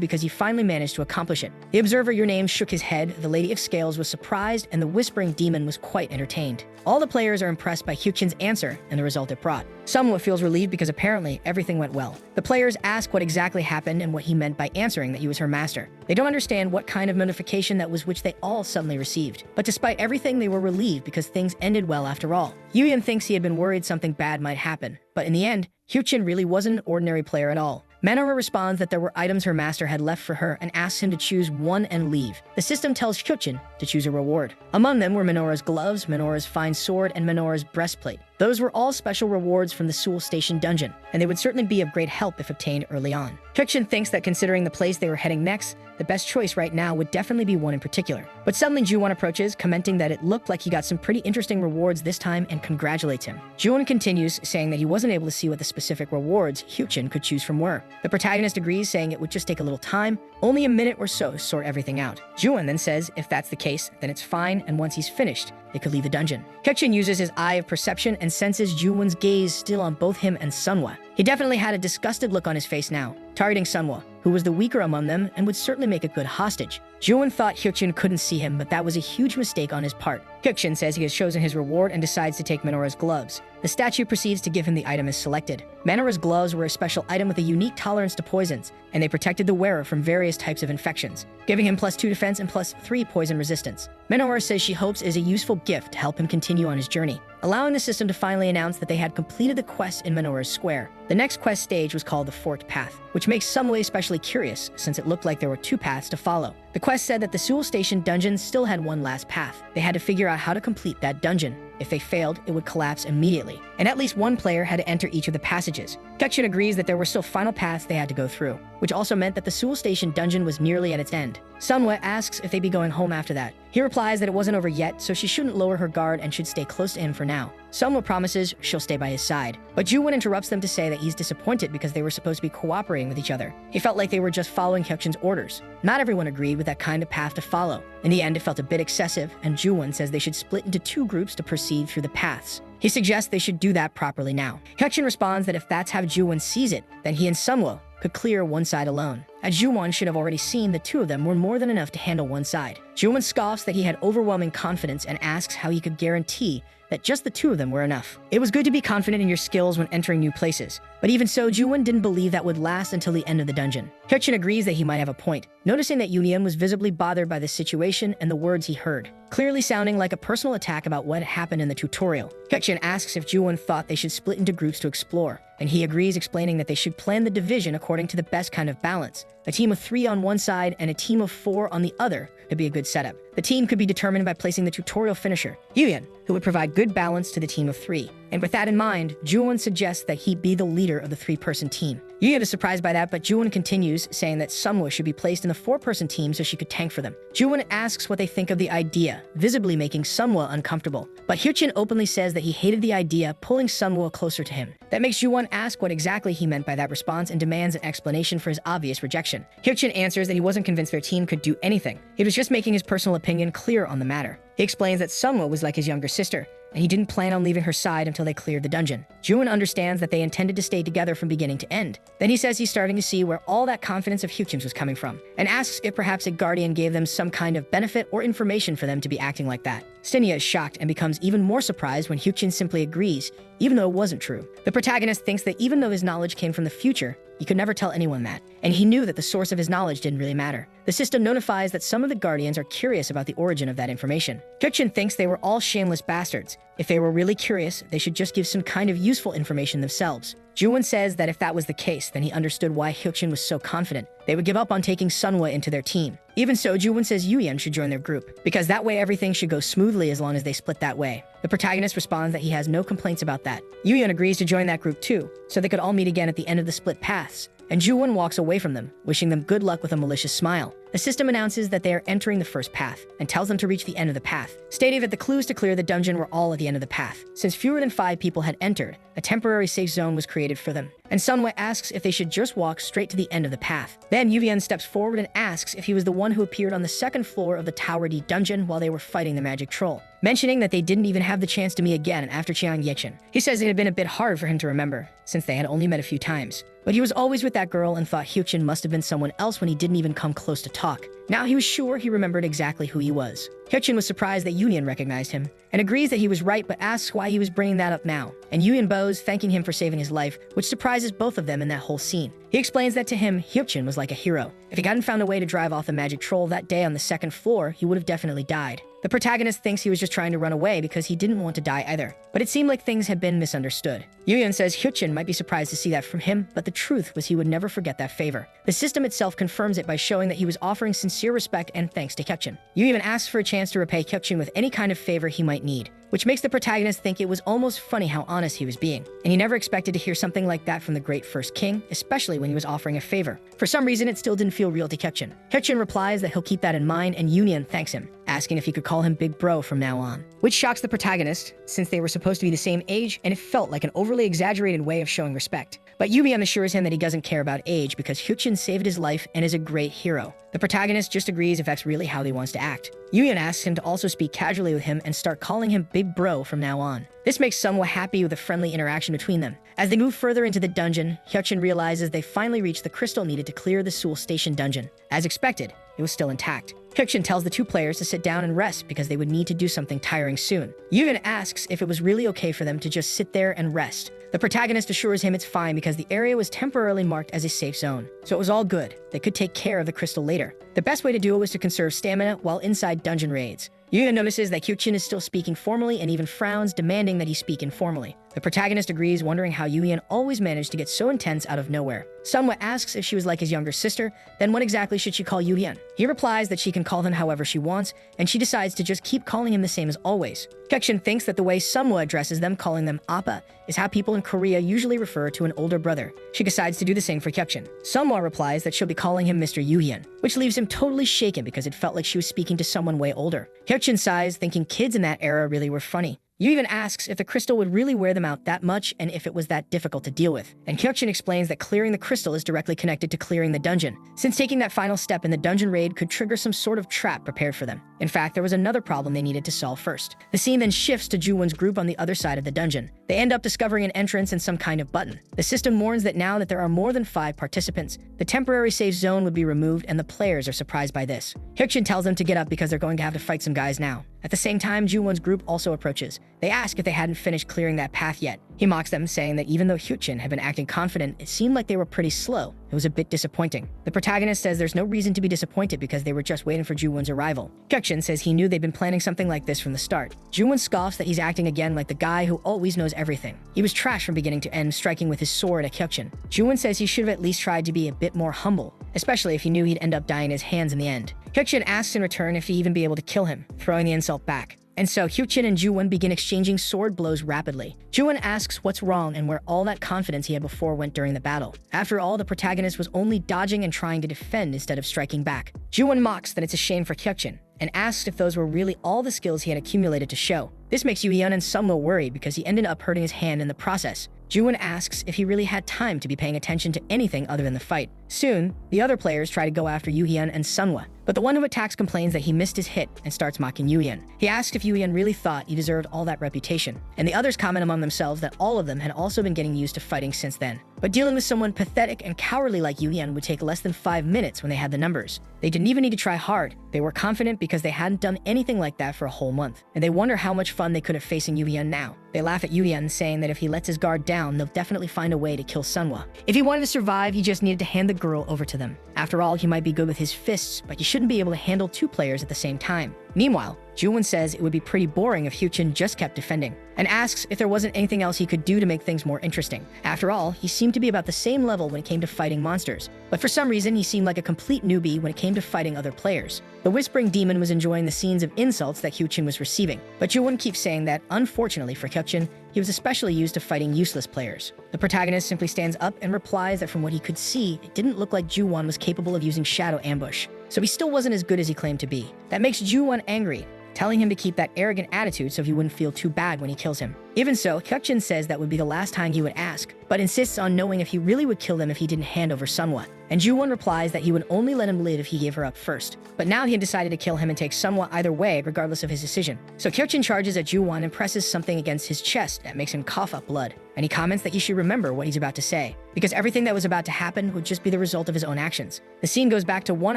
because he finally managed to accomplish it. The observer Your Name shook his head, the Lady of Scales was surprised, and the Whispering Demon was quite entertained. All the players are impressed by Hyuchin's answer and the result it brought. Sunhwa feels relieved because apparently everything went well. The players ask what exactly happened and what he meant by answering that he was her master. They don't understand what kind of notification that was which they all suddenly received. But despite everything, they were relieved because things ended well after all. Yuyan thinks he had been worried something bad might happen, but in the end, Hyuchin really wasn't an ordinary player at all. Menorah responds that there were items her master had left for her and asks him to choose one and leave. The system tells Hyuchin to choose a reward. Among them were Menorah's gloves, Menorah's fine sword, and Menorah's breastplate. Those were all special rewards from the Seoul Station dungeon, and they would certainly be of great help if obtained early on. Hyuchin thinks that considering the place they were heading next, the best choice right now would definitely be one in particular. But suddenly Ju-won approaches, commenting that it looked like he got some pretty interesting rewards this time and congratulates him. Ju-won continues, saying that he wasn't able to see what the specific rewards Hyuchin could choose from were. The protagonist agrees, saying it would just take a little time, only a minute or so to sort everything out. Ju-won then says if that's the case, then it's fine, and once he's finished, they could leave the dungeon. Hyuchin uses his eye of perception and senses Ju-won's gaze still on both him and Sunhwa. He definitely had a disgusted look on his face now, targeting Sunhwa, who was the weaker among them and would certainly make a good hostage. Joo-won thought Hyukjin couldn't see him, but that was a huge mistake on his part. Hyukjin says he has chosen his reward and decides to take Minora's gloves. The statue proceeds to give him the item as selected. Minora's gloves were a special item with a unique tolerance to poisons, and they protected the wearer from various types of infections, giving him +2 defense and +3 poison resistance. Minora says she hopes it is a useful gift to help him continue on his journey, allowing the system to finally announce that they had completed the quest in Minora's square. The next quest stage was called the Forked Path, which makes Sunway especially curious since it looked like there were 2 paths to follow. The quest said that the Seoul Station dungeon still had one last path. They had to figure out how to complete that dungeon. If they failed, it would collapse immediately, and at least one player had to enter each of the passages. Hyukjin agrees that there were still final paths they had to go through, which also meant that the Seoul Station dungeon was nearly at its end. Sunway asks if they'd be going home after that. He replies that it wasn't over yet, so she shouldn't lower her guard and should stay close to him for now. Sunway promises she'll stay by his side, but Joo-won interrupts them to say that he's disappointed because they were supposed to be cooperating with each other. He felt like they were just following Hyukjin's orders. Not everyone agreed with that kind of path to follow. In the end, it felt a bit excessive, and Joo-won says they should split into 2 groups to proceed through the paths. He suggests they should do that properly now. Hyukjin responds that if that's how Joo-won sees it, then he and Sunwoo could clear one side alone, as Joo-won should have already seen the 2 of them were more than enough to handle one side. Joo-won scoffs that he had overwhelming confidence and asks how he could guarantee that just the 2 of them were enough. It was good to be confident in your skills when entering new places, but even so, Joo-won didn't believe that would last until the end of the dungeon. Hyukjin agrees that he might have a point, noticing that Yoon was visibly bothered by the situation and the words he heard, clearly sounding like a personal attack about what happened in the tutorial. Hyukjin asks if Joo-won thought they should split into groups to explore, and he agrees, explaining that they should plan the division according to the best kind of balance. A team of 3 on one side and a team of 4 on the other could be a good setup. The team could be determined by placing the tutorial finisher, Yoon, who would provide good balance to the team of 3. And with that in mind, Joo-won suggests that he be the leader of the 3-person team. Yoon is surprised by that, but Joo-won continues, saying that Sunwoo should be placed in the 4-person team so she could tank for them. Joo-won asks what they think of the idea, visibly making Sunwoo uncomfortable. But Hyukjin openly says that he hated the idea, pulling Sunwoo closer to him. That makes Joo-won ask what exactly he meant by that response and demands an explanation for his obvious rejection. Hyukjin answers that he wasn't convinced their team could do anything. He was just making his personal opinion clear on the matter. He explains that Sunwoo was like his younger sister, and he didn't plan on leaving her side until they cleared the dungeon. Joo-won understands that they intended to stay together from beginning to end. Then he says he's starting to see where all that confidence of Hyukjin's was coming from, and asks if perhaps a guardian gave them some kind of benefit or information for them to be acting like that. Sinya is shocked and becomes even more surprised when Hyukjin simply agrees, even though it wasn't true. The protagonist thinks that even though his knowledge came from the future, he could never tell anyone that, and he knew that the source of his knowledge didn't really matter. The system notifies that some of the guardians are curious about the origin of that information. Hyukjin thinks they were all shameless bastards. If they were really curious, they should just give some kind of useful information themselves. Joo-won says that if that was the case, then he understood why Hyukjin was so confident. They would give up on taking Sunwoo into their team. Even so, Joo-won says Yoon should join their group, because that way everything should go smoothly as long as they split that way. The protagonist responds that he has no complaints about that. Yoon agrees to join that group too, so they could all meet again at the end of the split paths. And Joo-won walks away from them, wishing them good luck with a malicious smile. The system announces that they are entering the first path, and tells them to reach the end of the path, stating that the clues to clear the dungeon were all at the end of the path. Since fewer than 5 people had entered, a temporary safe zone was created for them, and Sunwoo asks if they should just walk straight to the end of the path. Then Yoon steps forward and asks if he was the one who appeared on the 2nd floor of the Tower D dungeon while they were fighting the magic troll, mentioning that they didn't even have the chance to meet again after Chiang Yechin. He says it had been a bit hard for him to remember, since they had only met a few times. But he was always with that girl and thought Hyukjin must have been someone else when he didn't even come close to talk. Now he was sure he remembered exactly who he was. Hyukjin was surprised that Yoon recognized him, and agrees that he was right but asks why he was bringing that up now. And Yoon bows, thanking him for saving his life, which surprises both of them in that whole scene. He explains that to him, Hyukjin was like a hero. If he hadn't found a way to drive off the magic troll that day on the 2nd floor, he would have definitely died. The protagonist thinks he was just trying to run away because he didn't want to die either, but it seemed like things had been misunderstood. Yoon says Hyukjin might be surprised to see that from him, but the truth was he would never forget that favor. The system itself confirms it by showing that he was offering sincere respect and thanks to Hyukjin. Yoon even asks for a chance to repay Hyukjin with any kind of favor he might need, which makes the protagonist think it was almost funny how honest he was being, and he never expected to hear something like that from the great first king, especially when he was offering a favor. For some reason, it still didn't feel real to Hyukjin. Hyukjin replies that he'll keep that in mind, and Yoon thanks him, asking if he could call him Big Bro from now on, which shocks the protagonist, since they were supposed to be the same age, and it felt like an overly exaggerated way of showing respect. But Yubian assures him that he doesn't care about age because Hyukjin saved his life and is a great hero. The protagonist just agrees if that's really how he wants to act. Yubian asks him to also speak casually with him and start calling him Big Bro from now on. This makes Sunhwa happy with a friendly interaction between them. As they move further into the dungeon, Hyukjin realizes they finally reached the crystal needed to clear the Seoul Station dungeon. As expected, it was still intact. Hyukjin tells the two players to sit down and rest because they would need to do something tiring soon. Yubian asks if it was really okay for them to just sit there and rest. The protagonist assures him it's fine because the area was temporarily marked as a safe zone, so it was all good. They could take care of the crystal later. The best way to do it was to conserve stamina while inside dungeon raids. Yubian notices that Hyukjin is still speaking formally and even frowns, demanding that he speak informally. The protagonist agrees, wondering how Yubian always managed to get so intense out of nowhere. Sunhwa asks if she was like his younger sister, then what exactly should she call Yubian? He replies that she can call him however she wants, and she decides to just keep calling him the same as always. Hyukjin thinks that the way Sunhwa addresses them, calling them Appa, is how people in Korea usually refer to an older brother. She decides to do the same for Hyukjin. Sunhwa replies that she'll be calling him Mr. Yubian, which leaves him totally shaken because it felt like she was speaking to someone way older. Hyukjin sighs, thinking kids in that era really were funny. Yu even asks if the crystal would really wear them out that much and if it was that difficult to deal with. And Hyukjin explains that clearing the crystal is directly connected to clearing the dungeon, since taking that final step in the dungeon raid could trigger some sort of trap prepared for them. In fact, there was another problem they needed to solve first. The scene then shifts to Ju-won's group on the other side of the dungeon. They end up discovering an entrance and some kind of button. The system warns that now that there are more than 5 participants, the temporary safe zone would be removed, and the players are surprised by this. Hyukjin tells them to get up because they're going to have to fight some guys now. At the same time, Ju-won's group also approaches. They ask if they hadn't finished clearing that path yet. He mocks them, saying that even though Hyukjin had been acting confident, it seemed like they were pretty slow. It was a bit disappointing. The protagonist says there's no reason to be disappointed because they were just waiting for Ju-won's arrival. Hyukjin says he knew they'd been planning something like this from the start. Ju-won scoffs that he's acting again like the guy who always knows everything. He was trash from beginning to end, striking with his sword at Hyukjin. Ju-won says he should have at least tried to be a bit more humble, especially if he knew he'd end up dying in his hands in the end. Hyukjin asks in return if he'd even be able to kill him, throwing the insult back. And so Hyukjin and Ju-won begin exchanging sword blows rapidly. Ju-won asks what's wrong and where all that confidence he had before went during the battle. After all, the protagonist was only dodging and trying to defend instead of striking back. Ju-won mocks that it's a shame for Hyukjin, and asks if those were really all the skills he had accumulated to show. This makes Yuhyun and Sunhwa worried because he ended up hurting his hand in the process. Ju-won asks if he really had time to be paying attention to anything other than the fight. Soon, the other players try to go after Yuhyun and Sunhwa, but the one who attacks complains that he missed his hit and starts mocking Yuhyun. He asks if Yuhyun really thought he deserved all that reputation, and the others comment among themselves that all of them had also been getting used to fighting since then. But dealing with someone pathetic and cowardly like Yuhyun would take less than 5 minutes when they had the numbers. They didn't even need to try hard. They were confident because they hadn't done anything like that for a whole month, and they wonder how much fun they could have facing Yuhyun now. They laugh at Yuhyun, saying that if he lets his guard down, they'll definitely find a way to kill Sunhwa. If he wanted to survive, he just needed to hand the girl over to them. After all, he might be good with his fists, but he shouldn't be able to handle 2 players at the same time. Meanwhile, Ju-won says it would be pretty boring if Hyukjin just kept defending, and asks if there wasn't anything else he could do to make things more interesting. After all, he seemed to be about the same level when it came to fighting monsters, but for some reason he seemed like a complete newbie when it came to fighting other players. The Whispering Demon was enjoying the scenes of insults that Hyukjin was receiving, but Ju-won keeps saying that, unfortunately for Hyukjin, he was especially used to fighting useless players. The protagonist simply stands up and replies that from what he could see, it didn't look like Ju-won was capable of using shadow ambush, so he still wasn't as good as he claimed to be. That makes Ju-won angry, telling him to keep that arrogant attitude so he wouldn't feel too bad when he kills him. Even so, Hyukjin says that would be the last time he would ask, but insists on knowing if he really would kill them if he didn't hand over Sunhwa. And Ju-won replies that he would only let him live if he gave her up first. But now he had decided to kill him and take Sunhwa either way, regardless of his decision. So Hyukjin charges at Ju-won and presses something against his chest that makes him cough up blood. And he comments that he should remember what he's about to say, because everything that was about to happen would just be the result of his own actions. The scene goes back to 1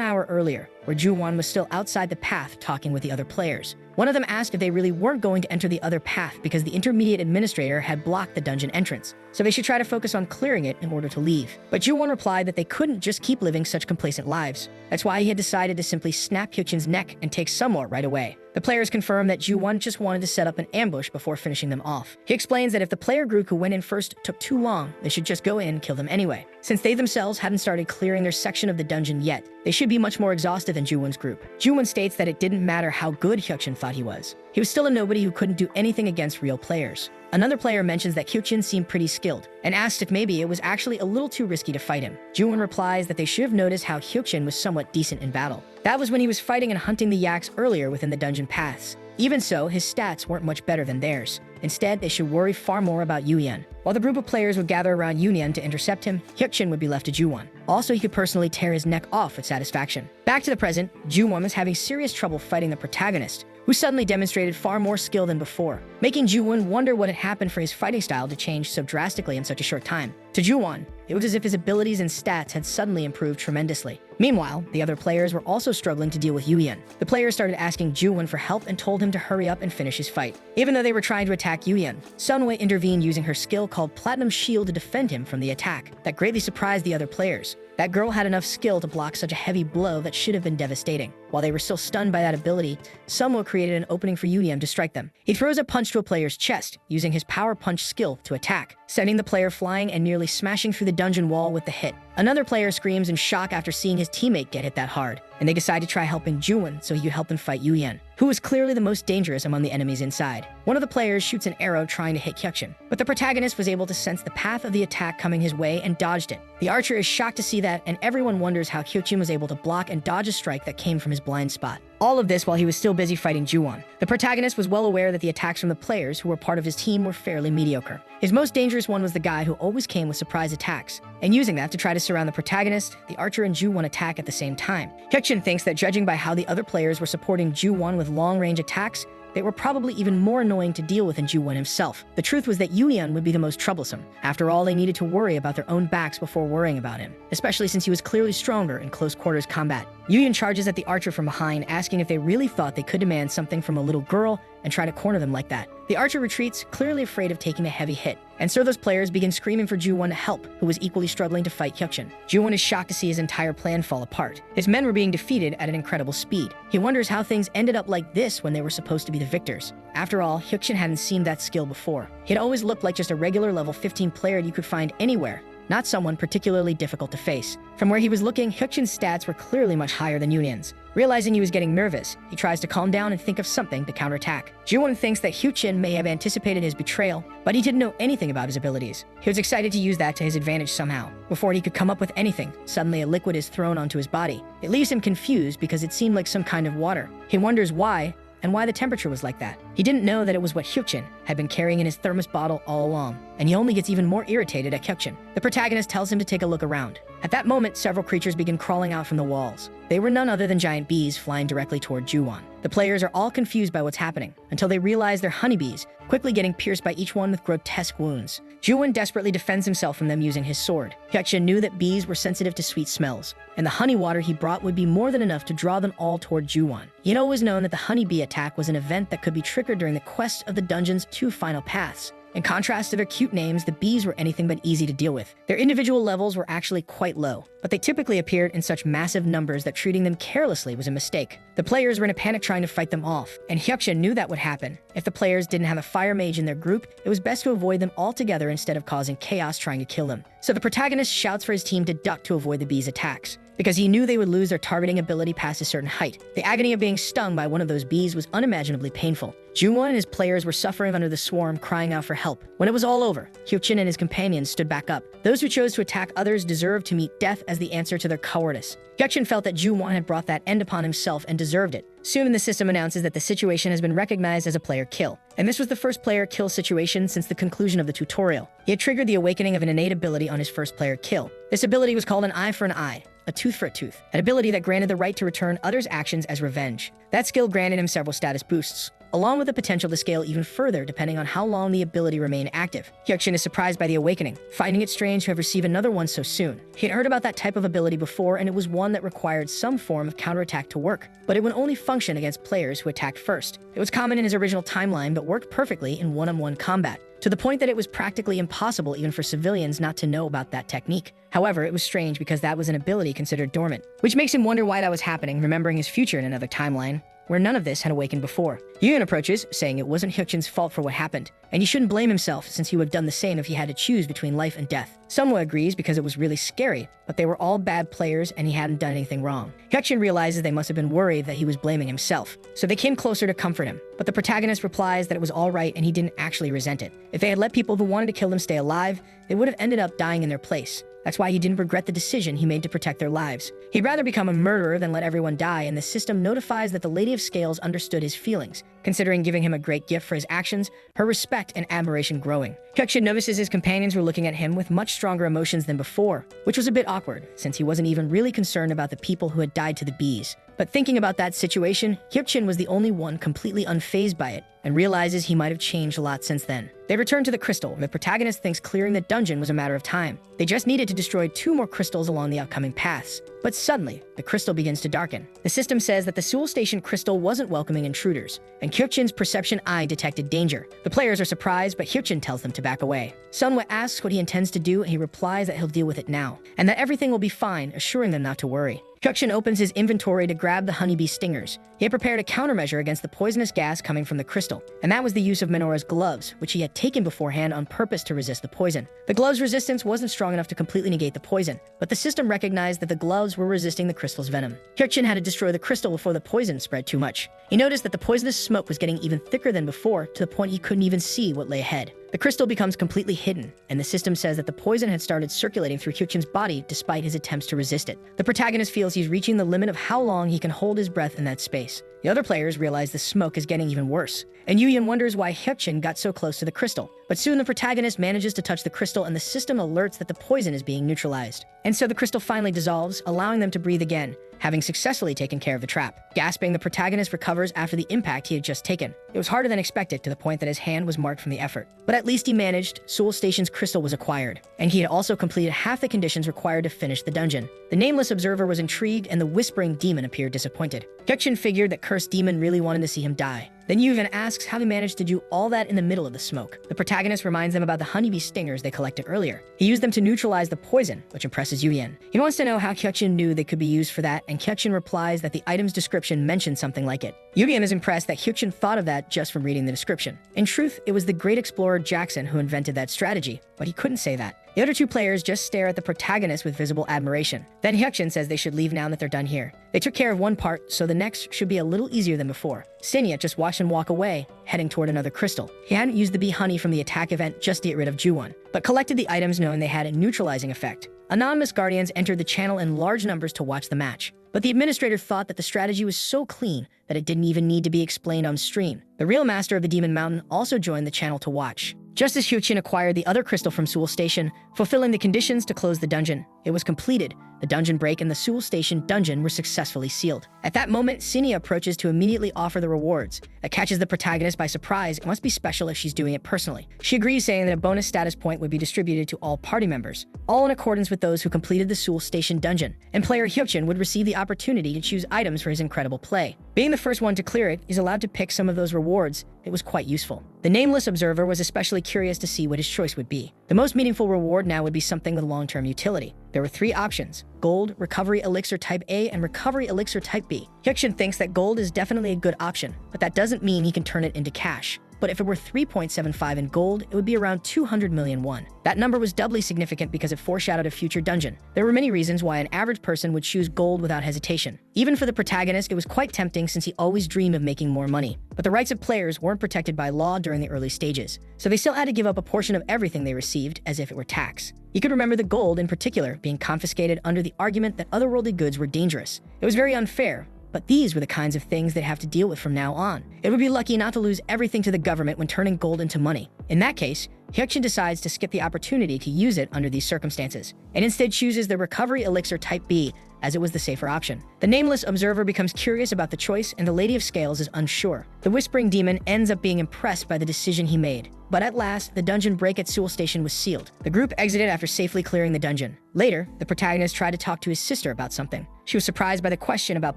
hour earlier, where Ju-won was still outside the path talking with the other players. One of them asked if they really weren't going to enter the other path because the intermediate administrator had blocked the dungeon entrance, so they should try to focus on clearing it in order to leave. But Ju-won replied that they couldn't just keep living such complacent lives. That's why he had decided to simply snap Hyukjin's neck and take Sunhwa right away. The players confirm that Ju-won just wanted to set up an ambush before finishing them off. He explains that if the player group who went in first took too long, they should just go in and kill them anyway. Since they themselves hadn't started clearing their section of the dungeon yet, they should be much more exhausted than Ju-won's group. Ju-won states that it didn't matter how good Hyukjin thought he was. He was still a nobody who couldn't do anything against real players. Another player mentions that Hyukjin seemed pretty skilled, and asked if maybe it was actually a little too risky to fight him. Ju-won replies that they should have noticed how Hyukjin was somewhat decent in battle. That was when he was fighting and hunting the yaks earlier within the dungeon paths. Even so, his stats weren't much better than theirs. Instead, they should worry far more about Yuyan. While the group of players would gather around Yuyan to intercept him, Hyukjin would be left to Juwon. Also, he could personally tear his neck off with satisfaction. Back to the present, Juwon was having serious trouble fighting the protagonist, who suddenly demonstrated far more skill than before, making Juwon wonder what had happened for his fighting style to change so drastically in such a short time. To Juwon, it was as if his abilities and stats had suddenly improved tremendously. Meanwhile, the other players were also struggling to deal with Yuyan. The players started asking Juwon for help and told him to hurry up and finish his fight. Even though they were trying to attack Yuyan, Sunway intervened using her skill called Platinum Shield to defend him from the attack. That greatly surprised the other players. That girl had enough skill to block such a heavy blow that should have been devastating. While they were still stunned by that ability, Sunwoo created an opening for Yuyan to strike them. He throws a punch to a player's chest, using his power punch skill to attack, sending the player flying and nearly smashing through the dungeon wall with the hit. Another player screams in shock after seeing his teammate get hit that hard, and they decide to try helping Juwon so he could help them fight Yuyan, who was clearly the most dangerous among the enemies inside. One of the players shoots an arrow trying to hit Hyukjin, but the protagonist was able to sense the path of the attack coming his way and dodged it. The archer is shocked to see that, and everyone wonders how Hyukjin was able to block and dodge a strike that came from his blind spot. All of this while he was still busy fighting Juwon. The protagonist was well aware that the attacks from the players who were part of his team were fairly mediocre. His most dangerous one was the guy who always came with surprise attacks, and using that to try to surround the protagonist, the archer and Juwon attack at the same time. Hyukjin thinks that judging by how the other players were supporting Juwon with long-range attacks, they were probably even more annoying to deal with than Juwon himself. The truth was that Yuyan would be the most troublesome. After all, they needed to worry about their own backs before worrying about him, especially since he was clearly stronger in close-quarters combat. Yuyan charges at the archer from behind, asking if they really thought they could demand something from a little girl and try to corner them like that. The archer retreats, clearly afraid of taking a heavy hit, and so those players begin screaming for Juwon to help, who was equally struggling to fight Hyukjin. Juwon is shocked to see his entire plan fall apart. His men were being defeated at an incredible speed. He wonders how things ended up like this when they were supposed to be the victors. After all, Hyukjin hadn't seen that skill before. He'd always looked like just a regular level 15 player you could find anywhere, not someone particularly difficult to face. From where he was looking, Hyukjin's stats were clearly much higher than Yuyan's. Realizing he was getting nervous, he tries to calm down and think of something to counterattack. Juwon thinks that Hyukjin may have anticipated his betrayal, but he didn't know anything about his abilities. He was excited to use that to his advantage somehow. Before he could come up with anything, suddenly a liquid is thrown onto his body. It leaves him confused because it seemed like some kind of water. He wonders why, and why the temperature was like that. He didn't know that it was what Hyukjin had been carrying in his thermos bottle all along, and he only gets even more irritated at Hyukjin. The protagonist tells him to take a look around. At that moment, several creatures begin crawling out from the walls. They were none other than giant bees flying directly toward Juwon. The players are all confused by what's happening, until they realize they're honeybees, quickly getting pierced by each one with grotesque wounds. Juwon desperately defends himself from them using his sword. Hyukjin knew that bees were sensitive to sweet smells, and the honey water he brought would be more than enough to draw them all toward Juwon. He had always known that the honeybee attack was an event that could be triggered during the quest of the dungeon's 2 final paths. In contrast to their cute names, the bees were anything but easy to deal with. Their individual levels were actually quite low, but they typically appeared in such massive numbers that treating them carelessly was a mistake. The players were in a panic trying to fight them off, and Hyukjin knew that would happen. If the players didn't have a fire mage in their group, it was best to avoid them altogether instead of causing chaos trying to kill them. So the protagonist shouts for his team to duck to avoid the bees' attacks, because he knew they would lose their targeting ability past a certain height. The agony of being stung by one of those bees was unimaginably painful. Juwon and his players were suffering under the swarm, crying out for help. When it was all over, Hyukjin and his companions stood back up. Those who chose to attack others deserved to meet death as the answer to their cowardice. Hyukjin felt that Juwon had brought that end upon himself and deserved it. Soon the system announces that the situation has been recognized as a player kill, and this was the first player kill situation since the conclusion of the tutorial. He had triggered the awakening of an innate ability on his first player kill. This ability was called an eye for an eye, a tooth for a tooth, an ability that granted the right to return others' actions as revenge. That skill granted him several status boosts, along with the potential to scale even further depending on how long the ability remained active. Hyukjin is surprised by the awakening, finding it strange to have received another one so soon. He had heard about that type of ability before, and it was one that required some form of counterattack to work, but it would only function against players who attacked first. It was common in his original timeline, but worked perfectly in one-on-one combat, to the point that it was practically impossible even for civilians not to know about that technique. However, it was strange because that was an ability considered dormant, which makes him wonder why that was happening, remembering his future in another timeline, where none of this had awakened before. Yuyan approaches, saying it wasn't Hyukjin's fault for what happened, and he shouldn't blame himself since he would have done the same if he had to choose between life and death. Sunwoo agrees because it was really scary, but they were all bad players and he hadn't done anything wrong. Hyukjin realizes they must have been worried that he was blaming himself, so they came closer to comfort him, but the protagonist replies that it was all right and he didn't actually resent it. If they had let people who wanted to kill them stay alive, they would have ended up dying in their place. That's why he didn't regret the decision he made to protect their lives. He'd rather become a murderer than let everyone die, and the system notifies that the Lady of Scales understood his feelings, considering giving him a great gift for his actions, her respect and admiration growing. Hyuk-shin notices his companions were looking at him with much stronger emotions than before, which was a bit awkward, since he wasn't even really concerned about the people who had died to the bees. But thinking about that situation, Hyuk-shin was the only one completely unfazed by it, and realizes he might have changed a lot since then. They return to the crystal, where the protagonist thinks clearing the dungeon was a matter of time. They just needed to destroy 2 more crystals along the upcoming paths. But suddenly, the crystal begins to darken. The system says that the Seoul Station crystal wasn't welcoming intruders, and Hyuk-shin's perception eye detected danger. The players are surprised, but Hyuk-shin tells them to back away. Sunwoo asks what he intends to do, and he replies that he'll deal with it now, and that everything will be fine, assuring them not to worry. Hyuk-shin opens his inventory to grab the honeybee stingers. He had prepared a countermeasure against the poisonous gas coming from the crystal, and that was the use of Minora's gloves, which he had taken beforehand on purpose to resist the poison. The gloves' resistance wasn't strong enough to completely negate the poison, but the system recognized that the gloves were resisting the crystal's venom. Hyuk-shin had to destroy the crystal before the poison spread too much. He noticed that the poisonous smoke was getting even thicker than before, to the point he couldn't even see what lay ahead. The crystal becomes completely hidden, and the system says that the poison had started circulating through Hyuk-shin's body despite his attempts to resist it. The protagonist feels he's reaching the limit of how long he can hold his breath in that space. The other players realize the smoke is getting even worse, and Yu-Yin wonders why Hyuk-shin got so close to the crystal. But soon the protagonist manages to touch the crystal, and the system alerts that the poison is being neutralized. And so the crystal finally dissolves, allowing them to breathe again, having successfully taken care of the trap. Gasping, the protagonist recovers after the impact he had just taken. It was harder than expected, to the point that his hand was marked from the effort. But at least he managed. Seoul Station's crystal was acquired, and he had also completed half the conditions required to finish the dungeon. The nameless observer was intrigued, and the whispering demon appeared disappointed. Hyuk-shin figured that cursed demon really wanted to see him die. Then Yu-Yin asks how he managed to do all that in the middle of the smoke. The protagonist reminds them about the honeybee stingers they collected earlier. He used them to neutralize the poison, which impresses Yu-Yin. He wants to know how Hyuk-shin knew they could be used for that, and Hyuk-shin replies that the item's description mentioned something like it. Yu-Yin is impressed that Hyuk-shin thought of that just from reading the description. In truth, it was the great explorer Jackson who invented that strategy, but he couldn't say that. The other 2 players just stare at the protagonist with visible admiration. Then Hyuk-shin says they should leave now that they're done here. They took care of one part, so the next should be a little easier than before. Senya just watched him walk away, heading toward another crystal. He hadn't used the bee honey from the attack event just to get rid of Ju-won, but collected the items knowing they had a neutralizing effect. Anonymous guardians entered the channel in large numbers to watch the match, but the administrator thought that the strategy was so clean that it didn't even need to be explained on stream. The real master of the Demon Mountain also joined the channel to watch. Just as Hyuk-shin acquired the other crystal from Seoul Station, fulfilling the conditions to close the dungeon, it was completed. The dungeon break and the Seoul Station dungeon were successfully sealed. At that moment, Senia approaches to immediately offer the rewards. That catches the protagonist by surprise. It must be special if she's doing it personally. She agrees, saying that a bonus status point would be distributed to all party members, all in accordance with those who completed the Seoul Station dungeon, and player Hyuk-shin would receive the opportunity to choose items for his incredible play. Being the first one to clear it, he's allowed to pick some of those rewards. It was quite useful. The nameless observer was especially curious to see what his choice would be. The most meaningful reward now would be something with long-term utility. There were 3 options: Gold, Recovery Elixir Type A, and Recovery Elixir Type B. Hyuk-shin thinks that gold is definitely a good option, but that doesn't mean he can turn it into cash. But if it were 3.75 in gold, it would be around 200 million won. That number was doubly significant because it foreshadowed a future dungeon. There were many reasons why an average person would choose gold without hesitation. Even for the protagonist, it was quite tempting since he always dreamed of making more money. But the rights of players weren't protected by law during the early stages, so they still had to give up a portion of everything they received as if it were tax. You could remember the gold in particular being confiscated under the argument that otherworldly goods were dangerous. It was very unfair, but these were the kinds of things they'd have to deal with from now on. It would be lucky not to lose everything to the government when turning gold into money. In that case, Hyuk-shin decides to skip the opportunity to use it under these circumstances, and instead chooses the Recovery Elixir Type B, as it was the safer option. The nameless observer becomes curious about the choice, and the Lady of Scales is unsure. The Whispering Demon ends up being impressed by the decision he made. But at last, the dungeon break at Seoul Station was sealed. The group exited after safely clearing the dungeon. Later, the protagonist tried to talk to his sister about something. She was surprised by the question about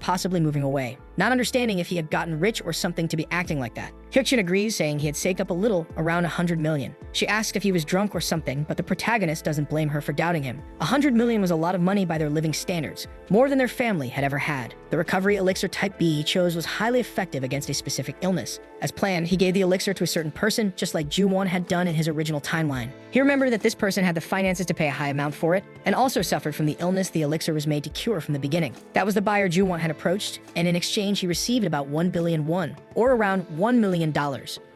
possibly moving away, not understanding if he had gotten rich or something to be acting like that. Hyuk-shin agrees, saying he had saved up a little, around 100 million. She asks if he was drunk or something, but the protagonist doesn't blame her for doubting him. 100 million was a lot of money by their living standards, more than their family had ever had. The Recovery Elixir Type B he chose was highly effective against a specific illness. As planned, he gave the elixir to a certain person, just like Ju-won had done in his original timeline. He remembered that this person had the finances to pay a high amount for it, and also suffered from the illness the elixir was made to cure from the beginning. That was the buyer Ju-won had approached, and in exchange he received about 1 billion won, or around $1 million.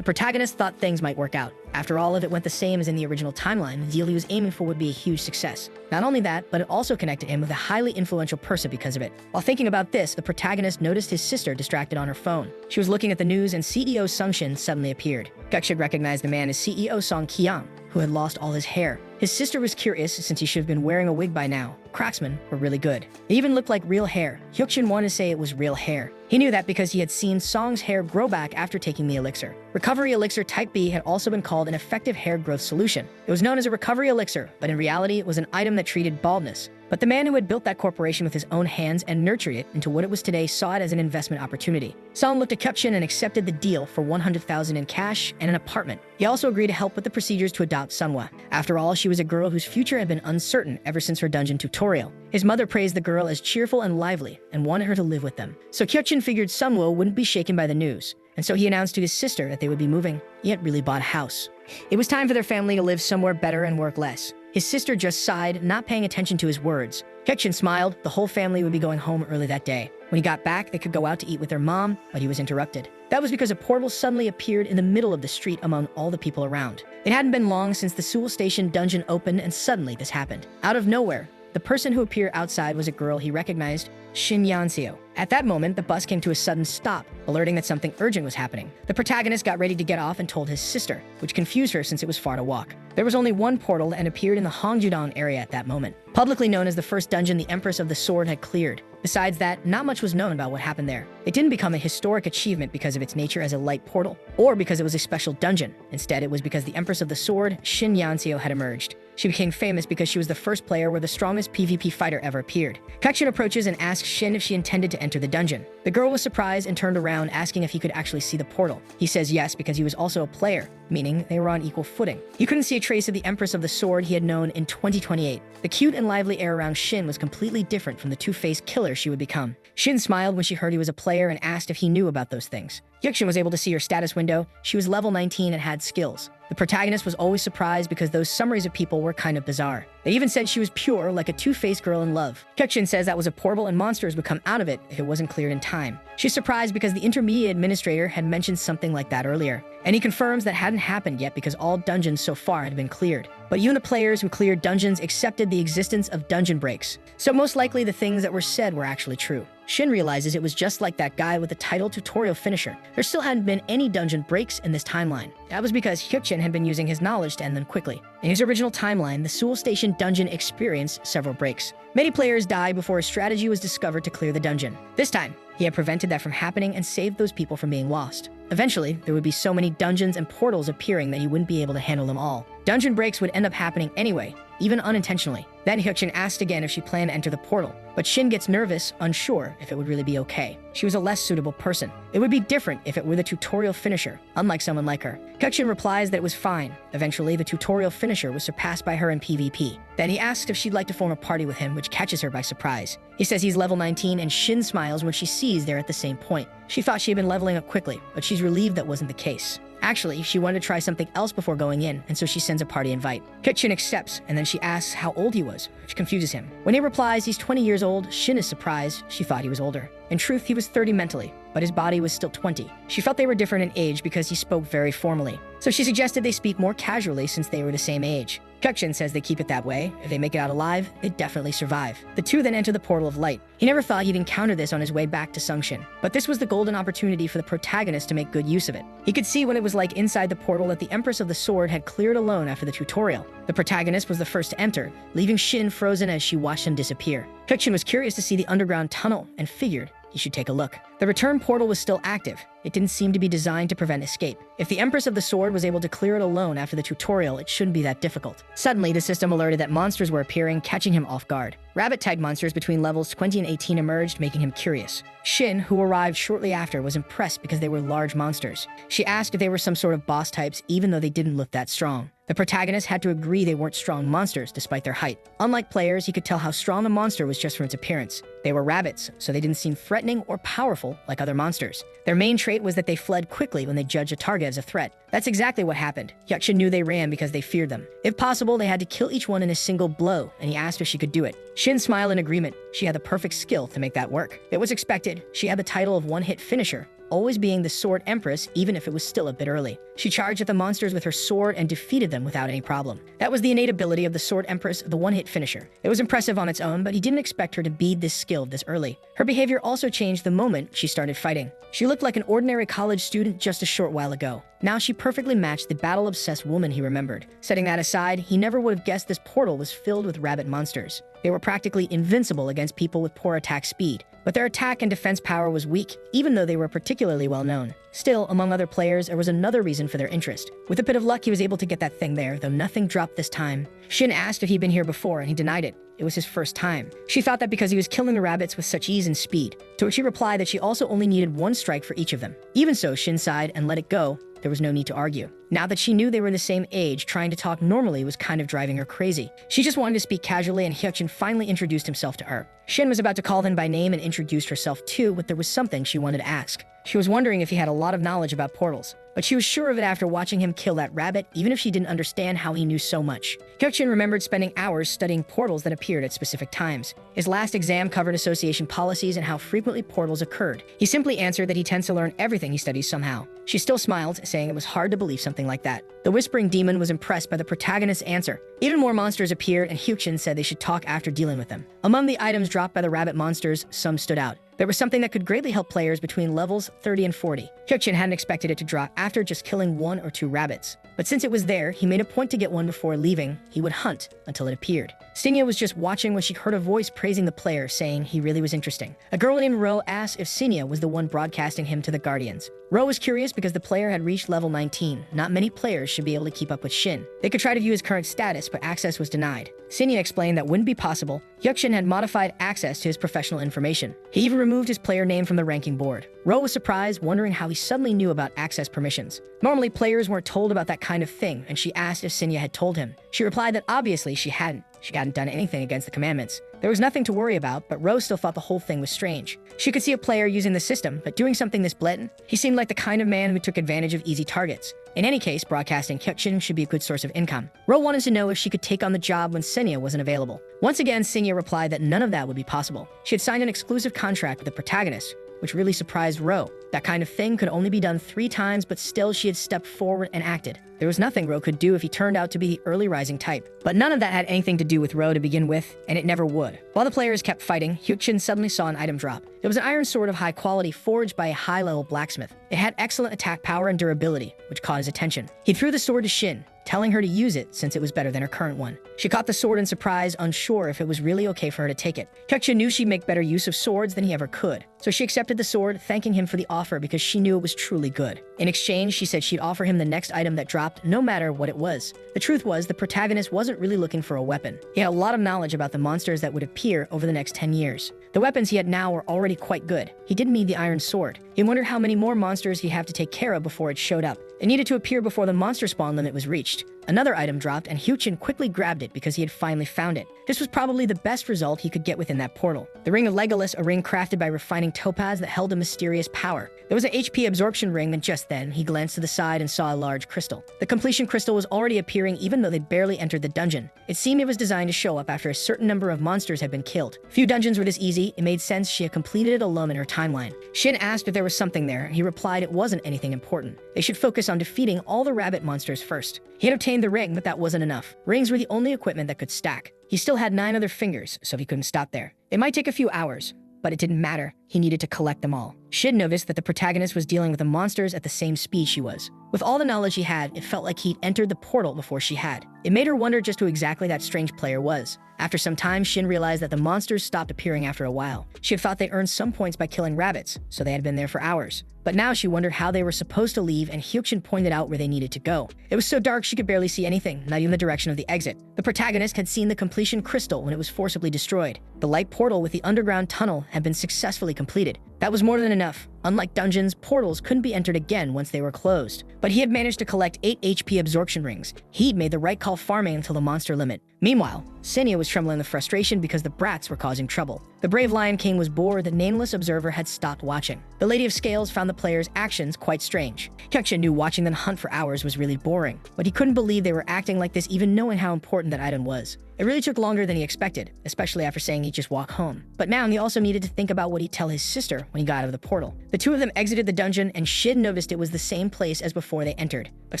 The protagonist thought things might work out. After all, if it went the same as in the original timeline, the deal he was aiming for would be a huge success. Not only that, but it also connected him with a highly influential person because of it. While thinking about this, the protagonist noticed his sister distracted on her phone. She was looking at the news and CEO Sung-shin suddenly appeared. Gakshig recognized the man as CEO Song Kyang, who had lost all his hair. His sister was curious since he should have been wearing a wig by now. Craftsmen were really good. It even looked like real hair. Hyukshin wanted to say it was real hair. He knew that because he had seen Song's hair grow back after taking the elixir. Recovery Elixir Type B had also been called an effective hair growth solution. It was known as a recovery elixir, but in reality it was an item that treated baldness. But the man who had built that corporation with his own hands and nurtured it into what it was today saw it as an investment opportunity. Song looked at Hyukshin and accepted the deal for 100,000 in cash and an apartment. He also agreed to help with the procedures to adopt Sunhwa. After all, she was a girl whose future had been uncertain ever since her dungeon tutorial. His mother praised the girl as cheerful and lively and wanted her to live with them. So Hyukshin figured Sunhwa wouldn't be shaken by the news. And so he announced to his sister that they would be moving. He had really bought a house. It was time for their family to live somewhere better and work less. His sister just sighed, not paying attention to his words. Hyukshin smiled. The whole family would be going home early that day. When he got back, they could go out to eat with their mom, but he was interrupted. That was because a portal suddenly appeared in the middle of the street among all the people around. It hadn't been long since the Seoul Station dungeon opened, and suddenly this happened. Out of nowhere, the person who appeared outside was a girl he recognized, Shin Yanseo. At that moment, the bus came to a sudden stop, alerting that something urgent was happening. The protagonist got ready to get off and told his sister, which confused her since it was far to walk. There was only one portal and appeared in the Hongjudong area at that moment. Publicly known as the first dungeon the Empress of the Sword had cleared. Besides that, not much was known about what happened there. It didn't become a historic achievement because of its nature as a light portal, or because it was a special dungeon. Instead, it was because the Empress of the Sword, Shin Yanseo, had emerged. She became famous because she was the first player where the strongest PvP fighter ever appeared. Hyukshin approaches and asks Shin if she intended to enter the dungeon. The girl was surprised and turned around, asking if he could actually see the portal. He says yes because he was also a player, meaning they were on equal footing. He couldn't see a trace of the Empress of the Sword he had known in 2028. The cute and lively air around Shin was completely different from the two-faced killer she would become. Shin smiled when she heard he was a player and asked if he knew about those things. Hyukshin was able to see her status window. She was level 19 and had skills. The protagonist was always surprised because those summaries of people were kind of bizarre. They even said she was pure, like a two-faced girl in love. Hyukshin says that was a portal and monsters would come out of it if it wasn't cleared in time. She's surprised because the intermediate administrator had mentioned something like that earlier. And he confirms that hadn't happened yet because all dungeons so far had been cleared. But even the players who cleared dungeons accepted the existence of dungeon breaks. So most likely the things that were said were actually true. Shin realizes it was just like that guy with the title tutorial finisher. There still hadn't been any dungeon breaks in this timeline. That was because Hyukshin had been using his knowledge to end them quickly. In his original timeline, the Seoul Station dungeon experienced several breaks. Many players died before a strategy was discovered to clear the dungeon. This time, he had prevented that from happening and saved those people from being lost. Eventually, there would be so many dungeons and portals appearing that he wouldn't be able to handle them all. Dungeon breaks would end up happening anyway, even unintentionally. Then Hyukshin asked again if she planned to enter the portal, but Shin gets nervous, unsure if it would really be okay. She was a less suitable person. It would be different if it were the tutorial finisher, unlike someone like her. Hyukshin replies that it was fine. Eventually, the tutorial finisher was surpassed by her in PvP. Then he asks if she'd like to form a party with him, which catches her by surprise. He says he's level 19 and Shin smiles when she sees they're at the same point. She thought she had been leveling up quickly, but she's relieved that wasn't the case. Actually, she wanted to try something else before going in, and so she sends a party invite. Hyukshin accepts, and then she asks how old he was, which confuses him. When he replies he's 20 years old, Shin is surprised. She thought he was older. In truth, he was 30 mentally, but his body was still 20. She felt they were different in age because he spoke very formally. So she suggested they speak more casually since they were the same age. Hyukshin says they keep it that way. If they make it out alive, they definitely survive. The two then enter the portal of light. He never thought he'd encounter this on his way back to Sungshin, but this was the golden opportunity for the protagonist to make good use of it. He could see what it was like inside the portal that the Empress of the Sword had cleared alone after the tutorial. The protagonist was the first to enter, leaving Shin frozen as she watched him disappear. Hyukshin was curious to see the underground tunnel and figured he should take a look. The return portal was still active. It didn't seem to be designed to prevent escape. If the Empress of the Sword was able to clear it alone after the tutorial, it shouldn't be that difficult. Suddenly, the system alerted that monsters were appearing, catching him off guard. Rabbit-tagged monsters between levels 20 and 18 emerged, making him curious. Shin, who arrived shortly after, was impressed because they were large monsters. She asked if they were some sort of boss types, even though they didn't look that strong. The protagonist had to agree they weren't strong monsters despite their height. Unlike players, he could tell how strong the monster was just from its appearance. They were rabbits, so they didn't seem threatening or powerful like other monsters. Their main trait was that they fled quickly when they judged a target as a threat. That's exactly what happened. Hyukshin knew they ran because they feared them. If possible, they had to kill each one in a single blow, and he asked if she could do it. Shin smiled in agreement. She had the perfect skill to make that work. It was expected. She had the title of one-hit finisher, always being the Sword Empress even if it was still a bit early. She charged at the monsters with her sword and defeated them without any problem. That was the innate ability of the Sword Empress, the one-hit finisher. It was impressive on its own, but he didn't expect her to be this skilled this early. Her behavior also changed the moment she started fighting. She looked like an ordinary college student just a short while ago. Now she perfectly matched the battle-obsessed woman he remembered. Setting that aside, he never would have guessed this portal was filled with rabbit monsters. They were practically invincible against people with poor attack speed, but their attack and defense power was weak, even though they were particularly well known. Still, among other players, there was another reason for their interest. With a bit of luck, he was able to get that thing there, though nothing dropped this time. Shin asked if he'd been here before, and he denied it. It was his first time. She thought that because he was killing the rabbits with such ease and speed, to which he replied that she also only needed one strike for each of them. Even so, Shin sighed and let it go. There was no need to argue. Now that she knew they were the same age, trying to talk normally was kind of driving her crazy. She just wanted to speak casually, and Hyukjin finally introduced himself to her. Shin was about to call him by name and introduced herself too, but there was something she wanted to ask. She was wondering if he had a lot of knowledge about portals, but she was sure of it after watching him kill that rabbit, even if she didn't understand how he knew so much. Hyukjin remembered spending hours studying portals that appeared at specific times. His last exam covered association policies and how frequently portals occurred. He simply answered that he tends to learn everything he studies somehow. She still smiled, saying it was hard to believe something like that. The Whispering Demon was impressed by the protagonist's answer. Even more monsters appeared, and Hyukjin said they should talk after dealing with them. Among the items dropped by the rabbit monsters, some stood out. There was something that could greatly help players between levels 30 and 40. Hyukjin hadn't expected it to drop after just killing 1 or 2 rabbits. But since it was there, he made a point to get one before leaving. He would hunt until it appeared. Sinya was just watching when she heard a voice praising the player, saying he really was interesting. A girl named Ro asked if Sinya was the one broadcasting him to the Guardians. Ro was curious because the player had reached level 19. Not many players should be able to keep up with Shin. They could try to view his current status, but access was denied. Sinya explained that wouldn't be possible. Hyukjin had modified access to his professional information. He even removed his player name from the ranking board. Ro was surprised, wondering how he suddenly knew about access permissions. Normally, players weren't told about that kind of thing, and she asked if Sinya had told him. She replied that obviously she hadn't. She hadn't done anything against the commandments. There was nothing to worry about, but Rose still thought the whole thing was strange. She could see a player using the system, but doing something this blatant, he seemed like the kind of man who took advantage of easy targets. In any case, broadcasting Hyukjin should be a good source of income. Ro wanted to know if she could take on the job when Sinya wasn't available. Once again, Sinya replied that none of that would be possible. She had signed an exclusive contract with the protagonist, which really surprised Ro. That kind of thing could only be done 3 times, but still she had stepped forward and acted. There was nothing Ro could do if he turned out to be the early rising type. But none of that had anything to do with Ro to begin with, and it never would. While the players kept fighting, Hyukjin suddenly saw an item drop. It was an iron sword of high quality forged by a high-level blacksmith. It had excellent attack power and durability, which caught his attention. He threw the sword to Shin, telling her to use it since it was better than her current one. She caught the sword in surprise, unsure if it was really okay for her to take it. Hyukjin knew she'd make better use of swords than he ever could, so she accepted the sword, thanking him for the offer because she knew it was truly good. In exchange, she said she'd offer him the next item that dropped, no matter what it was. The truth was, the protagonist wasn't really looking for a weapon. He had a lot of knowledge about the monsters that would appear over the next 10 years. The weapons he had now were already quite good. He didn't need the iron sword. He wondered how many more monsters he'd have to take care of before it showed up. It needed to appear before the monster spawn limit was reached. Another item dropped, and Hyukjin quickly grabbed it because he had finally found it. This was probably the best result he could get within that portal. The Ring of Legolas, a ring crafted by refining topaz that held a mysterious power. There was an HP absorption ring, and just then, he glanced to the side and saw a large crystal. The completion crystal was already appearing even though they'd barely entered the dungeon. It seemed it was designed to show up after a certain number of monsters had been killed. Few dungeons were this easy. It made sense she had completed it alone in her timeline. Shin asked if there was something there, and he replied it wasn't anything important. They should focus on defeating all the rabbit monsters first. He had obtained the ring, but that wasn't enough. Rings were the only equipment that could stack. He still had 9 other fingers, so he couldn't stop there. It might take a few hours, but it didn't matter. He needed to collect them all. Shin noticed that the protagonist was dealing with the monsters at the same speed she was. With all the knowledge he had, it felt like he'd entered the portal before she had. It made her wonder just who exactly that strange player was. After some time, Shin realized that the monsters stopped appearing after a while. She had thought they earned some points by killing rabbits, so they had been there for hours. But now she wondered how they were supposed to leave, and Hyukjin pointed out where they needed to go. It was so dark she could barely see anything, not even the direction of the exit. The protagonist had seen the completion crystal when it was forcibly destroyed. The light portal with the underground tunnel had been successfully completed. That was more than enough. Unlike dungeons, portals couldn't be entered again once they were closed. But he had managed to collect 8 HP absorption rings. He'd made the right call farming until the monster limit. Meanwhile, Sinya was trembling with frustration because the brats were causing trouble. The brave Lion King was bored. The nameless observer had stopped watching. The Lady of Scales found the players' actions quite strange. Hyukjin knew watching them hunt for hours was really boring, but he couldn't believe they were acting like this even knowing how important that item was. It really took longer than he expected, especially after saying he'd just walk home. But now he also needed to think about what he'd tell his sister when he got out of the portal. The two of them exited the dungeon, and Shin noticed it was the same place as before they entered. But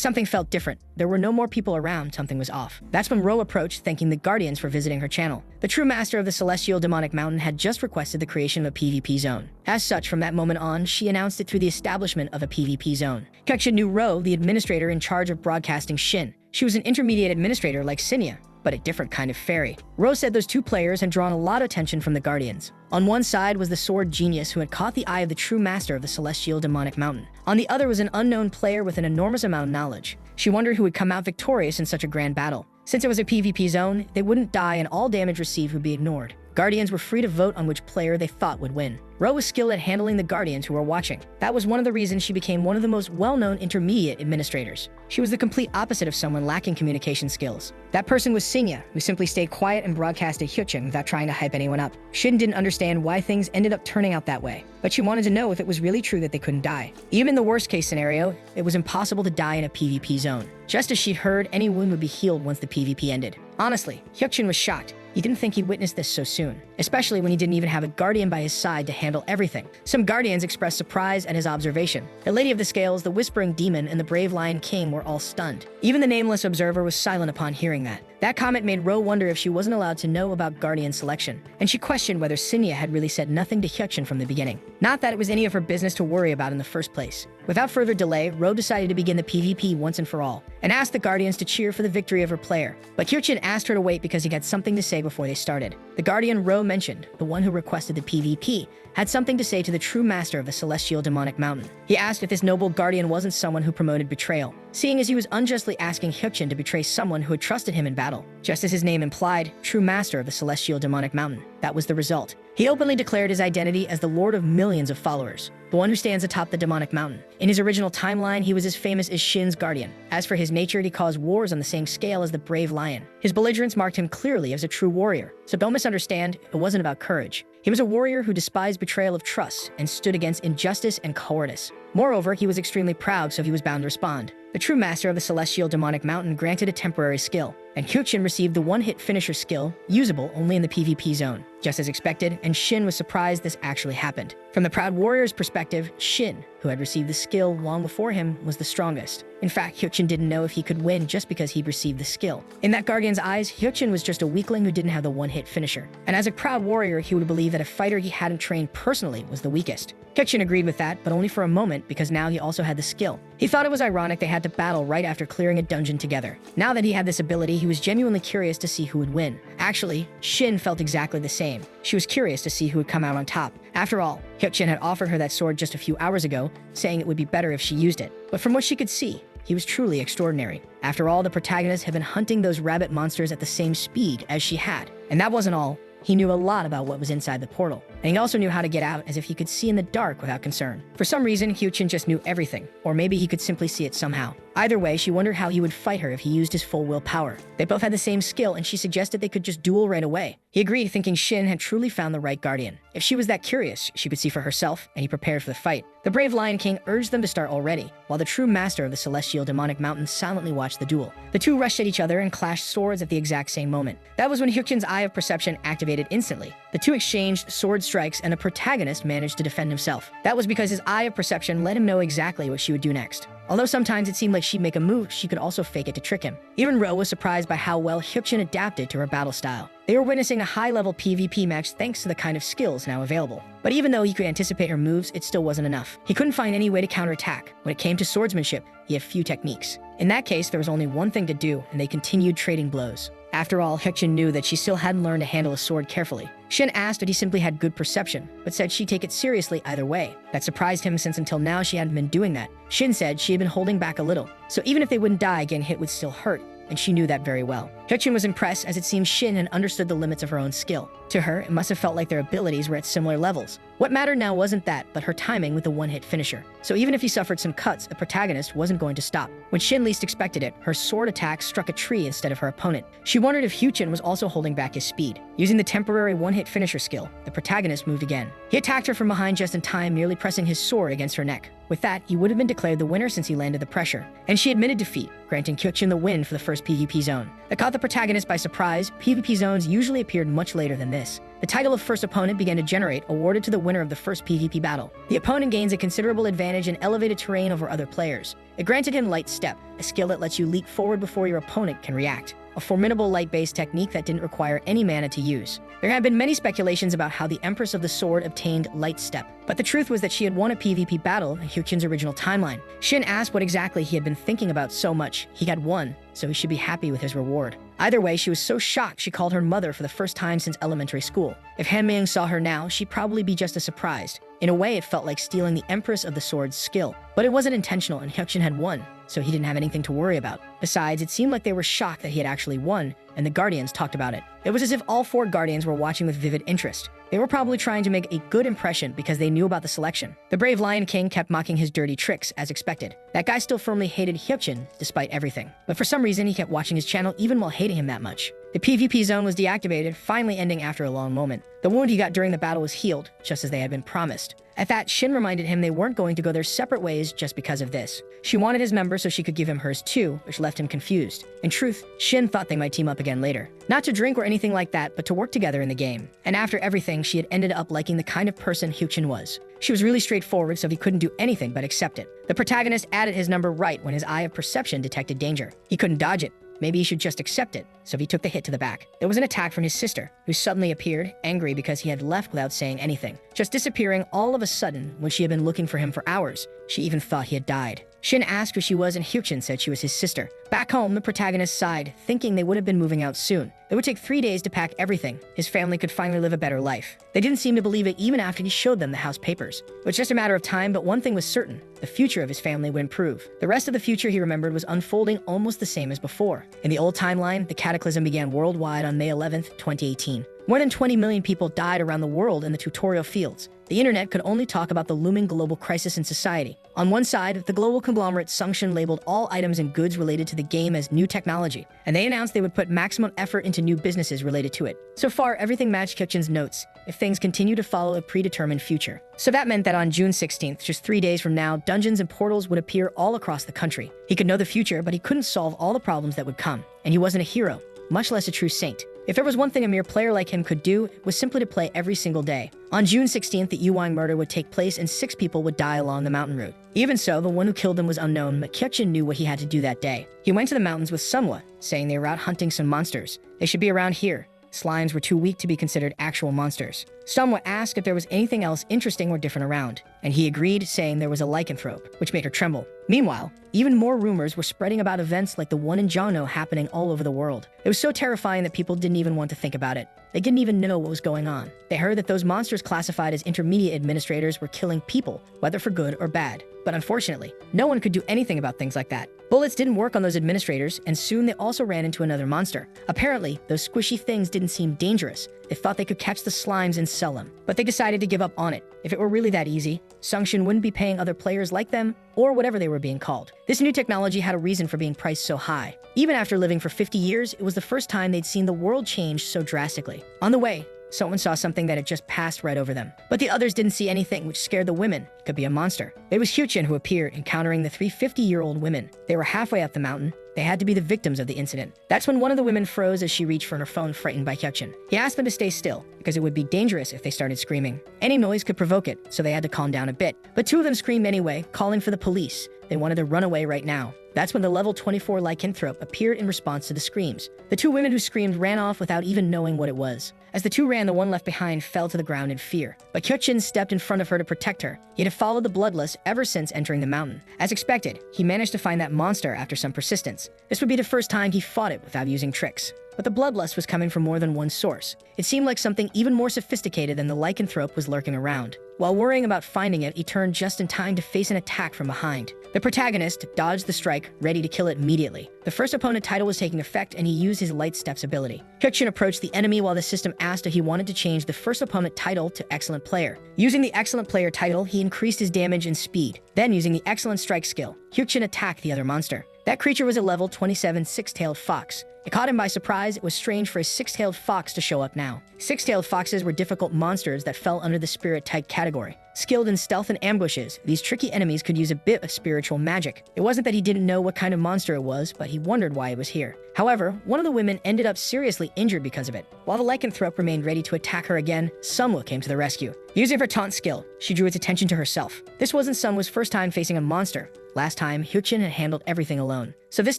something felt different. There were no more people around, something was off. That's when Ro approached, thanking the Guardians for visiting her channel. The true master of the Celestial Demonic Mountain had just requested the creation of a PvP zone. As such, from that moment on, she announced it through the establishment of a PvP zone. Kyokushin knew Ro, the administrator in charge of broadcasting Shin. She was an intermediate administrator like Sinya, but a different kind of fairy. Ro said those two players had drawn a lot of attention from the Guardians. On one side was the sword genius who had caught the eye of the true master of the Celestial Demonic Mountain. On the other was an unknown player with an enormous amount of knowledge. She wondered who would come out victorious in such a grand battle. Since it was a PvP zone, they wouldn't die and all damage received would be ignored. Guardians were free to vote on which player they thought would win. Ro was skilled at handling the Guardians who were watching. That was one of the reasons she became one of the most well-known intermediate administrators. She was the complete opposite of someone lacking communication skills. That person was Sinya, who simply stayed quiet and broadcasted Hyuchin without trying to hype anyone up. Shin didn't understand why things ended up turning out that way, but she wanted to know if it was really true that they couldn't die. Even in the worst-case scenario, it was impossible to die in a PvP zone. Just as she'd heard, any wound would be healed once the PvP ended. Honestly, Hyuchin was shocked. He didn't think he'd witness this so soon, especially when he didn't even have a guardian by his side to handle everything. Some guardians expressed surprise at his observation. The Lady of the Scales, the Whispering Demon, and the Brave Lion King were all stunned. Even the nameless observer was silent upon hearing that. That comment made Ro wonder if she wasn't allowed to know about guardian selection, and she questioned whether Sinya had really said nothing to Hyuchin from the beginning. Not that it was any of her business to worry about in the first place. Without further delay, Ro decided to begin the PvP once and for all, and asked the guardians to cheer for the victory of her player. But Hyuchin asked her to wait because he had something to say before they started. The guardian Ro mentioned, the one who requested the PvP, had something to say to the true master of the Celestial Demonic Mountain. He asked if this noble guardian wasn't someone who promoted betrayal, seeing as he was unjustly asking Hyuchin to betray someone who had trusted him in battle. Just as his name implied, true master of the Celestial Demonic Mountain. That was the result. He openly declared his identity as the lord of millions of followers, the one who stands atop the demonic mountain. In his original timeline, he was as famous as Shin's guardian. As for his nature, he caused wars on the same scale as the brave lion. His belligerence marked him clearly as a true warrior. So don't misunderstand, it wasn't about courage. He was a warrior who despised betrayal of trust and stood against injustice and cowardice. Moreover, he was extremely proud, so he was bound to respond. The true master of the Celestial Demonic Mountain granted a temporary skill, and Hyuchin received the one-hit finisher skill, usable only in the PvP zone. Just as expected, and Shin was surprised this actually happened. From the proud warrior's perspective, Shin, who had received the skill long before him, was the strongest. In fact, Hyuchin didn't know if he could win just because he'd received the skill. In that guardian's eyes, Hyuchin was just a weakling who didn't have the one-hit finisher. And as a proud warrior, he would believe that a fighter he hadn't trained personally was the weakest. Hyuchin agreed with that, but only for a moment because now he also had the skill. He thought it was ironic they had to battle right after clearing a dungeon together. Now that he had this ability, he was genuinely curious to see who would win. Actually, Shin felt exactly the same. She was curious to see who would come out on top. After all, Hyuchin had offered her that sword just a few hours ago, saying it would be better if she used it. But from what she could see, he was truly extraordinary. After all, the protagonist had been hunting those rabbit monsters at the same speed as she had. And that wasn't all. He knew a lot about what was inside the portal, and he also knew how to get out as if he could see in the dark without concern. For some reason, Hyuchin just knew everything, or maybe he could simply see it somehow. Either way, she wondered how he would fight her if he used his full willpower. They both had the same skill, and she suggested they could just duel right away. He agreed, thinking Shin had truly found the right guardian. If she was that curious, she could see for herself, and he prepared for the fight. The brave Lion King urged them to start already, while the true master of the Celestial Demonic Mountain silently watched the duel. The two rushed at each other and clashed swords at the exact same moment. That was when Hyuchin's Eye of Perception activated instantly. The two exchanged sword strikes, and the protagonist managed to defend himself. That was because his Eye of Perception let him know exactly what she would do next. Although sometimes it seemed like she'd make a move, she could also fake it to trick him. Even Ro was surprised by how well Hyuchin adapted to her battle style. They were witnessing a high-level PvP match thanks to the kind of skills now available. But even though he could anticipate her moves, it still wasn't enough. He couldn't find any way to counterattack. When it came to swordsmanship, he had few techniques. In that case, there was only one thing to do, and they continued trading blows. After all, Hyuchin knew that she still hadn't learned to handle a sword carefully. Shin asked if he simply had good perception, but said she'd take it seriously either way. That surprised him since until now she hadn't been doing that. Shin said she had been holding back a little, so even if they wouldn't die, getting hit would still hurt, and she knew that very well. Hyuchin was impressed as it seemed Shin had understood the limits of her own skill. To her, it must have felt like their abilities were at similar levels. What mattered now wasn't that, but her timing with the one-hit finisher. So even if he suffered some cuts, the protagonist wasn't going to stop. When Shin least expected it, her sword attack struck a tree instead of her opponent. She wondered if Hyuchin was also holding back his speed. Using the temporary one-hit finisher skill, the protagonist moved again. He attacked her from behind just in time, merely pressing his sword against her neck. With that, he would have been declared the winner since he landed the pressure. And she admitted defeat, granting Hyuchin the win for the first PvP zone. That caught the protagonist by surprise. PvP zones usually appeared much later than this. the title of first opponent began to generate, awarded to the winner of the first PvP battle. The opponent gains a considerable advantage in elevated terrain over other players. It granted him Light Step, a skill that lets you leap forward before your opponent can react. A formidable light-based technique that didn't require any mana to use. There had been many speculations about how the Empress of the Sword obtained Light Step, but the truth was that she had won a PvP battle in Hyukjin's original timeline. Shin asked what exactly he had been thinking about so much. He had won, so he should be happy with his reward. Either way, she was so shocked she called her mother for the first time since elementary school. If Han saw her now, she'd probably be just as surprised. In a way, it felt like stealing the Empress of the Sword's skill. But it wasn't intentional, and Hyukjin had won, so he didn't have anything to worry about. Besides, it seemed like they were shocked that he had actually won, and the Guardians talked about it. It was as if all 4 Guardians were watching with vivid interest. They were probably trying to make a good impression because they knew about the selection. The brave Lion King kept mocking his dirty tricks, as expected. That guy still firmly hated Hyukjin, despite everything. But for some reason, he kept watching his channel even while hating him that much. The PvP zone was deactivated, finally ending after a long moment. The wound he got during the battle was healed, just as they had been promised. At that, Shin reminded him they weren't going to go their separate ways just because of this. She wanted his member so she could give him hers too, which left him confused. In truth, Shin thought they might team up again later. Not to drink or anything like that, but to work together in the game. And after everything, she had ended up liking the kind of person Hyukjin was. She was really straightforward, so he couldn't do anything but accept it. The protagonist added his number right when his eye of perception detected danger. He couldn't dodge it. Maybe he should just accept it, so he took the hit to the back. There was an attack from his sister, who suddenly appeared, angry because he had left without saying anything, just disappearing all of a sudden when she had been looking for him for hours. She even thought he had died. Shin asked who she was, and Hyukjin said she was his sister. Back home, the protagonist sighed, thinking they would have been moving out soon. It would take 3 days to pack everything. His family could finally live a better life. They didn't seem to believe it even after he showed them the house papers. It was just a matter of time, but one thing was certain. The future of his family would improve. The rest of the future he remembered was unfolding almost the same as before. In the old timeline, the cataclysm began worldwide on May 11th, 2018. More than 20 million people died around the world in the tutorial fields. The internet could only talk about the looming global crisis in society. On one side, the global conglomerate Sungshin labeled all items and goods related to the game as new technology, and they announced they would put maximum effort into new businesses related to it. So far, everything matched Hyukjin's notes, if things continue to follow a predetermined future. So that meant that on June 16th, just 3 days from now, dungeons and portals would appear all across the country. He could know the future, but he couldn't solve all the problems that would come. And he wasn't a hero, much less a true saint. If there was one thing a mere player like him could do, it was simply to play every single day. On June 16th, the Yuwang murder would take place and 6 people would die along the mountain route. Even so, the one who killed them was unknown, but Hyukjin knew what he had to do that day. He went to the mountains with Sunhwa, saying they were out hunting some monsters. They should be around here. Slimes were too weak to be considered actual monsters. Sunhwa asked if there was anything else interesting or different around, and he agreed, saying there was a lycanthrope, which made her tremble. Meanwhile, even more rumors were spreading about events like the one in Jano happening all over the world. It was so terrifying that people didn't even want to think about it. They didn't even know what was going on. They heard that those monsters classified as intermediate administrators were killing people, whether for good or bad. But unfortunately, no one could do anything about things like that. Bullets didn't work on those administrators, and soon they also ran into another monster. Apparently, those squishy things didn't seem dangerous. They thought they could catch the slimes and sell them. But they decided to give up on it. If it were really that easy, Sungshin wouldn't be paying other players like them, or whatever they were being called. This new technology had a reason for being priced so high. Even after living for 50 years, it was the first time they'd seen the world change so drastically. On the way, someone saw something that had just passed right over them. But the others didn't see anything, which scared the women. It could be a monster. It was Hyukjin who appeared, encountering the 3 50-year-old women. They were halfway up the mountain. They had to be the victims of the incident. That's when one of the women froze as she reached for her phone, frightened by Hyukjin. He asked them to stay still, because it would be dangerous if they started screaming. Any noise could provoke it, so they had to calm down a bit. But 2 of them screamed anyway, calling for the police. They wanted to run away right now. That's when the level 24 lycanthrope appeared in response to the screams. The 2 women who screamed ran off without even knowing what it was. As the 2 ran, the one left behind fell to the ground in fear. But Hyukjin stepped in front of her to protect her. He had followed the bloodlust ever since entering the mountain. As expected, he managed to find that monster after some persistence. This would be the first time he fought it without using tricks. But the bloodlust was coming from more than one source. It seemed like something even more sophisticated than the lycanthrope was lurking around. While worrying about finding it, he turned just in time to face an attack from behind. The protagonist dodged the strike, ready to kill it immediately. The first opponent title was taking effect, and he used his Light Steps ability. Hyukjin approached the enemy while the system asked if he wanted to change the first opponent title to Excellent Player. Using the Excellent Player title, he increased his damage and speed. Then, using the Excellent Strike skill, Hyukjin attacked the other monster. That creature was a level 27 six-tailed fox. It caught him by surprise. It was strange for a six-tailed fox to show up now. Six-tailed foxes were difficult monsters that fell under the spirit-type category. Skilled in stealth and ambushes, these tricky enemies could use a bit of spiritual magic. It wasn't that he didn't know what kind of monster it was, but he wondered why it was here. However, one of the women ended up seriously injured because of it. While the lycanthrope remained ready to attack her again, Sunwoo came to the rescue. Using her taunt skill, she drew its attention to herself. This wasn't Sunwoo's first time facing a monster. Last time, Hyuchin had handled everything alone. So this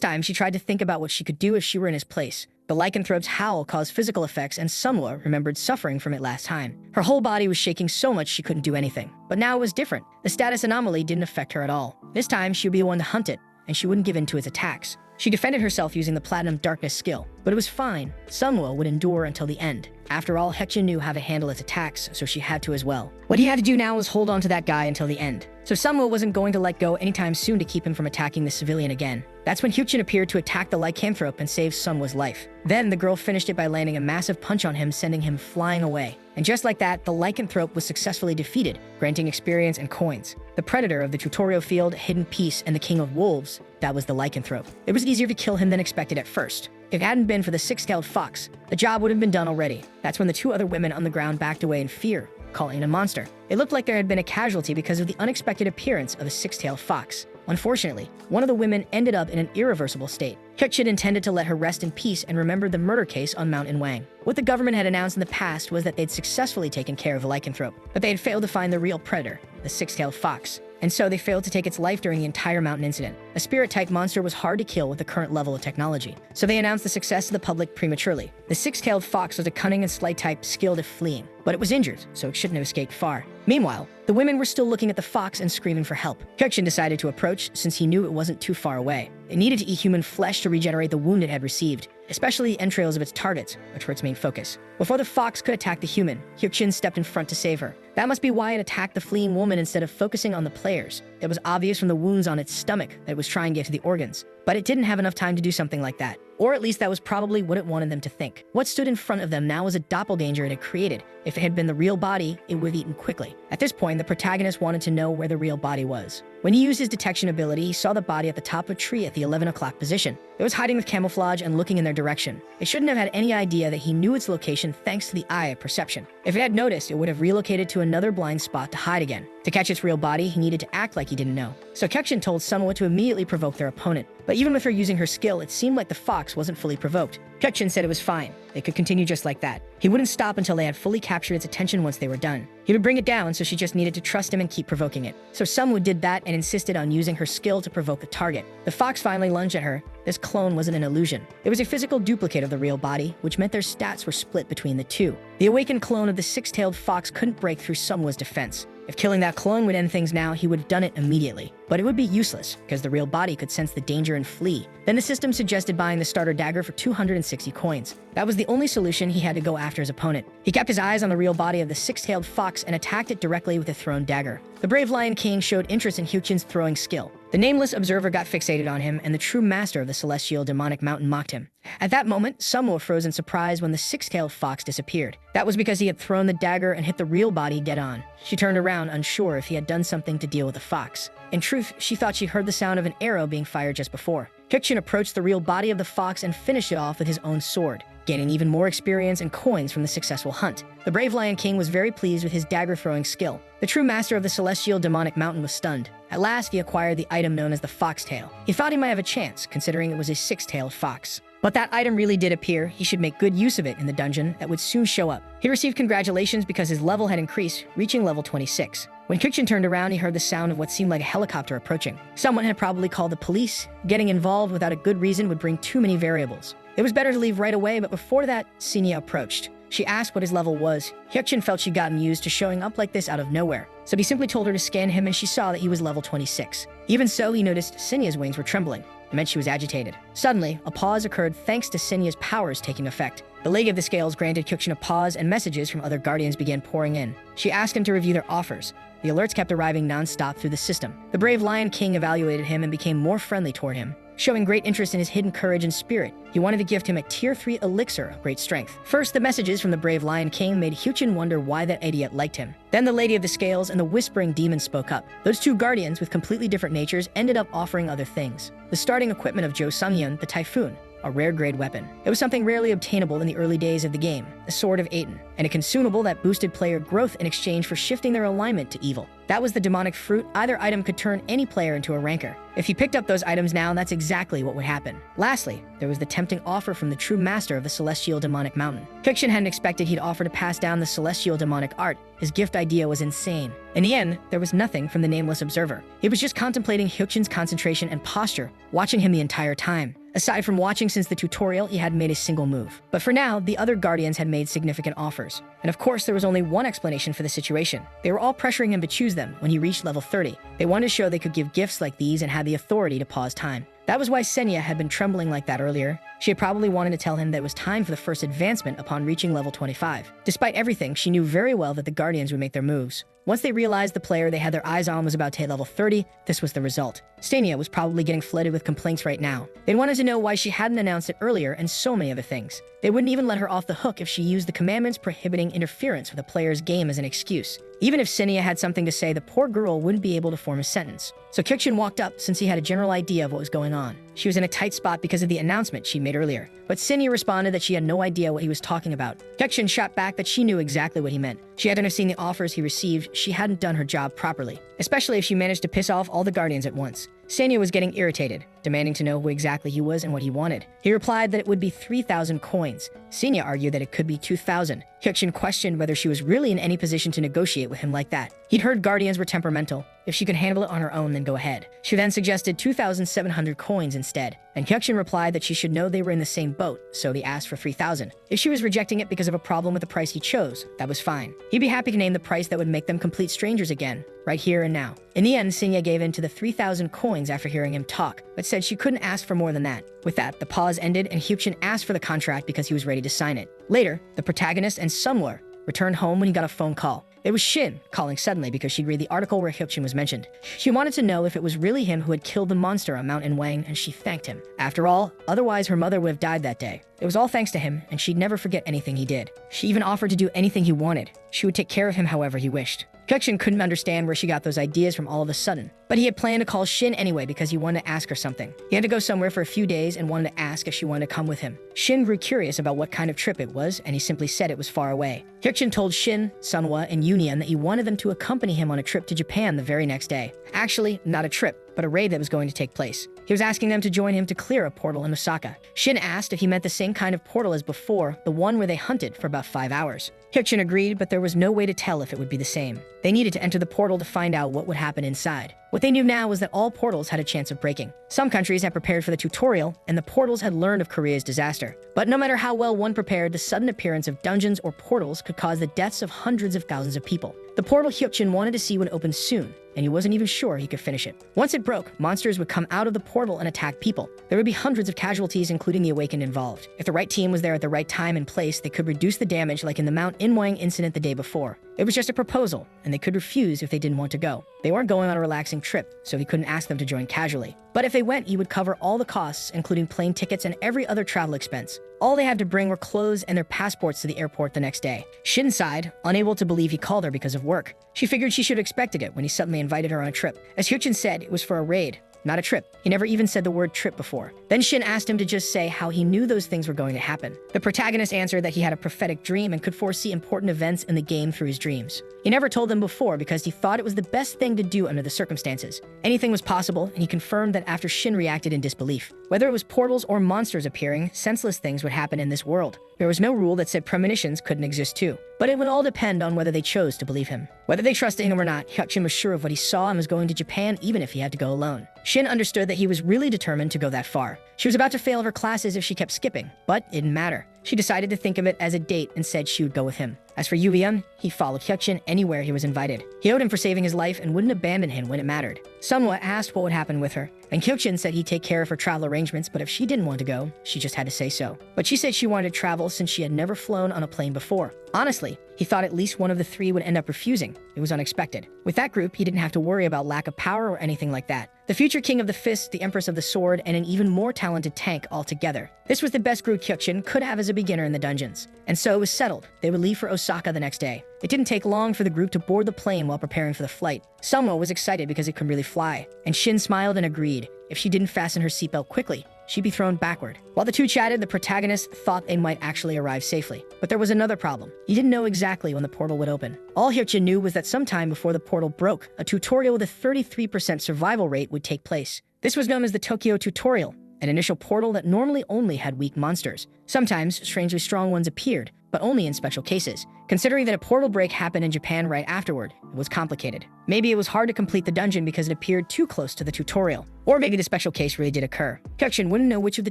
time, she tried to think about what she could do if she were in his place. The lycanthrope's howl caused physical effects, and Sunwoo remembered suffering from it last time. Her whole body was shaking so much she couldn't do anything. But now it was different. The status anomaly didn't affect her at all. This time, she would be the one to hunt it, and she wouldn't give in to its attacks. She defended herself using the Platinum Darkness skill, but it was fine. Sunwoo would endure until the end. After all, Hyuchin knew how to handle its attacks, so she had to as well. What he had to do now was hold on to that guy until the end. So Sunwoo wasn't going to let go anytime soon to keep him from attacking the civilian again. That's when Hyuchin appeared to attack the lycanthrope and save Sunwoo's life. Then the girl finished it by landing a massive punch on him, sending him flying away. And just like that, the lycanthrope was successfully defeated, granting experience and coins. The predator of the tutorial field, Hidden Peace, and the king of wolves, that was the lycanthrope. It was easier to kill him than expected at first. If it hadn't been for the six-tailed fox, the job would have been done already. That's when the two other women on the ground backed away in fear, calling it a monster. It looked like there had been a casualty because of the unexpected appearance of a six-tailed fox. Unfortunately, one of the women ended up in an irreversible state. Hyuchin intended to let her rest in peace and remembered the murder case on Mount Inwang. What the government had announced in the past was that they'd successfully taken care of the lycanthrope, but they had failed to find the real predator, the six-tailed fox. And so they failed to take its life during the entire mountain incident. A spirit-type monster was hard to kill with the current level of technology, so they announced the success to the public prematurely. The six-tailed fox was a cunning and sleight type skilled at fleeing, but it was injured, so it shouldn't have escaped far. Meanwhile, the women were still looking at the fox and screaming for help. Hyuchin decided to approach since he knew it wasn't too far away. It needed to eat human flesh to regenerate the wound it had received, especially the entrails of its targets, which were its main focus. Before the fox could attack the human, Hyuchin stepped in front to save her. That must be why it attacked the fleeing woman instead of focusing on the players. It was obvious from the wounds on its stomach that it was trying to get to the organs, but it didn't have enough time to do something like that. Or at least that was probably what it wanted them to think. What stood in front of them now was a doppelganger it had created. If it had been the real body, it would have eaten quickly. At this point, the protagonist wanted to know where the real body was. When he used his detection ability, he saw the body at the top of a tree at the 11 o'clock position. It was hiding with camouflage and looking in their direction. It shouldn't have had any idea that he knew its location thanks to the eye of perception. If it had noticed, it would have relocated to another blind spot to hide again. To catch its real body, he needed to act like he didn't know. So Hyuchin told Sunwoo to immediately provoke their opponent. But even with her using her skill, it seemed like the fox wasn't fully provoked. Hyuchin said it was fine. They could continue just like that. He wouldn't stop until they had fully captured its attention once they were done. He would bring it down, so she just needed to trust him and keep provoking it. So Sunwoo did that and insisted on using her skill to provoke the target. The fox finally lunged at her. This clone wasn't an illusion. It was a physical duplicate of the real body, which meant their stats were split between the two. The awakened clone of the six-tailed fox couldn't break through Sunwoo's defense. If killing that clone would end things now, he would have done it immediately. But it would be useless, because the real body could sense the danger and flee. Then the system suggested buying the starter dagger for 260 coins. That was the only solution. He had to go after his opponent. He kept his eyes on the real body of the six-tailed fox and attacked it directly with a thrown dagger. The brave Lion King showed interest in Hyuchin's throwing skill. The nameless observer got fixated on him, and the true master of the celestial demonic mountain mocked him. At that moment, Sunwoo froze in surprise when the six-tailed fox disappeared. That was because he had thrown the dagger and hit the real body dead on. She turned around, unsure if he had done something to deal with the fox. In truth, she thought she heard the sound of an arrow being fired just before. Hyuchin approached the real body of the fox and finished it off with his own sword, gaining even more experience and coins from the successful hunt. The brave Lion King was very pleased with his dagger-throwing skill. The true master of the celestial demonic mountain was stunned. At last, he acquired the item known as the foxtail. He thought he might have a chance, considering it was a six-tailed fox. But that item really did appear. He should make good use of it in the dungeon that would soon show up. He received congratulations because his level had increased, reaching level 26. When Hyuchin turned around, he heard the sound of what seemed like a helicopter approaching. Someone had probably called the police. Getting involved without a good reason would bring too many variables. It was better to leave right away, but before that, Sinya approached. She asked what his level was. Hyuchin felt she'd gotten used to showing up like this out of nowhere, so he simply told her to scan him, and she saw that he was level 26. Even so, he noticed Sinya's wings were trembling. It meant she was agitated. Suddenly, a pause occurred thanks to Sinya's powers taking effect. The Lady of the Scales granted Hyuchin a pause, and messages from other guardians began pouring in. She asked him to review their offers. The alerts kept arriving non-stop through the system. The brave Lion King evaluated him and became more friendly toward him. Showing great interest in his hidden courage and spirit, he wanted to gift him a tier 3 elixir of great strength. First, the messages from the brave Lion King made Hyuchin wonder why that idiot liked him. Then the Lady of the Scales and the Whispering Demon spoke up. Those two guardians with completely different natures ended up offering other things. The starting equipment of Jo Sunghyun, the Typhoon. a rare grade weapon. It was something rarely obtainable in the early days of the game, the Sword of Aten, and a consumable that boosted player growth in exchange for shifting their alignment to evil. That was the demonic fruit. Either item could turn any player into a ranker. If you picked up those items now, that's exactly what would happen. Lastly, there was the tempting offer from the true master of the Celestial Demonic Mountain. Hyukjin hadn't expected he'd offer to pass down the Celestial Demonic art. His gift idea was insane. In the end, there was nothing from the nameless observer. He was just contemplating Hyukjin's concentration and posture, watching him the entire time. Aside from watching since the tutorial, he hadn't made a single move. But for now, the other guardians had made significant offers. And of course, there was only one explanation for the situation. They were all pressuring him to choose them when he reached level 30. They wanted to show they could give gifts like these and had the authority to pause time. That was why Senya had been trembling like that earlier. She had probably wanted to tell him that it was time for the first advancement upon reaching level 25. Despite everything, she knew very well that the guardians would make their moves. Once they realized the player they had their eyes on was about to hit level 30, this was the result. Stania was probably getting flooded with complaints right now. They wanted to know why she hadn't announced it earlier and so many other things. They wouldn't even let her off the hook if she used the commandments prohibiting interference with a player's game as an excuse. Even if Senya had something to say, the poor girl wouldn't be able to form a sentence. So Hyukjin walked up since he had a general idea of what was going on. She was in a tight spot because of the announcement she made earlier. But Senya responded that she had no idea what he was talking about. Hyukjin shot back that she knew exactly what he meant. She hadn't seen the offers he received. She hadn't done her job properly, especially if she managed to piss off all the guardians at once. Senya was getting irritated, demanding to know who exactly he was and what he wanted. He replied that it would be 3,000 coins. Senya argued that it could be 2,000. Hyukjin questioned whether she was really in any position to negotiate with him like that. He'd heard guardians were temperamental. If she could handle it on her own, then go ahead. She then suggested 2,700 coins instead, and Hyukjin replied that she should know they were in the same boat, so he asked for 3,000. If she was rejecting it because of a problem with the price he chose, that was fine. He'd be happy to name the price that would make them complete strangers again, right here and now. In the end, Senya gave in to the 3,000 coins after hearing him talk, but said she couldn't ask for more than that. With that, the pause ended and Hyukjin asked for the contract because he was ready to sign it. Later, the protagonist and Sunwoo returned home when he got a phone call. It was Shin, calling suddenly because she'd read the article where Hyukjin was mentioned. She wanted to know if it was really him who had killed the monster on Mount Enwang, and she thanked him. After all, otherwise her mother would have died that day. It was all thanks to him, and she'd never forget anything he did. She even offered to do anything he wanted. She would take care of him however he wished. Hyukjin couldn't understand where she got those ideas from all of a sudden, but he had planned to call Shin anyway because he wanted to ask her something. He had to go somewhere for a few days and wanted to ask if she wanted to come with him. Shin grew curious about what kind of trip it was, and he simply said it was far away. Hyukjin told Shin, Sunwoo, and Union that he wanted them to accompany him on a trip to Japan the very next day. Actually, not a trip, but a raid that was going to take place. He was asking them to join him to clear a portal in Osaka. Shin asked if he meant the same kind of portal as before, the one where they hunted for about 5 hours. Hyukjin agreed, but there was no way to tell if it would be the same. They needed to enter the portal to find out what would happen inside. What they knew now was that all portals had a chance of breaking. Some countries had prepared for the tutorial, and the portals had learned of Korea's disaster. But no matter how well one prepared, the sudden appearance of dungeons or portals could cause the deaths of hundreds of thousands of people. The portal Hyukjin wanted to see would open soon, and he wasn't even sure he could finish it. Once it broke, monsters would come out of the portal and attack people. There would be hundreds of casualties, including the Awakened involved. If the right team was there at the right time and place, they could reduce the damage like in the Mount Enwang incident the day before. It was just a proposal, and they could refuse if they didn't want to go. They weren't going on a relaxing trip, so he couldn't ask them to join casually. But if they went, he would cover all the costs, including plane tickets and every other travel expense. All they had to bring were clothes and their passports to the airport the next day. Shin sighed, unable to believe he called her because of work. She figured she should have expected it when he suddenly invited her on a trip. As Hyukjin said, it was for a raid, not a trip. He never even said the word trip before. Then Shin asked him to just say how he knew those things were going to happen. The protagonist answered that he had a prophetic dream and could foresee important events in the game through his dreams. He never told them before because he thought it was the best thing to do under the circumstances. Anything was possible, and he confirmed that after Shin reacted in disbelief. Whether it was portals or monsters appearing, senseless things would happen in this world. There was no rule that said premonitions couldn't exist too. But it would all depend on whether they chose to believe him. Whether they trusted him or not, Hyukjin was sure of what he saw and was going to Japan even if he had to go alone. Shin understood that he was really determined to go that far. She was about to fail her classes if she kept skipping, but it didn't matter. She decided to think of it as a date and said she would go with him. As for Yubian, he followed Hyukjin anywhere he was invited. He owed him for saving his life and wouldn't abandon him when it mattered. Sunwoo asked what would happen with her, and Hyukjin said he'd take care of her travel arrangements, but if she didn't want to go, she just had to say so. But she said she wanted to travel since she had never flown on a plane before. Honestly, he thought at least one of the three would end up refusing. It was unexpected. With that group, he didn't have to worry about lack of power or anything like that. The future king of the fist, the empress of the sword, and an even more talented tank all together. This was the best group Hyukjin could have as a beginner in the dungeons. And so it was settled. They would leave for Osaka the next day. It didn't take long for the group to board the plane while preparing for the flight. Sunwoo was excited because it could really fly, and Shin smiled and agreed. If she didn't fasten her seatbelt quickly, she'd be thrown backward. While the two chatted, the protagonist thought they might actually arrive safely. But there was another problem. He didn't know exactly when the portal would open. All Hyukjin knew was that sometime before the portal broke, a tutorial with a 33% survival rate would take place. This was known as the Tokyo Tutorial, an initial portal that normally only had weak monsters. Sometimes, strangely strong ones appeared, but only in special cases. Considering that a portal break happened in Japan right afterward, it was complicated. Maybe it was hard to complete the dungeon because it appeared too close to the tutorial. Or maybe the special case really did occur. Hyukjin wouldn't know which of the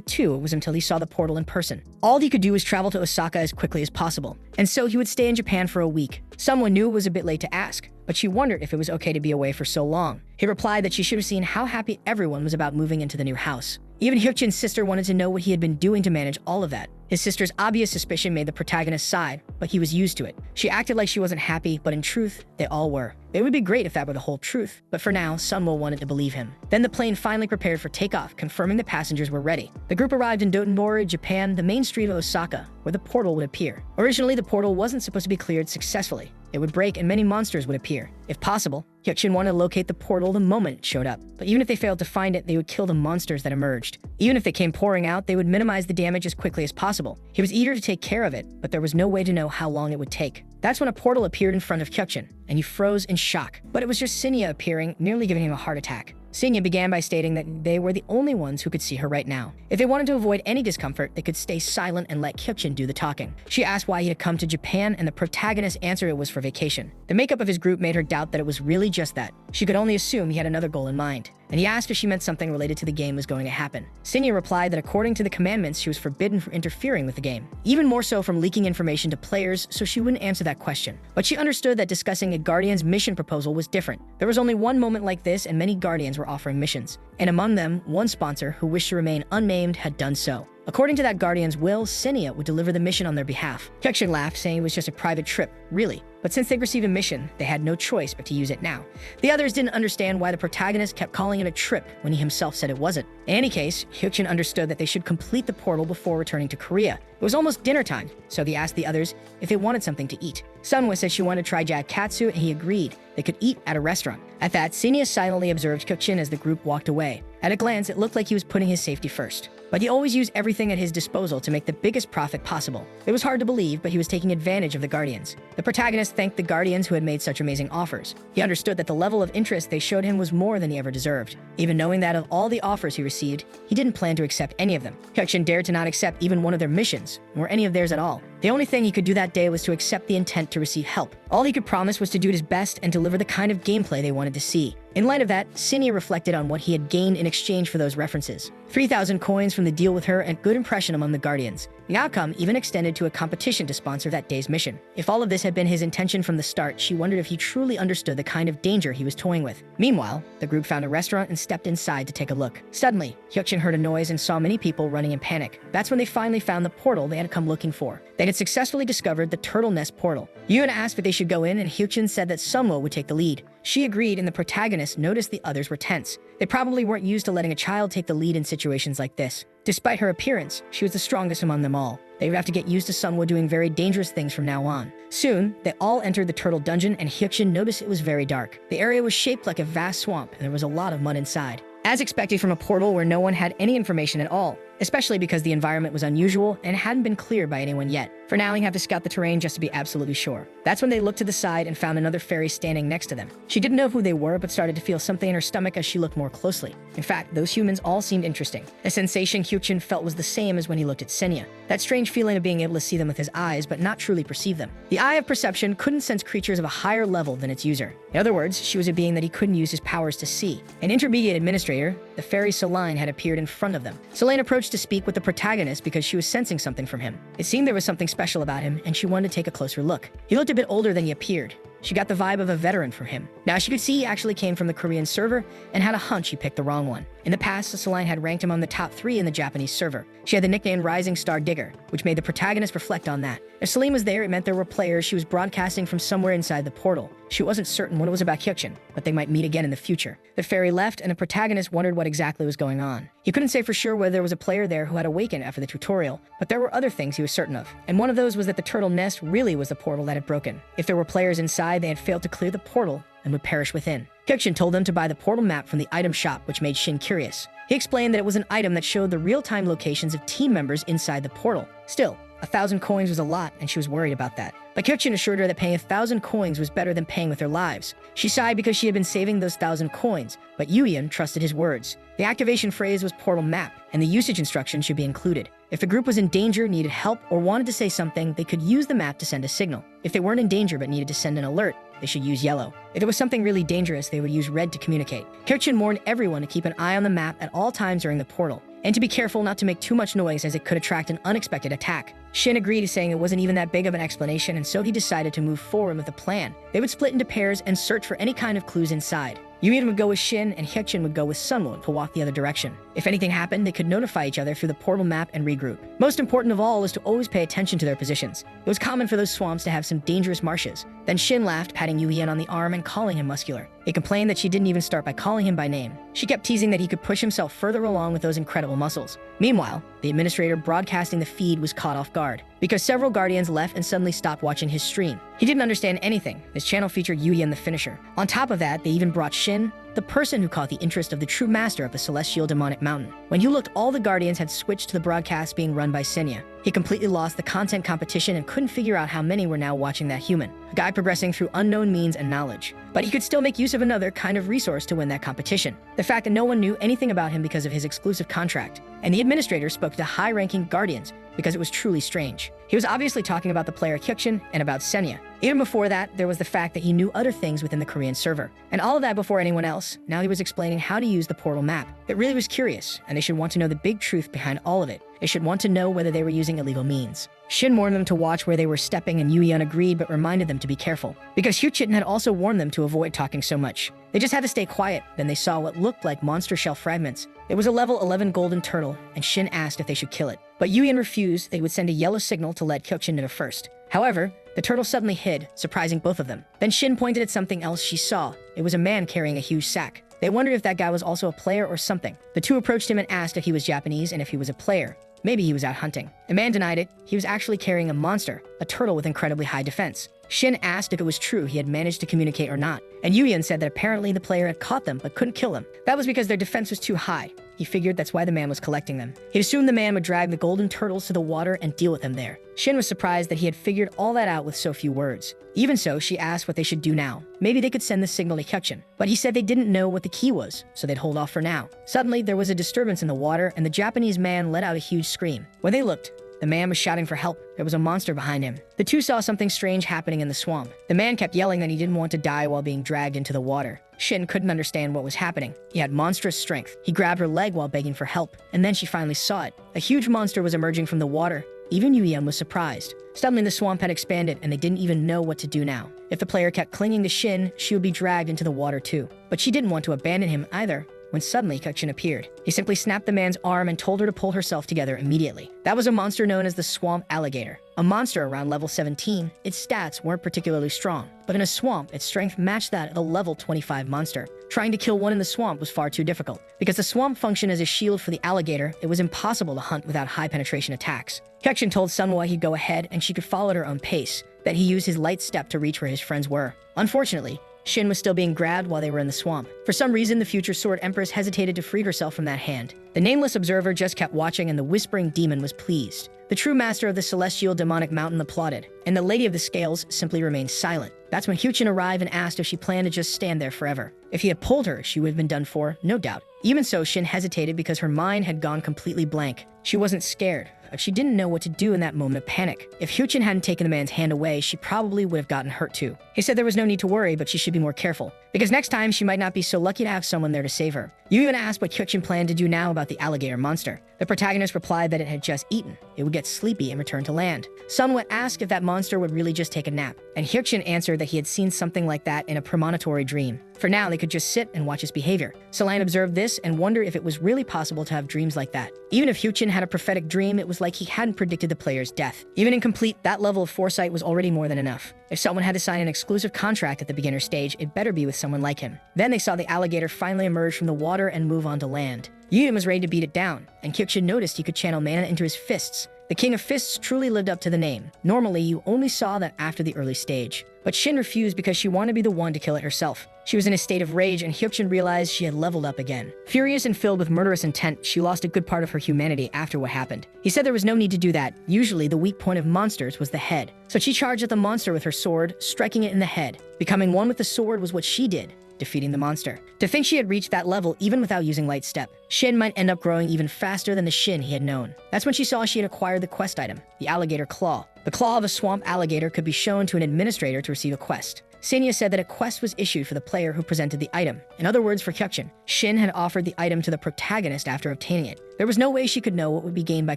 two it was until he saw the portal in person. All he could do was travel to Osaka as quickly as possible, and so he would stay in Japan for a week. Someone knew it was a bit late to ask, but she wondered if it was okay to be away for so long. He replied that she should have seen how happy everyone was about moving into the new house. Even Hyukjin's sister wanted to know what he had been doing to manage all of that. His sister's obvious suspicion made the protagonist sigh, but he was used to it. She acted like she wasn't happy, but in truth, they all were. It would be great if that were the whole truth, but for now, Sunwo wanted to believe him. Then the plane finally prepared for takeoff, confirming the passengers were ready. The group arrived in Dotonbori, Japan, the main street of Osaka, where the portal would appear. Originally, the portal wasn't supposed to be cleared successfully. It would break and many monsters would appear. If possible, Hyukjin wanted to locate the portal the moment it showed up. But even if they failed to find it, they would kill the monsters that emerged. Even if they came pouring out, they would minimize the damage as quickly as possible. He was eager to take care of it, but there was no way to know how long it would take. That's when a portal appeared in front of Hyukjin, and he froze in shock. But it was just Sinya appearing, nearly giving him a heart attack. Sinya began by stating that they were the only ones who could see her right now. If they wanted to avoid any discomfort, they could stay silent and let Hyukjin do the talking. She asked why he had come to Japan, and the protagonist answered it was for vacation. The makeup of his group made her doubt that it was really just that. She could only assume he had another goal in mind. And he asked if she meant something related to the game was going to happen. Sinya replied that according to the commandments, she was forbidden from interfering with the game. Even more so from leaking information to players, so she wouldn't answer that question. But she understood that discussing a Guardian's mission proposal was different. There was only one moment like this, and many Guardians were offering missions. And among them, one sponsor, who wished to remain unnamed, had done so. According to that Guardian's will, Sinya would deliver the mission on their behalf. Hyukjin laughed, saying it was just a private trip, really. But since they'd received a mission, they had no choice but to use it now. The others didn't understand why the protagonist kept calling it a trip when he himself said it wasn't. In any case, Hyukjin understood that they should complete the portal before returning to Korea. It was almost dinner time, so he asked the others if they wanted something to eat. Sunwa said she wanted to try jakkatsu, and he agreed. They could eat at a restaurant. At that, Sinya silently observed Hyukjin as the group walked away. At a glance, it looked like he was putting his safety first. But he always used everything at his disposal to make the biggest profit possible. It was hard to believe, but he was taking advantage of the Guardians. The protagonist thanked the Guardians who had made such amazing offers. He understood that the level of interest they showed him was more than he ever deserved. Even knowing that of all the offers he received, he didn't plan to accept any of them. Hyukjin dared to not accept even one of their missions, nor any of theirs at all. The only thing he could do that day was to accept the intent to receive help. All he could promise was to do his best and deliver the kind of gameplay they wanted to see. In light of that, Sinya reflected on what he had gained in exchange for those references. 3,000 coins from the deal with her and good impression among the Guardians. The outcome even extended to a competition to sponsor that day's mission. If all of this had been his intention from the start, she wondered if he truly understood the kind of danger he was toying with. Meanwhile, the group found a restaurant and stepped inside to take a look. Suddenly, Hyukjin heard a noise and saw many people running in panic. That's when they finally found the portal they had come looking for. They had successfully discovered the Turtle Nest portal. Yoon asked if they should go in, and Hyukjin said that Sunwo would take the lead. She agreed, and the protagonist noticed the others were tense. They probably weren't used to letting a child take the lead in situations like this. Despite her appearance, she was the strongest among them all. They would have to get used to Sunwo doing very dangerous things from now on. Soon, they all entered the turtle dungeon, and Hyukjin noticed it was very dark. The area was shaped like a vast swamp, and there was a lot of mud inside. As expected from a portal where no one had any information at all, especially because the environment was unusual and hadn't been cleared by anyone yet. For now, you have to scout the terrain just to be absolutely sure. That's when they looked to the side and found another fairy standing next to them. She didn't know who they were, but started to feel something in her stomach as she looked more closely. In fact, those humans all seemed interesting. A sensation Hyukjin felt was the same as when he looked at Sinya. That strange feeling of being able to see them with his eyes, but not truly perceive them. The eye of perception couldn't sense creatures of a higher level than its user. In other words, she was a being that he couldn't use his powers to see. An intermediate administrator, the fairy Selene, had appeared in front of them. Selene approached to speak with the protagonist because she was sensing something from him. It seemed there was something special about him, and she wanted to take a closer look. He looked a bit older than he appeared. She got the vibe of a veteran from him. Now she could see he actually came from the Korean server and had a hunch he picked the wrong one. In the past, Selene had ranked him on the top 3 in the Japanese server. She had the nickname Rising Star Digger, which made the protagonist reflect on that. If Selene was there, it meant there were players she was broadcasting from somewhere inside the portal. She wasn't certain what it was about Hyukjin, but they might meet again in the future. The fairy left, and the protagonist wondered what exactly was going on. He couldn't say for sure whether there was a player there who had awakened after the tutorial, but there were other things he was certain of. And one of those was that the turtle nest really was the portal that had broken. If there were players inside, they had failed to clear the portal and would perish within. Hyukjin told them to buy the portal map from the item shop, which made Shin curious. He explained that it was an item that showed the real-time locations of team members inside the portal. Still, 1,000 coins was a lot, and she was worried about that. But Hyukjin assured her that paying 1,000 coins was better than paying with her lives. She sighed because she had been saving those 1,000 coins, but Yuyeon trusted his words. The activation phrase was portal map, and the usage instructions should be included. If the group was in danger, needed help, or wanted to say something, they could use the map to send a signal. If they weren't in danger but needed to send an alert, they should use yellow. If there was something really dangerous, they would use red to communicate. Hyukjin warned everyone to keep an eye on the map at all times during the portal, and to be careful not to make too much noise as it could attract an unexpected attack. Shin agreed, saying it wasn't even that big of an explanation, and so he decided to move forward with the plan. They would split into pairs and search for any kind of clues inside. Yuyeon would go with Shin, and Hyukjin would go with Sunwoo to walk the other direction. If anything happened, they could notify each other through the portal map and regroup. Most important of all is to always pay attention to their positions. It was common for those swamps to have some dangerous marshes. Then Shin laughed, patting Yuyeon on the arm and calling him muscular. He complained that she didn't even start by calling him by name. She kept teasing that he could push himself further along with those incredible muscles. Meanwhile, the administrator broadcasting the feed was caught off guard, because several guardians left and suddenly stopped watching his stream. He didn't understand anything. His channel featured Yuyeon the finisher. On top of that, they even brought Shin, the person who caught the interest of the true master of the celestial demonic mountain. When you looked, all the guardians had switched to the broadcast being run by Senya. He completely lost the content competition and couldn't figure out how many were now watching that human, a guy progressing through unknown means and knowledge. But he could still make use of another kind of resource to win that competition. The fact that no one knew anything about him because of his exclusive contract. And the administrator spoke to high-ranking guardians because it was truly strange. He was obviously talking about the player Hyukjin and about Senya. Even before that, there was the fact that he knew other things within the Korean server. And all of that before anyone else. Now he was explaining how to use the portal map. It really was curious, and they should want to know the big truth behind all of it. They should want to know whether they were using illegal means. Shin warned them to watch where they were stepping, and Yuyeon agreed but reminded them to be careful, because Hyukjin had also warned them to avoid talking so much. They just had to stay quiet. Then they saw what looked like monster shell fragments. It was a level 11 golden turtle, and Shin asked if they should kill it. But Yuyeon refused. They would send a yellow signal to let Hyukjin know first. However, the turtle suddenly hid, surprising both of them. Then Shin pointed at something else she saw. It was a man carrying a huge sack. They wondered if that guy was also a player or something. The two approached him and asked if he was Japanese and if he was a player. Maybe he was out hunting. The man denied it. He was actually carrying a monster, a turtle with incredibly high defense. Shin asked if it was true he had managed to communicate or not, and Yuyeon said that apparently the player had caught them but couldn't kill them. That was because their defense was too high. He figured that's why the man was collecting them. He'd assumed the man would drag the golden turtles to the water and deal with them there. Shin was surprised that he had figured all that out with so few words. Even so, she asked what they should do now. Maybe they could send the signal to Hyukjin, but he said they didn't know what the key was, so they'd hold off for now. Suddenly, there was a disturbance in the water, and the Japanese man let out a huge scream. When they looked, the man was shouting for help. There was a monster behind him. The two saw something strange happening in the swamp. The man kept yelling that he didn't want to die while being dragged into the water. Shin couldn't understand what was happening. He had monstrous strength. He grabbed her leg while begging for help, and then she finally saw it. A huge monster was emerging from the water. Even Yuyeon was surprised. Suddenly, the swamp had expanded, and they didn't even know what to do now. If the player kept clinging to Shin, she would be dragged into the water too. But she didn't want to abandon him either. When suddenly Hyukjin appeared. He simply snapped the man's arm and told her to pull herself together immediately. That was a monster known as the swamp alligator. A monster around level 17, its stats weren't particularly strong, but in a swamp, its strength matched that of a level 25 monster. Trying to kill one in the swamp was far too difficult. Because the swamp functioned as a shield for the alligator, it was impossible to hunt without high penetration attacks. Hyukjin told Sunwoo he'd go ahead and she could follow at her own pace, that he used his light step to reach where his friends were. Unfortunately, Shin was still being grabbed while they were in the swamp. For some reason, the future Sword Empress hesitated to free herself from that hand. The nameless observer just kept watching, and the whispering demon was pleased. The true master of the celestial demonic mountain applauded, and the lady of the scales simply remained silent. That's when Hyukjin arrived and asked if she planned to just stand there forever. If he had pulled her, she would have been done for, no doubt. Even so, Shin hesitated because her mind had gone completely blank. She wasn't scared, but she didn't know what to do in that moment of panic. If Hyukjin hadn't taken the man's hand away, she probably would have gotten hurt too. He said there was no need to worry, but she should be more careful, because next time she might not be so lucky to have someone there to save her. You even asked what Hyukjin planned to do now about the alligator monster. The protagonist replied that it had just eaten. It would get sleepy and return to land. Sunwoo asked if that monster would really just take a nap, and Hyukjin answered that he had seen something like that in a premonitory dream. For now, they could just sit and watch his behavior. Solan observed this and wondered if it was really possible to have dreams like that. Even if Hyukjin had a prophetic dream, it was like he hadn't predicted the player's death. Even incomplete, that level of foresight was already more than enough. If someone had to sign an exclusive contract at the beginner stage, it better be with someone like him. Then they saw the alligator finally emerge from the water and move on to land. Yuyeon was ready to beat it down, and Hyukjin noticed he could channel mana into his fists. The King of Fists truly lived up to the name. Normally, you only saw that after the early stage. but Shin refused because she wanted to be the one to kill it herself. She was in a state of rage, and Hyukjin realized she had leveled up again. Furious and filled with murderous intent, she lost a good part of her humanity after what happened. He said there was no need to do that. Usually, the weak point of monsters was the head. So she charged at the monster with her sword, striking it in the head. Becoming one with the sword was what she did, defeating the monster. To think she had reached that level even without using Light Step, Shin might end up growing even faster than the Shin he had known. That's when she saw she had acquired the quest item, the alligator claw. The claw of a swamp alligator could be shown to an administrator to receive a quest. Senya said that a quest was issued for the player who presented the item. In other words, for Hyukjin, Shin had offered the item to the protagonist after obtaining it. There was no way she could know what would be gained by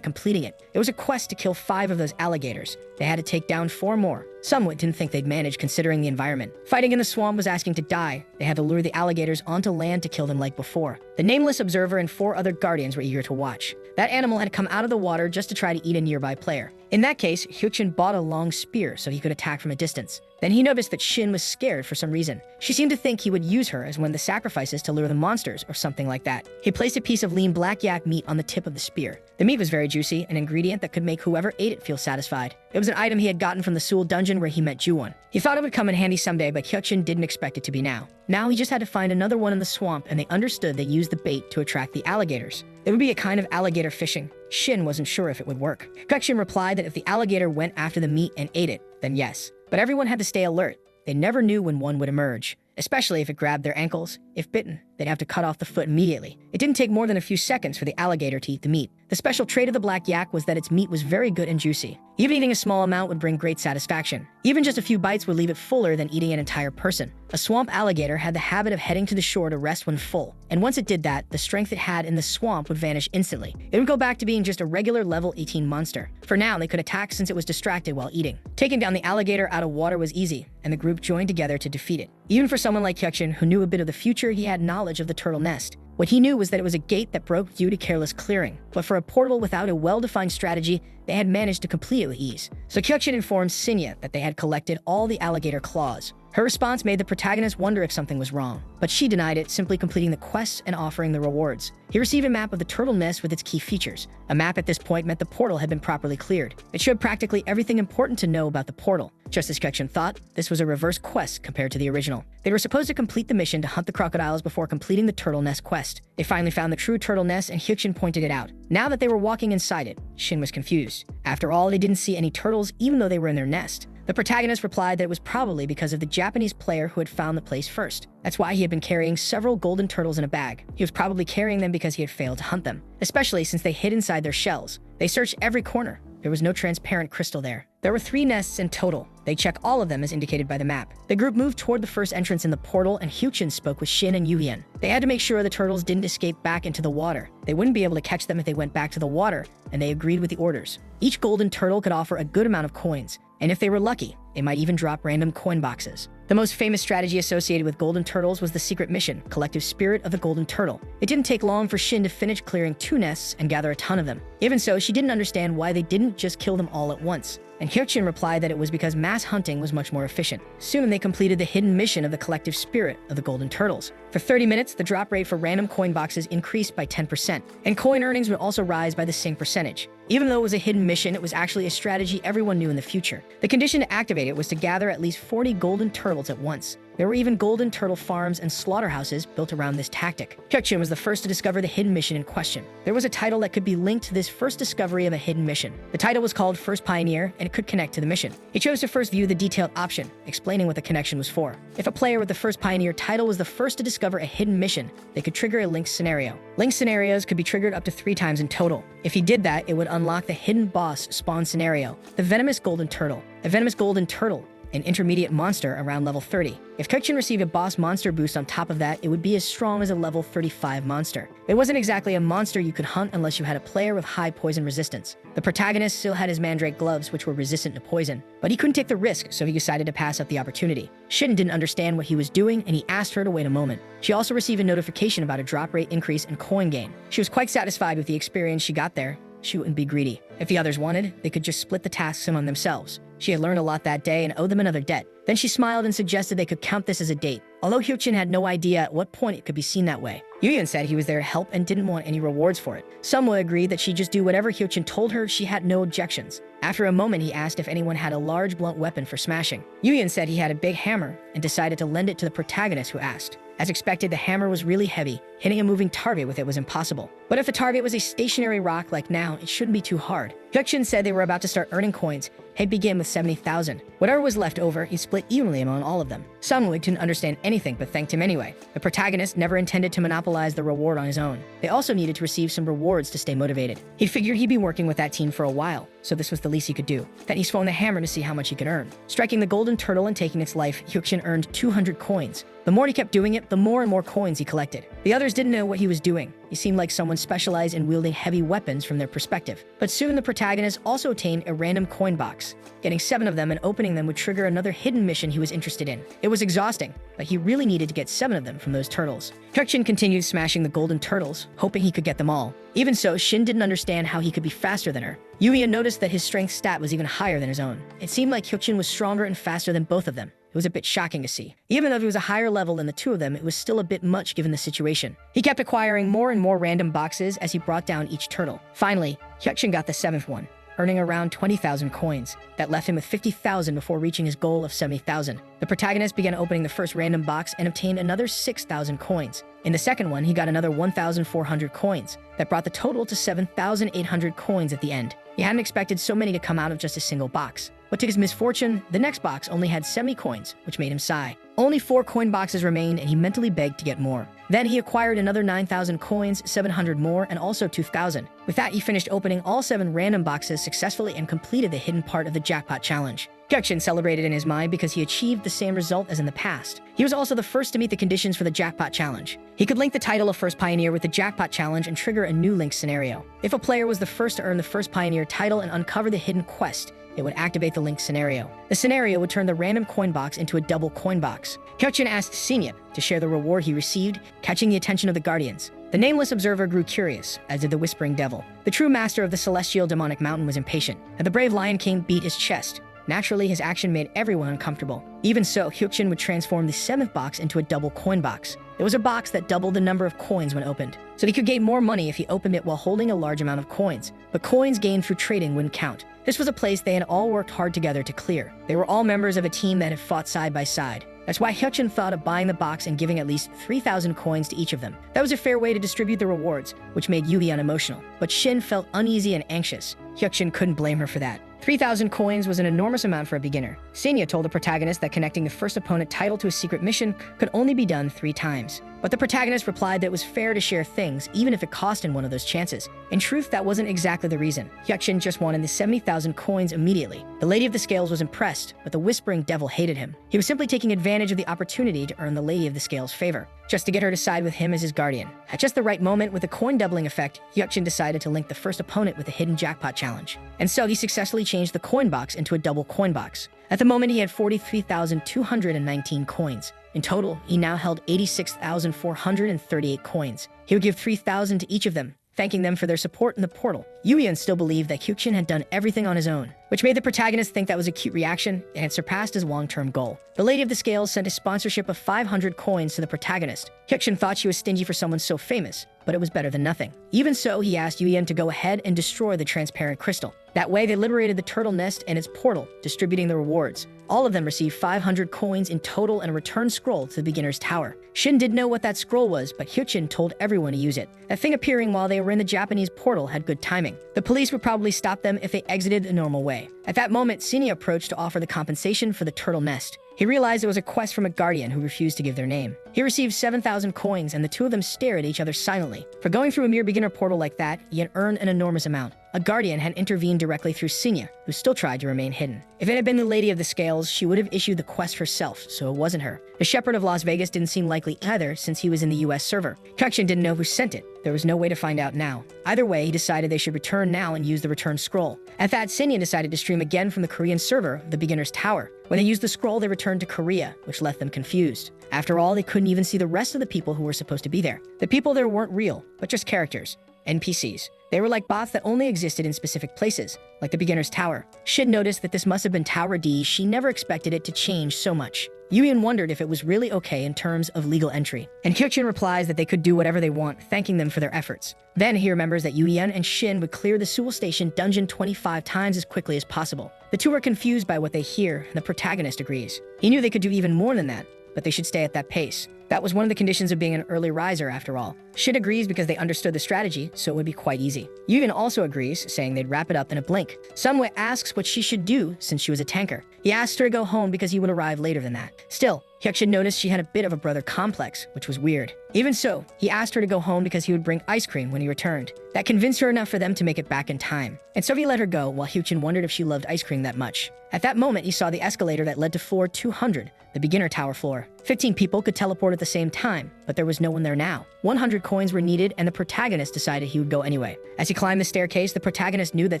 completing it. It was a quest to kill 5 of those alligators. They had to take down 4 more. Some didn't think they'd manage considering the environment. Fighting in the swamp was asking to die. They had to lure the alligators onto land to kill them like before. The nameless observer and 4 other guardians were eager to watch. That animal had come out of the water just to try to eat a nearby player. In that case, Hyukjin bought a long spear so he could attack from a distance. Then he noticed that Shin was scared for some reason. She seemed to think he would use her as one of the sacrifices to lure the monsters or something like that. He placed a piece of lean black yak meat on the tip of the spear. The meat was very juicy, an ingredient that could make whoever ate it feel satisfied. It was an item he had gotten from the Seoul dungeon where he met Juwon. He thought it would come in handy someday, but Hyukjin didn't expect it to be now. Now he just had to find another one in the swamp, and they understood they used the bait to attract the alligators. It would be a kind of alligator fishing. Shin wasn't sure if it would work. Hyukjin replied that if the alligator went after the meat and ate it, then yes. But everyone had to stay alert. They never knew when one would emerge, especially if it grabbed their ankles. If bitten, they'd have to cut off the foot immediately. It didn't take more than a few seconds for the alligator to eat the meat. The special trait of the black yak was that its meat was very good and juicy. Even eating a small amount would bring great satisfaction. Even just a few bites would leave it fuller than eating an entire person. A swamp alligator had the habit of heading to the shore to rest when full, and once it did that, the strength it had in the swamp would vanish instantly. It would go back to being just a regular level 18 monster. For now, they could attack since it was distracted while eating. Taking down the alligator out of water was easy, and the group joined together to defeat it. Even for someone like Hyukjin, who knew a bit of the future, he had knowledge of the turtle nest. What he knew was that it was a gate that broke due to careless clearing, but for a portal without a well-defined strategy, they had managed to complete it with ease. So Hyukjin informed Sinya that they had collected all the alligator claws. Her response made the protagonist wonder if something was wrong, but she denied it, simply completing the quests and offering the rewards. He received a map of the turtle nest with its key features. A map at this point meant the portal had been properly cleared. It showed practically everything important to know about the portal. Just as Hyukjin thought, this was a reverse quest compared to the original. They were supposed to complete the mission to hunt the crocodiles before completing the turtle nest quest. They finally found the true turtle nest, and Hyukjin pointed it out. Now that they were walking inside it, Shin was confused. After all, they didn't see any turtles even though they were in their nest. The protagonist replied that it was probably because of the Japanese player who had found the place first. That's why he had been carrying several golden turtles in a bag. He was probably carrying them because he had failed to hunt them, especially since they hid inside their shells. They searched every corner. There was no transparent crystal there. There were 3 nests in total. They checked all of them as indicated by the map. The group moved toward the first entrance in the portal, and Hyukjin spoke with Shin and Yuhyun. They had to make sure the turtles didn't escape back into the water. They wouldn't be able to catch them if they went back to the water, and they agreed with the orders. Each golden turtle could offer a good amount of coins, and if they were lucky, they might even drop random coin boxes. The most famous strategy associated with golden turtles was the secret mission, Collective Spirit of the Golden Turtle. It didn't take long for Shin to finish clearing 2 nests and gather a ton of them. Even so, she didn't understand why they didn't just kill them all at once. And Hyukjin replied that it was because mass hunting was much more efficient. Soon they completed the hidden mission of the Collective Spirit of the Golden Turtles. For 30 minutes, the drop rate for random coin boxes increased by 10%, and coin earnings would also rise by the same percentage. Even though it was a hidden mission, it was actually a strategy everyone knew in the future. The condition to activate it was to gather at least 40 golden turtles at once. There were even golden turtle farms and slaughterhouses built around this tactic. Hyukjin was the first to discover the hidden mission in question. There was a title that could be linked to this first discovery of a hidden mission. The title was called First Pioneer, and it could connect to the mission. He chose to first view the detailed option, explaining what the connection was for. If a player with the First Pioneer title was the first to discover a hidden mission, they could trigger a linked scenario. Linked scenarios could be triggered up to 3 times in total. If he did that, it would unlock the hidden boss spawn scenario, the Venomous Golden Turtle. A Venomous Golden Turtle, an intermediate monster around level 30. If Hyukjin received a boss monster boost on top of that, it would be as strong as a level 35 monster. It wasn't exactly a monster you could hunt unless you had a player with high poison resistance. The protagonist still had his mandrake gloves, which were resistant to poison, but he couldn't take the risk, so he decided to pass up the opportunity. Shin didn't understand what he was doing, and he asked her to wait a moment. She also received a notification about a drop rate increase and coin gain. She was quite satisfied with the experience she got there. She wouldn't be greedy. If the others wanted, they could just split the tasks among themselves. She had learned a lot that day and owed them another debt. Then she smiled and suggested they could count this as a date, although Hyukjin had no idea at what point it could be seen that way. Yuhyun said he was there to help and didn't want any rewards for it. Samwa agreed that she'd just do whatever Hyukjin told her. She had no objections. After a moment, he asked if anyone had a large blunt weapon for smashing. Yuyan said he had a big hammer and decided to lend it to the protagonist who asked. As expected, the hammer was really heavy. Hitting a moving target with it was impossible. But if the target was a stationary rock like now, it shouldn't be too hard. Hyukshin said they were about to start earning coins. He'd begin with 70,000. Whatever was left over, he split evenly among all of them. Sunwig didn't understand anything but thanked him anyway. The protagonist never intended to monopolize the reward on his own. They also needed to receive some rewards to stay motivated. He figured he'd be working with that team for a while, so this was the least he could do. Then he swung the hammer to see how much he could earn. Striking the golden turtle and taking its life, Hyukshin earned 200 coins. The more he kept doing it, the more and more coins he collected. The others didn't know what he was doing. He seemed like someone specialized in wielding heavy weapons from their perspective. But soon the protagonist also obtained a random coin box. Getting 7 of them and opening them would trigger another hidden mission he was interested in. It was exhausting, but he really needed to get 7 of them from those turtles. Hyukshin continued smashing the golden turtles, hoping he could get them all. Even so, Shin didn't understand how he could be faster than her. Yuya noticed that his strength stat was even higher than his own. It seemed like Hyukshin was stronger and faster than both of them. It was a bit shocking to see. Even though he was a higher level than the two of them, it was still a bit much given the situation. He kept acquiring more and more random boxes as he brought down each turtle. Finally, Hyukshin got the 7th one, earning around 20,000 coins. That left him with 50,000 before reaching his goal of 70,000. The protagonist began opening the first random box and obtained another 6,000 coins. In the second one, he got another 1,400 coins. That brought the total to 7,800 coins at the end. He hadn't expected so many to come out of just a single box. But to his misfortune, the next box only had 70 coins, which made him sigh. Only 4 coin boxes remained, and he mentally begged to get more. Then he acquired another 9,000 coins, 700 more, and also 2,000. With that, he finished opening all 7 random boxes successfully and completed the hidden part of the jackpot challenge. Hyukshin celebrated in his mind because he achieved the same result as in the past. He was also the first to meet the conditions for the jackpot challenge. He could link the title of First Pioneer with the jackpot challenge and trigger a new link scenario. If a player was the first to earn the First Pioneer title and uncover the hidden quest, it would activate the link scenario. The scenario would turn the random coin box into a double coin box. Hyukshin asked Sinyap to share the reward he received, catching the attention of the Guardians. The nameless observer grew curious, as did the Whispering Devil. The true master of the celestial demonic mountain was impatient, and the brave Lion King beat his chest. Naturally, his action made everyone uncomfortable. Even so, Hyukshin would transform the 7th box into a double coin box. It was a box that doubled the number of coins when opened, so he could gain more money if he opened it while holding a large amount of coins. But coins gained through trading wouldn't count. This was a place they had all worked hard together to clear. They were all members of a team that had fought side by side. That's why Hyukshin thought of buying the box and giving at least 3,000 coins to each of them. That was a fair way to distribute the rewards, which made Yubi unemotional. But Shin felt uneasy and anxious. Hyukshin couldn't blame her for that. 3,000 coins was an enormous amount for a beginner. Senya told the protagonist that connecting the first opponent title to a secret mission could only be done 3 times. But the protagonist replied that it was fair to share things, even if it cost him one of those chances. In truth, that wasn't exactly the reason. Hyukshin just wanted the 70,000 coins immediately. The Lady of the Scales was impressed, but the Whispering Devil hated him. He was simply taking advantage of the opportunity to earn the Lady of the Scales' favor, just to get her to side with him as his guardian. At just the right moment, with the coin doubling effect, Hyukshin decided to link the first opponent with the hidden jackpot challenge. And so he successfully changed the coin box into a double coin box. At the moment, he had 43,219 coins. In total, he now held 86,438 coins. He would give 3,000 to each of them, thanking them for their support in the portal. Yuyan still believed that Hyukshin had done everything on his own, which made the protagonist think that was a cute reaction and had surpassed his long-term goal. The Lady of the Scales sent a sponsorship of 500 coins to the protagonist. Hyukshin thought she was stingy for someone so famous, but it was better than nothing. Even so, he asked Yuyan to go ahead and destroy the transparent crystal. That way, they liberated the turtle nest and its portal, distributing the rewards. All of them received 500 coins in total and a return scroll to the beginner's tower. Shin didn't know what that scroll was, but Hyukshin told everyone to use it. That thing appearing while they were in the Japanese portal had good timing. The police would probably stop them if they exited the normal way. At that moment, Sini approached to offer the compensation for the turtle nest. He realized it was a quest from a guardian who refused to give their name. He received 7,000 coins, and the two of them stared at each other silently. For going through a mere beginner portal like that, he had earned an enormous amount. A guardian had intervened directly through Sinya, who still tried to remain hidden. If it had been the Lady of the Scales, she would have issued the quest herself, so it wasn't her. The Shepherd of Las Vegas didn't seem likely either, since he was in the US server. Hyukshin didn't know who sent it. There was no way to find out now. Either way, he decided they should return now and use the return scroll. At that, Sinya decided to stream again from the Korean server, the beginner's tower. When they used the scroll, they returned to Korea, which left them confused. After all, they couldn't even see the rest of the people who were supposed to be there. The people there weren't real, but just characters, NPCs. They were like bots that only existed in specific places, like the beginner's tower. Shin noticed that this must have been Tower D. She never expected it to change so much. Yuyan wondered if it was really okay in terms of legal entry, and Hyukjin replies that they could do whatever they want, thanking them for their efforts. Then he remembers that Yuyan and Shin would clear the Seoul Station dungeon 25 times as quickly as possible. The two are confused by what they hear, and the protagonist agrees. He knew they could do even more than that, but they should stay at that pace. That was one of the conditions of being an early riser, after all. Shin agrees because they understood the strategy, so it would be quite easy. Yuyan also agrees, saying they'd wrap it up in a blink. Sunway asks what she should do since she was a tanker. He asks her to go home because he would arrive later than that. Still, Hyukjin noticed she had a bit of a brother complex, which was weird. Even so, he asked her to go home because he would bring ice cream when he returned. That convinced her enough for them to make it back in time. And Sophie let her go while Hyukjin wondered if she loved ice cream that much. At that moment, he saw the escalator that led to floor 200, the beginner tower floor. 15 people could teleport at the same time, but there was no one there now. 100 coins were needed, and the protagonist decided he would go anyway. As he climbed the staircase, the protagonist knew that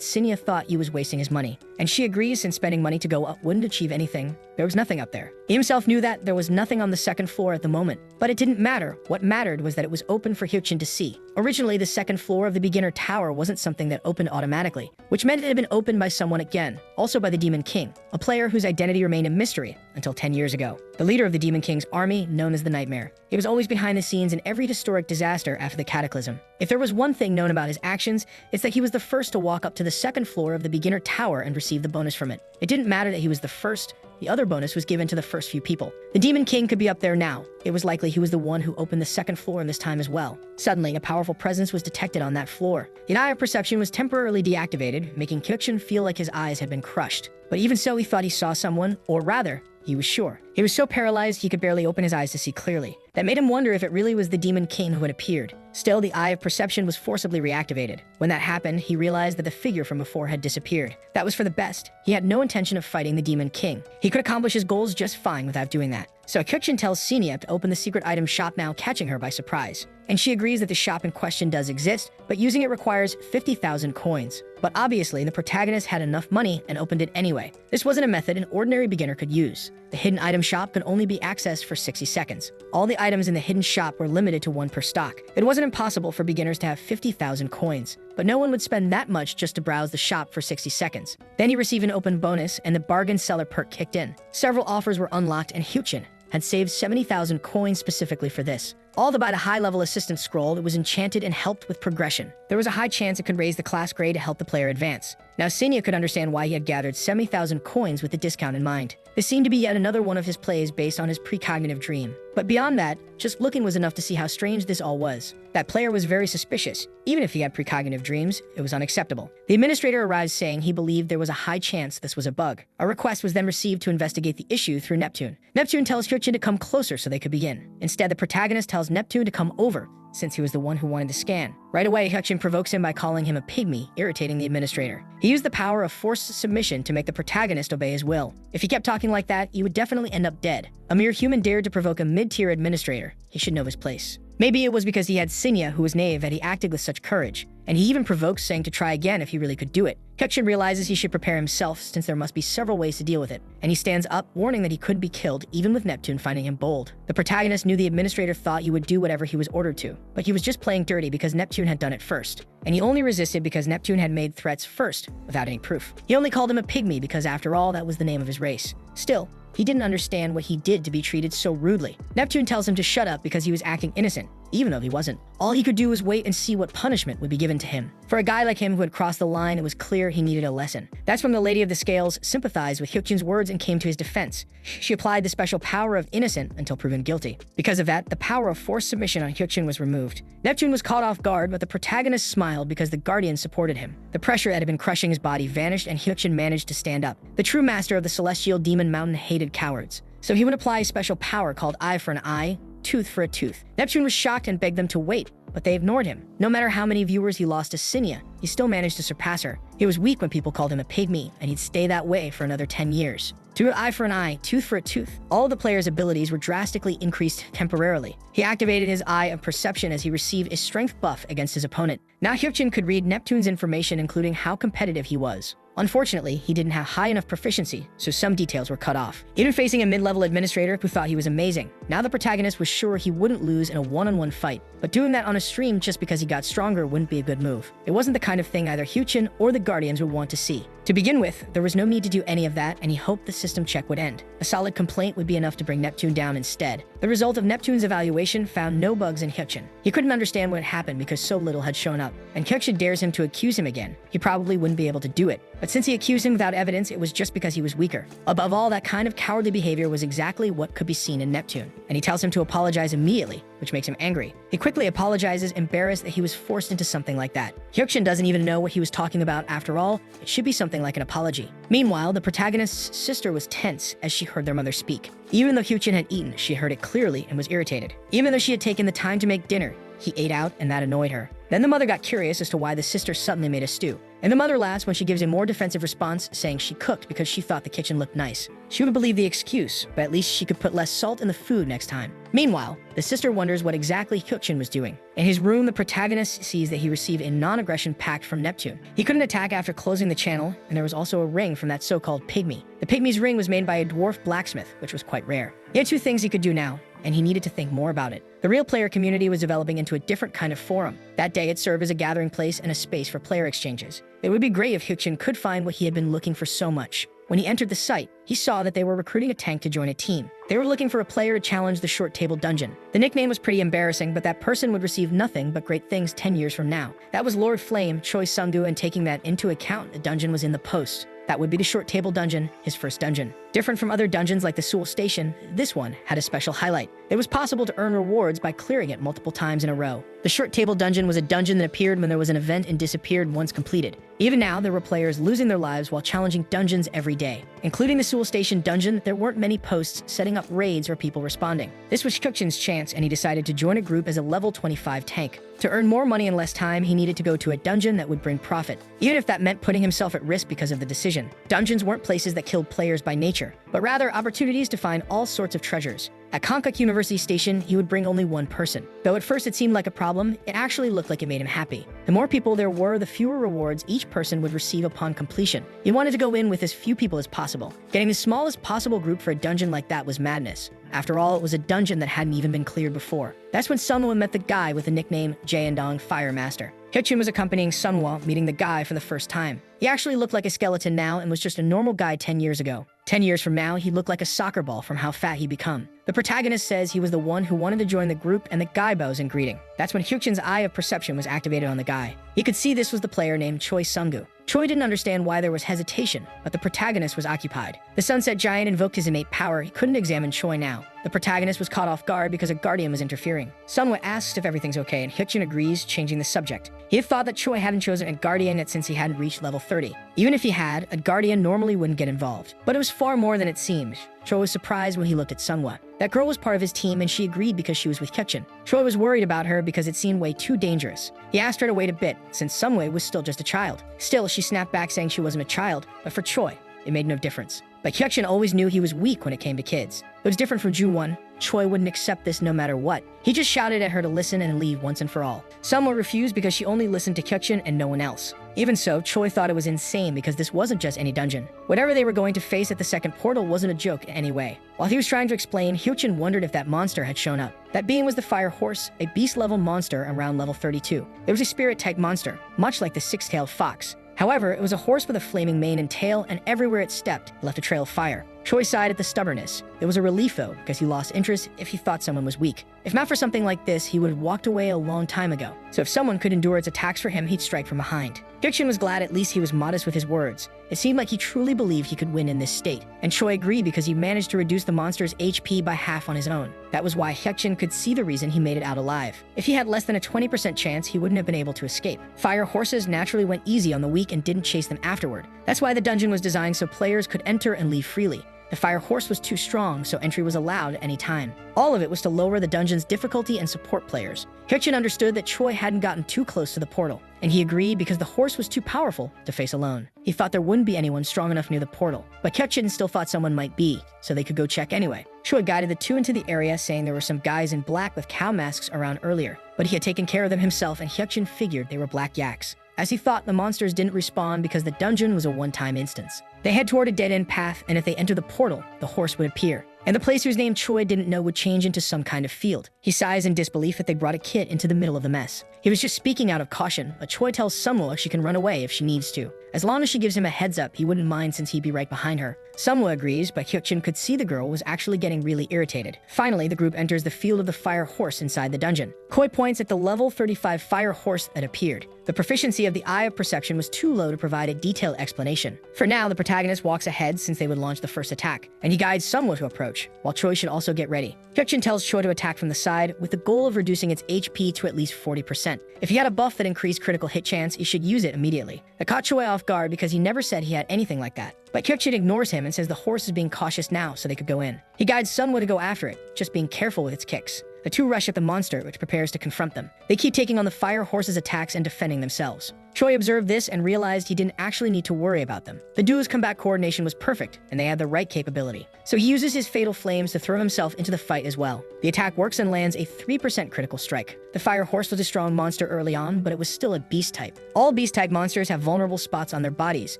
Sinya thought he was wasting his money. And she agrees, since spending money to go up wouldn't achieve anything. There was nothing up there. He himself knew that there was nothing on the second floor at the moment, but it didn't matter. What mattered was that it was open for Hyukjin to see. Originally, the second floor of the beginner tower wasn't something that opened automatically, which meant it had been opened by someone again, also by the Demon King, a player whose identity remained a mystery until 10 years ago. The leader of the Demon King's army, known as the Nightmare. He was always behind the scenes in every historic disaster after the Cataclysm. If there was one thing known about his actions, it's that he was the first to walk up to the second floor of the beginner tower and receive the bonus from it. It didn't matter that he was the first. The other bonus was given to the first few people. The Demon King could be up there now. It was likely he was the one who opened the second floor in this time as well. Suddenly, a powerful presence was detected on that floor. The eye of perception was temporarily deactivated, making Hyukjin feel like his eyes had been crushed. But even so, he thought he saw someone, or rather, he was sure. He was so paralyzed he could barely open his eyes to see clearly. That made him wonder if it really was the Demon King who had appeared. Still, the eye of perception was forcibly reactivated. When that happened, he realized that the figure from before had disappeared. That was for the best. He had no intention of fighting the Demon King. He could accomplish his goals just fine without doing that. So Hyukjin tells Sinya to open the secret item shop now, catching her by surprise. And she agrees that the shop in question does exist, but using it requires 50,000 coins. But obviously, the protagonist had enough money and opened it anyway. This wasn't a method an ordinary beginner could use. The hidden item shop could only be accessed for 60 seconds. All the items in the hidden shop were limited to one per stock. It wasn't impossible for beginners to have 50,000 coins, but no one would spend that much just to browse the shop for 60 seconds. Then he received an open bonus, and the bargain seller perk kicked in. Several offers were unlocked, and Hyukjin had saved 70,000 coins specifically for this. All by a high-level assistance scroll that was enchanted and helped with progression. There was a high chance it could raise the class grade to help the player advance. Now Sinya could understand why he had gathered 70,000 coins with the discount in mind. This seemed to be yet another one of his plays based on his precognitive dream. But beyond that, just looking was enough to see how strange this all was. That player was very suspicious. Even if he had precognitive dreams, it was unacceptable. The administrator arrived saying he believed there was a high chance this was a bug. A request was then received to investigate the issue through Neptune. Neptune tells Hyukjin to come closer so they could begin. Instead, the protagonist tells Neptune to come over, since he was the one who wanted to scan. Right away, Hyukjin provokes him by calling him a pygmy, irritating the administrator. He used the power of forced submission to make the protagonist obey his will. If he kept talking like that, he would definitely end up dead. A mere human dared to provoke a mid-tier administrator. He should know his place. Maybe it was because he had Sinya, who was naive, that he acted with such courage. And he even provokes, saying to try again if he really could do it. Hyukjin realizes he should prepare himself, since there must be several ways to deal with it. And he stands up, warning that he could be killed, even with Neptune finding him bold. The protagonist knew the administrator thought he would do whatever he was ordered to, but he was just playing dirty because Neptune had done it first. And he only resisted because Neptune had made threats first, without any proof. He only called him a pygmy because, after all, that was the name of his race. Still, he didn't understand what he did to be treated so rudely. Neptune tells him to shut up because he was acting innocent, even though he wasn't. All he could do was wait and see what punishment would be given to him. For a guy like him who had crossed the line, it was clear he needed a lesson. That's when the Lady of the Scales sympathized with Hyukjin's words and came to his defense. She applied the special power of innocent until proven guilty. Because of that, the power of forced submission on Hyukjin was removed. Neptune was caught off guard, but the protagonist smiled because the Guardian supported him. The pressure that had been crushing his body vanished, and Hyukjin managed to stand up. The true master of the Celestial Demon Mountain hated cowards. So he would apply a special power called Eye for an Eye, Tooth for a Tooth. Neptune was shocked and begged them to wait, but they ignored him. No matter how many viewers he lost to Sinya, he still managed to surpass her. He was weak when people called him a pygmy, and he'd stay that way for another 10 years. To an eye for an eye, tooth for a tooth, all the player's abilities were drastically increased temporarily. He activated his eye of perception as he received a strength buff against his opponent. Now Hyukjin could read Neptune's information, including how competitive he was. Unfortunately, he didn't have high enough proficiency, so some details were cut off. Even facing a mid-level administrator who thought he was amazing, now the protagonist was sure he wouldn't lose in a one-on-one fight, but doing that on a stream just because he got stronger wouldn't be a good move. It wasn't the kind of thing either Hyuchin or the Guardians would want to see. To begin with, there was no need to do any of that, and he hoped the system check would end. A solid complaint would be enough to bring Neptune down instead. The result of Neptune's evaluation found no bugs in Hyuchin. He couldn't understand what happened because so little had shown up, and Hyuchin dares him to accuse him again. He probably wouldn't be able to do it. But since he accused him without evidence, it was just because he was weaker. Above all, that kind of cowardly behavior was exactly what could be seen in Neptune, and he tells him to apologize immediately, which makes him angry. He quickly apologizes, embarrassed that he was forced into something like that. Hyuchin doesn't even know what he was talking about after all. It should be something like an apology. Meanwhile, the protagonist's sister was tense as she heard their mother speak. Even though Hyuchin had eaten, she heard it clearly and was irritated. Even though she had taken the time to make dinner, he ate out and that annoyed her. Then the mother got curious as to why the sister suddenly made a stew. And the mother laughs when she gives a more defensive response, saying she cooked because she thought the kitchen looked nice. She would believe the excuse, but at least she could put less salt in the food next time. Meanwhile, the sister wonders what exactly Hyuchin was doing. In his room, the protagonist sees that he received a non-aggression pact from Neptune. He couldn't attack after closing the channel, and there was also a ring from that so-called pygmy. The pygmy's ring was made by a dwarf blacksmith, which was quite rare. He had two things he could do now, and he needed to think more about it. The real player community was developing into a different kind of forum. That day, it served as a gathering place and a space for player exchanges. It would be great if Hyuchin could find what he had been looking for so much. When he entered the site, he saw that they were recruiting a tank to join a team. They were looking for a player to challenge the short table dungeon. The nickname was pretty embarrassing, but that person would receive nothing but great things 10 years from now. That was Lord Flame, Choi Sung-gu, and taking that into account, the dungeon was in the post. That would be the short table dungeon, his first dungeon. Different from other dungeons like the Seoul Station, this one had a special highlight. It was possible to earn rewards by clearing it multiple times in a row. The short table dungeon was a dungeon that appeared when there was an event and disappeared once completed. Even now, there were players losing their lives while challenging dungeons every day. Including the Seoul Station dungeon, there weren't many posts setting up raids or people responding. This was Hyuchin's chance, and he decided to join a group as a level 25 tank. To earn more money in less time, he needed to go to a dungeon that would bring profit, even if that meant putting himself at risk because of the decision. Dungeons weren't places that killed players by nature, but rather opportunities to find all sorts of treasures. At Konkuk University Station, he would bring only one person. Though at first it seemed like a problem, it actually looked like it made him happy. The more people there were, the fewer rewards each person would receive upon completion. He wanted to go in with as few people as possible. Getting the smallest possible group for a dungeon like that was madness. After all, it was a dungeon that hadn't even been cleared before. That's when Sunwoo met the guy with the nickname Jae-indong Fire Master. Hyuchin was accompanying Sunwoo, meeting the guy for the first time. He actually looked like a skeleton now and was just a normal guy 10 years ago. 10 years from now, he looked like a soccer ball from how fat he'd become. The protagonist says he was the one who wanted to join the group, and the guy bows in greeting. That's when Hyuchin's eye of perception was activated on the guy. He could see this was the player named Choi Sung-gu. Choi didn't understand why there was hesitation, but the protagonist was occupied. The Sunset Giant invoked his innate power. He couldn't examine Choi now. The protagonist was caught off guard because a guardian was interfering. Sunwoo asks if everything's okay, and Hyuchin agrees, changing the subject. He had thought that Choi hadn't chosen a guardian yet since he hadn't reached level 30. Even if he had, a guardian normally wouldn't get involved. But it was far more than it seemed. Choi was surprised when he looked at Sunwoo. That girl was part of his team, and she agreed because she was with Hyuchin. Choi was worried about her because it seemed way too dangerous. He asked her to wait a bit, since Sunwoo was still just a child. Still, she snapped back saying she wasn't a child, but for Choi, it made no difference. But Hyuchin always knew he was weak when it came to kids. It was different from Ju-won. Choi wouldn't accept this no matter what. He just shouted at her to listen and leave once and for all. Sunwoo refused because she only listened to Hyuchin and no one else. Even so, Choi thought it was insane because this wasn't just any dungeon. Whatever they were going to face at the second portal wasn't a joke in any way. While he was trying to explain, Hyuchin wondered if that monster had shown up. That being was the Fire Horse, a beast-level monster around level 32. It was a spirit-type monster, much like the six-tailed fox. However, it was a horse with a flaming mane and tail, and everywhere it stepped, it left a trail of fire. Choi sighed at the stubbornness. It was a relief, though, because he lost interest if he thought someone was weak. If not for something like this, he would have walked away a long time ago. So if someone could endure its attacks for him, he'd strike from behind. Hyuchin was glad at least he was modest with his words. It seemed like he truly believed he could win in this state, and Choi agreed because he managed to reduce the monster's HP by half on his own. That was why Hyuchin could see the reason he made it out alive. If he had less than a 20% chance, he wouldn't have been able to escape. Fire horses naturally went easy on the weak and didn't chase them afterward. That's why the dungeon was designed so players could enter and leave freely. The Fire Horse was too strong, so entry was allowed at any time. All of it was to lower the dungeon's difficulty and support players. Hyuchin understood that Choi hadn't gotten too close to the portal, and he agreed because the horse was too powerful to face alone. He thought there wouldn't be anyone strong enough near the portal, but Hyuchin still thought someone might be, so they could go check anyway. Choi guided the two into the area, saying there were some guys in black with cow masks around earlier, but he had taken care of them himself, and Hyuchin figured they were black yaks. as he thought the monsters didn't respawn because the dungeon was a one-time instance. They head toward a dead-end path, and if they enter the portal, the horse would appear. And the place whose name Choi didn't know would change into some kind of field. He sighs in disbelief that they brought a kid into the middle of the mess. He was just speaking out of caution, but Choi tells Sunwoo she can run away if she needs to. As long as she gives him a heads up, he wouldn't mind since he'd be right behind her. Sunwoo agrees, but Hyukjin could see the girl was actually getting really irritated. Finally, the group enters the field of the fire horse inside the dungeon. Koi points at the level 35 fire horse that appeared. The proficiency of the Eye of Perception was too low to provide a detailed explanation. For now, the protagonist walks ahead since they would launch the first attack, and he guides Sunwoo to approach, while Choi should also get ready. Hyukjin tells Choi to attack from the side with the goal of reducing its HP to at least 40%. If he had a buff that increased critical hit chance, he should use it immediately. That caught Choi off guard because he never said he had anything like that. But Hyukjin ignores him and says the horse is being cautious now so they could go in. He guides Sunwoo to go after it, just being careful with its kicks. The two rush at the monster, which prepares to confront them. They keep taking on the fire horse's attacks and defending themselves. Choi observed this and realized he didn't actually need to worry about them. The duo's combat coordination was perfect, and they had the right capability. So he uses his fatal flames to throw himself into the fight as well. The attack works and lands a 3% critical strike. The fire horse was a strong monster early on, but it was still a beast type. All beast type monsters have vulnerable spots on their bodies.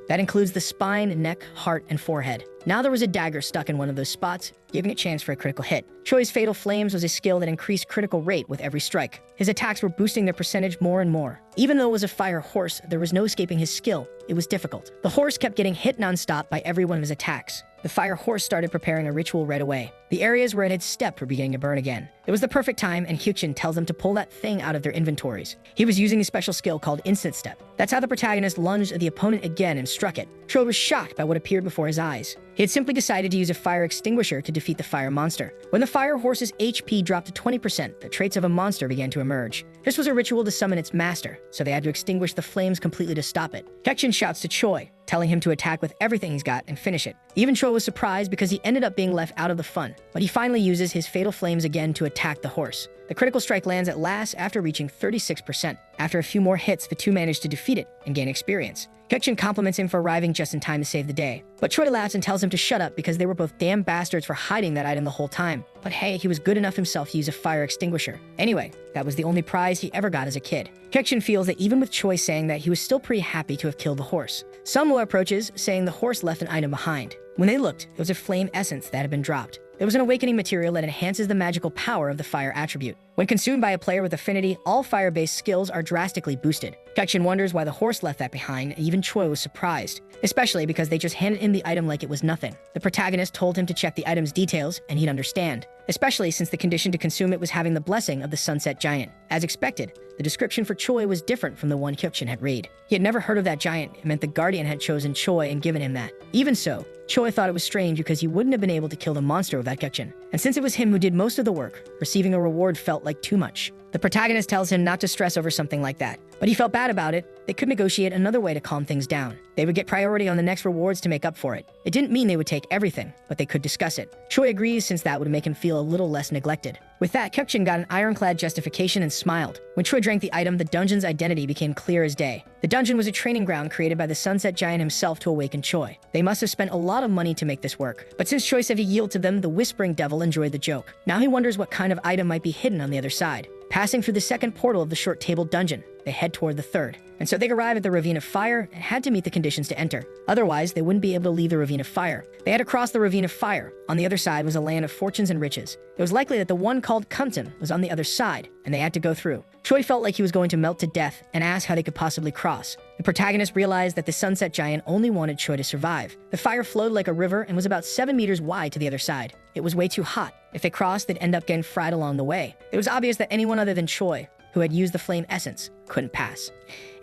That includes the spine, neck, heart, and forehead. Now there was a dagger stuck in one of those spots, giving it chance for a critical hit. Choi's Fatal Flames was a skill that increased critical rate with every strike. His attacks were boosting their percentage more and more. Even though it was a fire horse, there was no escaping his skill. It was difficult. The horse kept getting hit non-stop by every one of his attacks. The fire horse started preparing a ritual right away. The areas where it had stepped were beginning to burn again. It was the perfect time, and Hyukjin tells them to pull that thing out of their inventories. He was using a special skill called Instant Step. That's how the protagonist lunged at the opponent again and struck it. Choi was shocked by what appeared before his eyes. He had simply decided to use a fire extinguisher to defeat the fire monster. When the fire horse's HP dropped to 20%, the traits of a monster began to emerge. This was a ritual to summon its master, so they had to extinguish the flames completely to stop it. Hyukjin shouts to Choi, telling him to attack with everything he's got and finish it. Even Choi was surprised because he ended up being left out of the fun, but he finally uses his fatal flames again to attack the horse. The critical strike lands at last after reaching 36%. After a few more hits, the two managed to defeat it and gain experience. Hyukjin compliments him for arriving just in time to save the day. But Choi laughs and tells him to shut up because they were both damn bastards for hiding that item the whole time. But hey, he was good enough himself to use a fire extinguisher. Anyway, that was the only prize he ever got as a kid. Hyukjin feels that even with Choi saying that, he was still pretty happy to have killed the horse. Sunwoo approaches, saying the horse left an item behind. When they looked, it was a flame essence that had been dropped. There was an awakening material that enhances the magical power of the fire attribute. When consumed by a player with affinity, all fire-based skills are drastically boosted. Hyukjin wonders why the horse left that behind, and even Choi was surprised, especially because they just handed him the item like it was nothing. The protagonist told him to check the item's details, and he'd understand, especially since the condition to consume it was having the blessing of the Sunset Giant. As expected, the description for Choi was different from the one Hyukjin had read. He had never heard of that giant. It meant the Guardian had chosen Choi and given him that. Even so, Choi thought it was strange because he wouldn't have been able to kill the monster without Hyukjin. And since it was him who did most of the work, receiving a reward felt like too much. The protagonist tells him not to stress over something like that, but he felt bad about it. They could negotiate another way to calm things down. They would get priority on the next rewards to make up for it. It didn't mean they would take everything, but they could discuss it. Choi agrees since that would make him feel a little less neglected. With that, Hyukjin got an ironclad justification and smiled. When Choi drank the item, the dungeon's identity became clear as day. The dungeon was a training ground created by the Sunset Giant himself to awaken Choi. They must have spent a lot of money to make this work. But since Choi said he yielded to them, the Whispering Devil enjoyed the joke. Now he wonders what kind of item might be hidden on the other side. Passing through the second portal of the short table dungeon, they head toward the third. And so they arrive at the Ravine of Fire and had to meet the conditions to enter. Otherwise, they wouldn't be able to leave the Ravine of Fire. They had to cross the Ravine of Fire. On the other side was a land of fortunes and riches. It was likely that the one called Compton was on the other side, and they had to go through. Choi felt like he was going to melt to death and asked how they could possibly cross. The protagonist realized that the Sunset Giant only wanted Choi to survive. The fire flowed like a river and was about 7 meters wide to the other side. It was way too hot. If they crossed, they'd end up getting fried along the way. It was obvious that anyone other than Choi, who had used the flame essence, couldn't pass.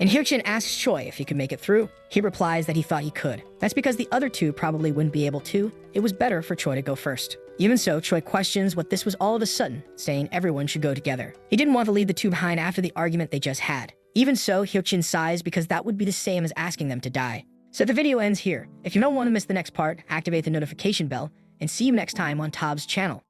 And Hyukjin asks Choi if he could make it through. He replies that he thought he could. That's because the other two probably wouldn't be able to. It was better for Choi to go first. Even so, Choi questions what this was all of a sudden, saying everyone should go together. He didn't want to leave the two behind after the argument they just had. Even so, Hyukjin sighs because that would be the same as asking them to die. So the video ends here. If you don't want to miss the next part, activate the notification bell, and see you next time on Tob's channel.